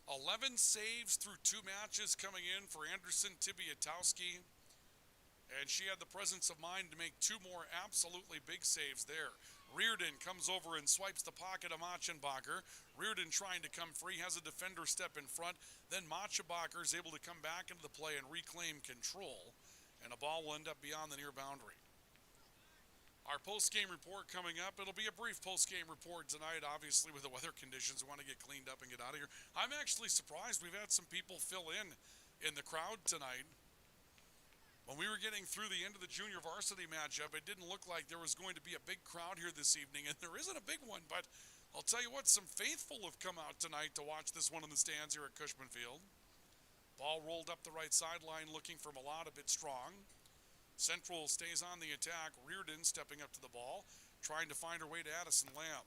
S1: 11 saves through 2 matches coming in for Anderson Tibiatowski. And she had the presence of mind to make 2 more absolutely big saves there. Reardon comes over and swipes the pocket of Machenbacher. Reardon trying to come free, has a defender step in front. Then Machenbacher is able to come back into the play and reclaim control. And a ball will end up beyond the near boundary. Our post-game report coming up. It'll be a brief post-game report tonight, obviously, with the weather conditions. We want to get cleaned up and get out of here. I'm actually surprised we've had some people fill in the crowd tonight. When we were getting through the end of the junior varsity matchup, it didn't look like there was going to be a big crowd here this evening, and there isn't a big one, but I'll tell you what, some faithful have come out tonight to watch this one in the stands here at Cushman Field. Ball rolled up the right sideline, looking for Malott a bit strong. Central stays on the attack. Reardon stepping up to the ball, trying to find her way to Addison Lamb.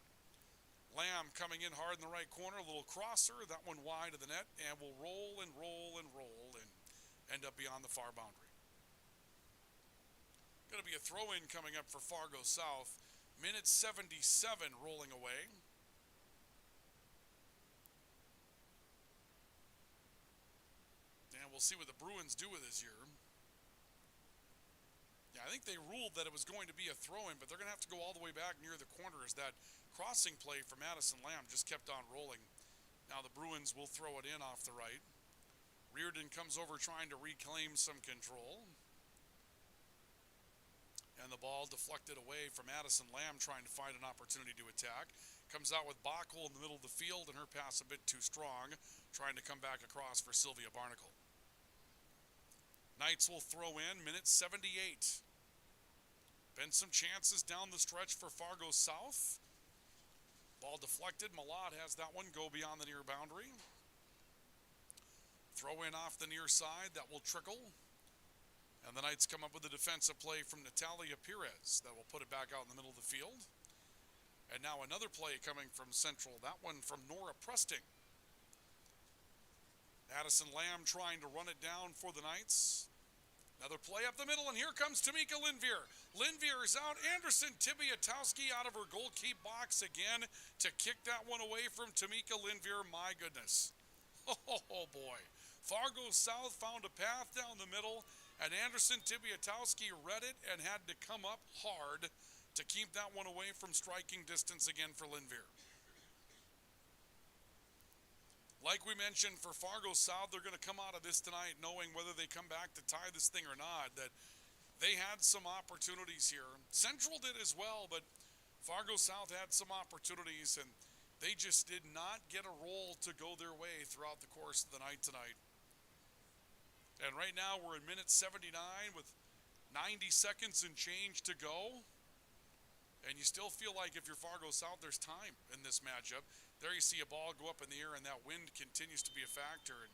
S1: Lamb coming in hard in the right corner, a little crosser, that one wide of the net, and will roll and roll and roll and end up beyond the far boundary. Going to be a throw-in coming up for Fargo South. Minute 77 rolling away. And we'll see what the Bruins do with this here. Yeah, I think they ruled that it was going to be a throw-in, but they're going to have to go all the way back near the corner as that crossing play from Addison Lamb just kept on rolling. Now the Bruins will throw it in off the right. Reardon comes over trying to reclaim some control. And the ball deflected away from Addison Lamb trying to find an opportunity to attack. Comes out with Bockel in the middle of the field, and her pass a bit too strong, trying to come back across for Sylvia Barnacle. Knights will throw in, minute 78. Been some chances down the stretch for Fargo South. Ball deflected. Malott has that one go beyond the near boundary. Throw in off the near side, that will trickle. And the Knights come up with a defensive play from Natalia Perez that will put it back out in the middle of the field. And now another play coming from Central, that one from Nora Presting. Addison Lamb trying to run it down for the Knights. Another play up the middle, and here comes Tamika Linvier. Linvier is out. Anderson Tibiatowski out of her goalkeep box again to kick that one away from Tamika Linvier. My goodness. Oh boy. Fargo South found a path down the middle, and Anderson Tibiatowski read it and had to come up hard to keep that one away from striking distance again for Linvier. Like we mentioned, for Fargo South, they're going to come out of this tonight knowing whether they come back to tie this thing or not, that they had some opportunities here. Central did as well, but Fargo South had some opportunities, and they just did not get a roll to go their way throughout the course of the night tonight. And right now we're in minute 79 with 90 seconds and change to go. And you still feel like if you're Fargo South, there's time in this matchup. There you see a ball go up in the air, and that wind continues to be a factor. And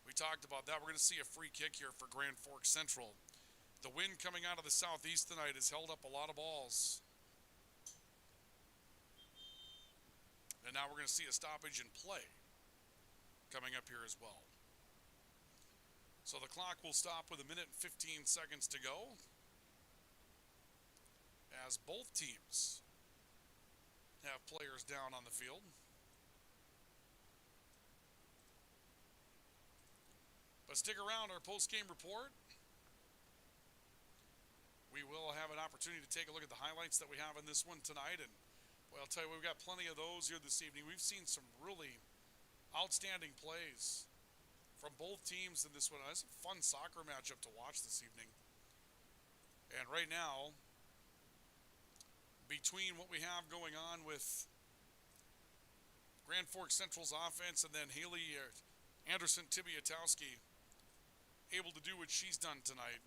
S1: we talked about that. We're going to see a free kick here for Grand Forks Central. The wind coming out of the southeast tonight has held up a lot of balls. And now we're going to see a stoppage in play coming up here as well. So the clock will stop with 1 minute and 15 seconds to go, as both teams have players down on the field. But stick around, our post-game report. We will have an opportunity to take a look at the highlights that we have in this one tonight. And, well, I'll tell you, we've got plenty of those here this evening. We've seen some really outstanding plays from both teams in this one. It's a fun soccer matchup to watch this evening. And right now, between what we have going on with Grand Forks Central's offense and then Haley Anderson Tibiatowski able to do what she's done tonight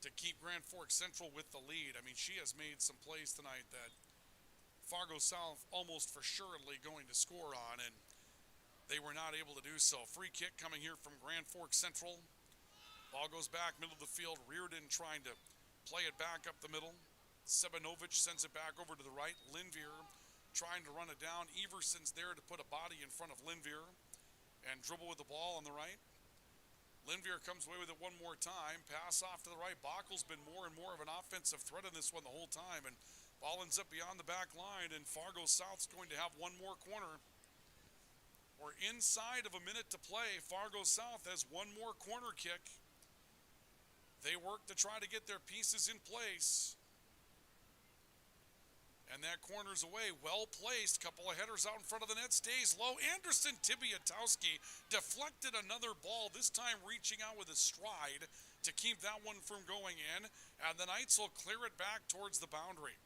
S1: to keep Grand Forks Central with the lead. I mean, she has made some plays tonight that Fargo South almost for surely going to score on, and they were not able to do so. Free kick coming here from Grand Forks Central. Ball goes back, middle of the field. Reardon trying to play it back up the middle. Sebanovic sends it back over to the right. Linvier trying to run it down. Everson's there to put a body in front of Linvier and dribble with the ball on the right. Linvier comes away with it one more time. Pass off to the right. Bockel's been more and more of an offensive threat in this one the whole time. And ball ends up beyond the back line. And Fargo South's going to have one more corner. We're inside of a minute to play. Fargo South has one more corner kick. They work to try to get their pieces in place. And that corner's away, well placed. Couple of headers out in front of the net, stays low. Anderson Tibiatowski deflected another ball, this time reaching out with a stride to keep that one from going in. And the Knights will clear it back towards the boundary.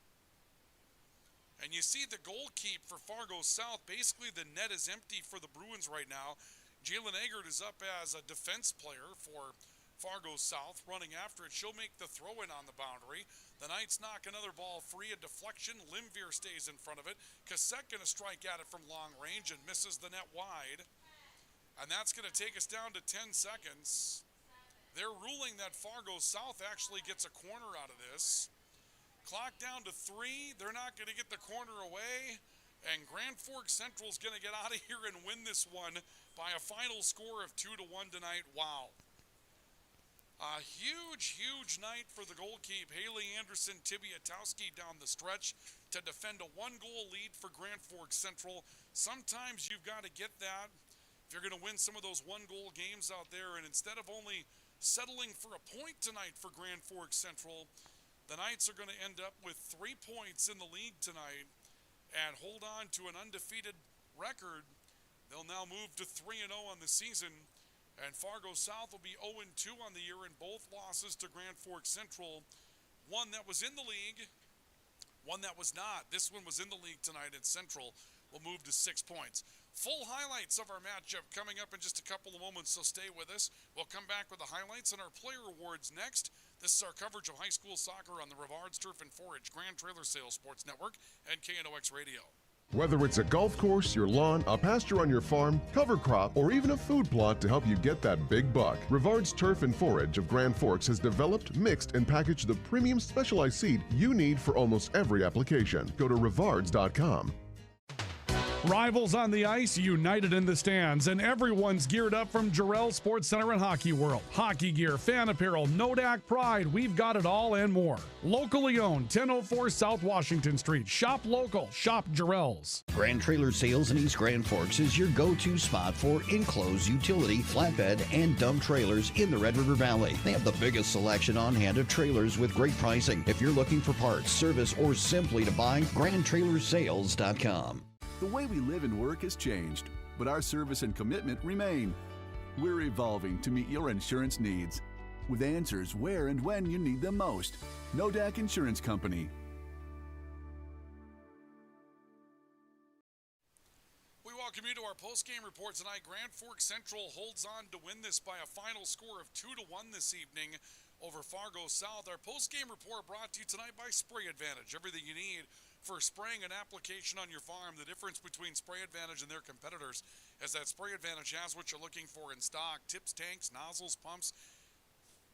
S1: And you see the goal keep for Fargo South. Basically, the net is empty for the Bruins right now. Jalen Eggert is up as a defense player for Fargo South, running after it. She'll make the throw-in on the boundary. The Knights knock another ball free, a deflection. Linvier stays in front of it. Cassette going to strike at it from long range and misses the net wide. And that's going to take us down to 10 seconds. They're ruling that Fargo South actually gets a corner out of this. Clock down to 3. They're not going to get the corner away. And Grand Forks Central is going to get out of here and win this one by a final score of 2-1 tonight. Wow. A huge, huge night for the goalkeeper, Haley Anderson Tibiatowski down the stretch to defend a one-goal lead for Grand Forks Central. Sometimes you've got to get that if you're going to win some of those one-goal games out there. And instead of only settling for a point tonight for Grand Forks Central, the Knights are going to end up with 3 points in the league tonight and hold on to an undefeated record. They'll now move to 3-0 on the season. And Fargo South will be 0-2 on the year in both losses to Grand Forks Central. One that was in the league, one that was not. This one was in the league tonight, and Central will move to 6 points. Full highlights of our matchup coming up in just a couple of moments, so stay with us. We'll come back with the highlights and our player awards next. This is our coverage of high school soccer on the Rivards Turf and Forage Grand Trailer Sales Sports Network and KNOX Radio.
S2: Whether it's a golf course, your lawn, a pasture on your farm, cover crop, or even a food plot to help you get that big buck, Rivards Turf and Forage of Grand Forks has developed, mixed, and packaged the premium specialized seed you need for almost every application. Go to rivards.com.
S3: Rivals on the ice, united in the stands, and everyone's geared up from Jarrell Sports Center and Hockey World. Hockey gear, fan apparel, Nodak Pride, we've got it all and more. Locally owned, 1004 South Washington Street. Shop local, shop Jarrell's.
S18: Grand Trailer Sales in East Grand Forks is your go-to spot for enclosed utility, flatbed, and dump trailers in the Red River Valley. They have the biggest selection on hand of trailers with great pricing. If you're looking for parts, service, or simply to buy, GrandTrailersSales.com.
S7: The way we live and work has changed, but our service and commitment remain. We're evolving to meet your insurance needs with answers where and when you need them most. Nodak Insurance Company.
S1: We welcome you to our post-game report tonight. Grand Forks Central holds on to win this by a final score of 2-1 this evening over Fargo South. Our post-game report brought to you tonight by Spray Advantage. Everything you need for spraying an application on your farm. The difference between Spray Advantage and their competitors is that Spray Advantage has what you're looking for in stock. Tips, tanks, nozzles, pumps,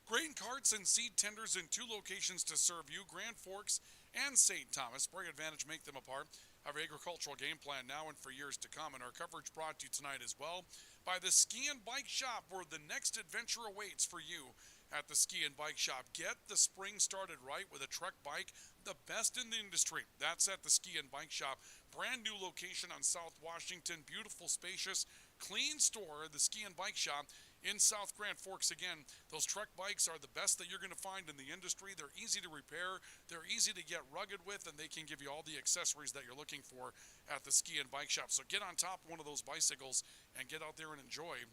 S1: grain carts, and seed tenders in 2 locations to serve you, Grand Forks and St. Thomas. Spray Advantage make them a part of our agricultural game plan now and for years to come. And our coverage brought to you tonight as well by the Ski and Bike Shop, where the next adventure awaits for you at the Ski and Bike Shop. Get the spring started right with a Trek bike, the best in the industry. That's at the Ski and Bike Shop. Brand new location on South Washington. Beautiful, spacious, clean store, the Ski and Bike Shop in South Grand Forks. Again, those Trek bikes are the best that you're going to find in the industry. They're easy to repair, they're easy to get rugged with, and they can give you all the accessories that you're looking for at the Ski and Bike Shop. So get on top of one of those bicycles and get out there and enjoy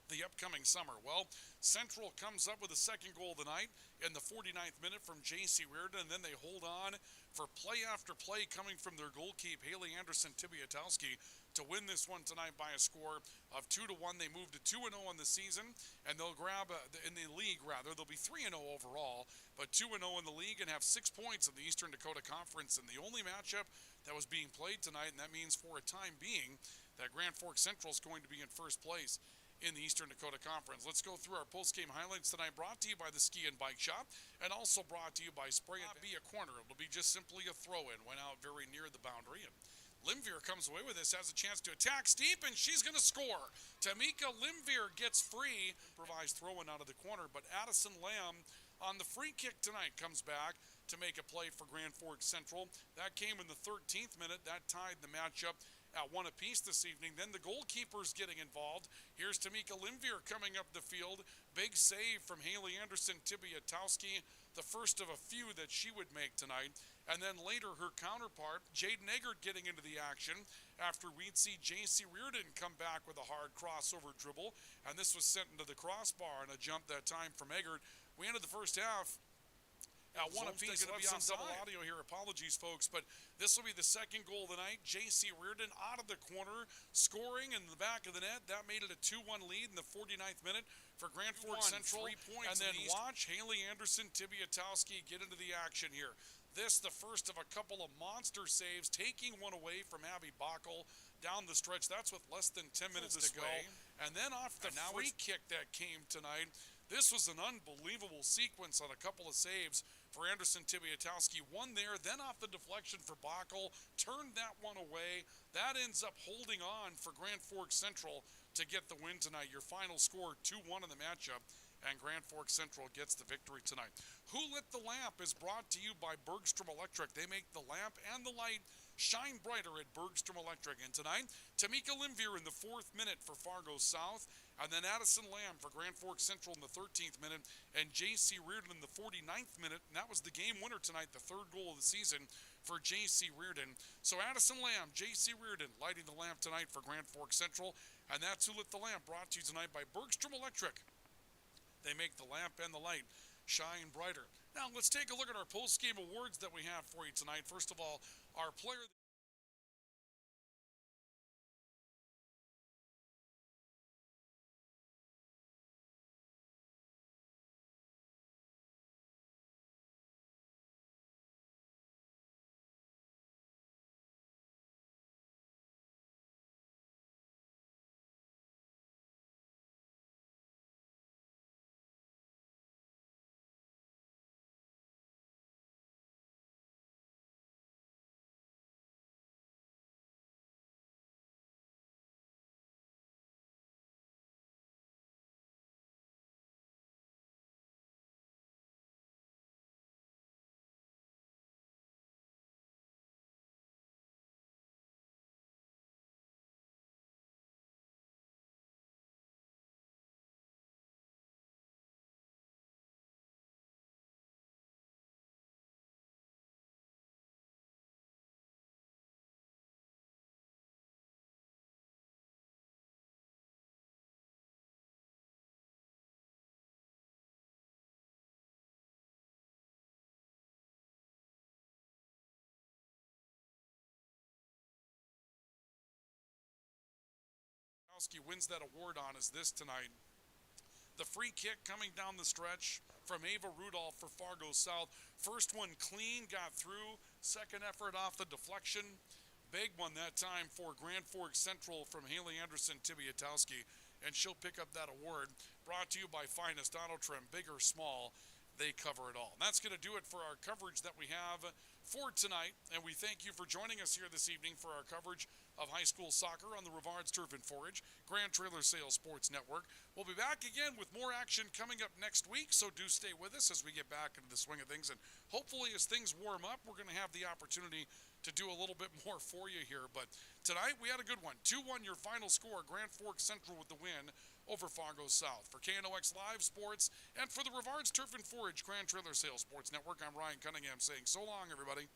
S1: the upcoming summer. Well, Central comes up with a second goal tonight in the 49th minute from J.C. Reardon, and then they hold on for play after play coming from their goalkeeper, Haley Anderson Tibiatowski, to win this one tonight by a score of 2-1. They move to 2-0 on the season, and they'll grab, in the league rather, they'll be 3-0 overall, but 2-0 in the league and have 6 points in the Eastern Dakota Conference. And the only matchup that was being played tonight, and that means for a time being that Grand Forks Central is going to be in first place in the Eastern Dakota Conference. Let's go through our post-game highlights tonight, brought to you by the Ski and Bike Shop, and also brought to you by Spray It. Be a corner. It'll be just simply a throw-in. Went out very near the boundary, and Limvier comes away with this, has a chance to attack steep, and she's going to score. Tamika Limvier gets free, provides throw-in out of the corner, but Addison Lamb on the free kick tonight comes back to make a play for Grand Forks Central. That came in the 13th minute. That tied the matchup at 1 apiece this evening. Then the goalkeeper's getting involved. Here's Tamika Limvier coming up the field. Big save from Haley Anderson Tibiatowski, the first of a few that she would make tonight. And then later her counterpart, Jaden Eggert, getting into the action after we'd see J.C. Reardon come back with a hard crossover dribble. And this was sent into the crossbar and a jump that time from Eggert. We ended the first half at 1 apiece. It'll be on double audio here. Apologies, folks, but this will be the second goal of the night. J.C. Reardon out of the corner, scoring in the back of the net. That made it a 2-1 lead in the 49th minute for Grand Forks Central. 3 points. And then watch Haley Anderson Tibiatowski get into the action here. This, the first of a couple of monster saves, taking one away from Abby Bockel down the stretch. That's with less than 10 minutes to go. And then off the free kick that came tonight, this was an unbelievable sequence on a couple of saves for Anderson Tibiatowski. One there, then off the deflection for Bockel, turned that one away. That ends up holding on for Grand Forks Central to get the win tonight. Your final score, 2-1 in the matchup, and Grand Forks Central gets the victory tonight. Who Lit the Lamp is brought to you by Bergstrom Electric. They make the lamp and the light shine brighter at Bergstrom Electric. And tonight, Tamika Limvier in the 4th minute for Fargo South, and then Addison Lamb for Grand Forks Central in the 13th minute, and J.C. Reardon in the 49th minute. And that was the game winner tonight, the 3rd goal of the season for J.C. Reardon. So Addison Lamb, J.C. Reardon lighting the lamp tonight for Grand Forks Central, and that's Who Lit the Lamp, brought to you tonight by Bergstrom Electric. They make the lamp and the light shine brighter. Now let's take a look at our post-game awards that we have for you tonight. First of all, our player... wins that award on is this tonight. The free kick coming down the stretch from Ava Rudolph for Fargo South. First one clean, got through. Second effort off the deflection. Big one that time for Grand Forks Central from Haley Anderson Tibiatowski. And she'll pick up that award. Brought to you by Finest Auto Trim. Big or small, they cover it all. And that's going to do it for our coverage that we have for tonight. And we thank you for joining us here this evening for our coverage of high school soccer on the Rivards Turf and Forage Grand Trailer Sales Sports Network. We'll be back again with more action coming up next week, so do stay with us as we get back into the swing of things. And hopefully as things warm up, we're going to have the opportunity to do a little bit more for you here. But tonight we had a good one. 2-1 your final score. Grand Forks Central with the win over Fargo South. For KNOX Live Sports and for the Rivards Turf and Forage Grand Trailer Sales Sports Network, I'm Ryan Cunningham saying so long, everybody.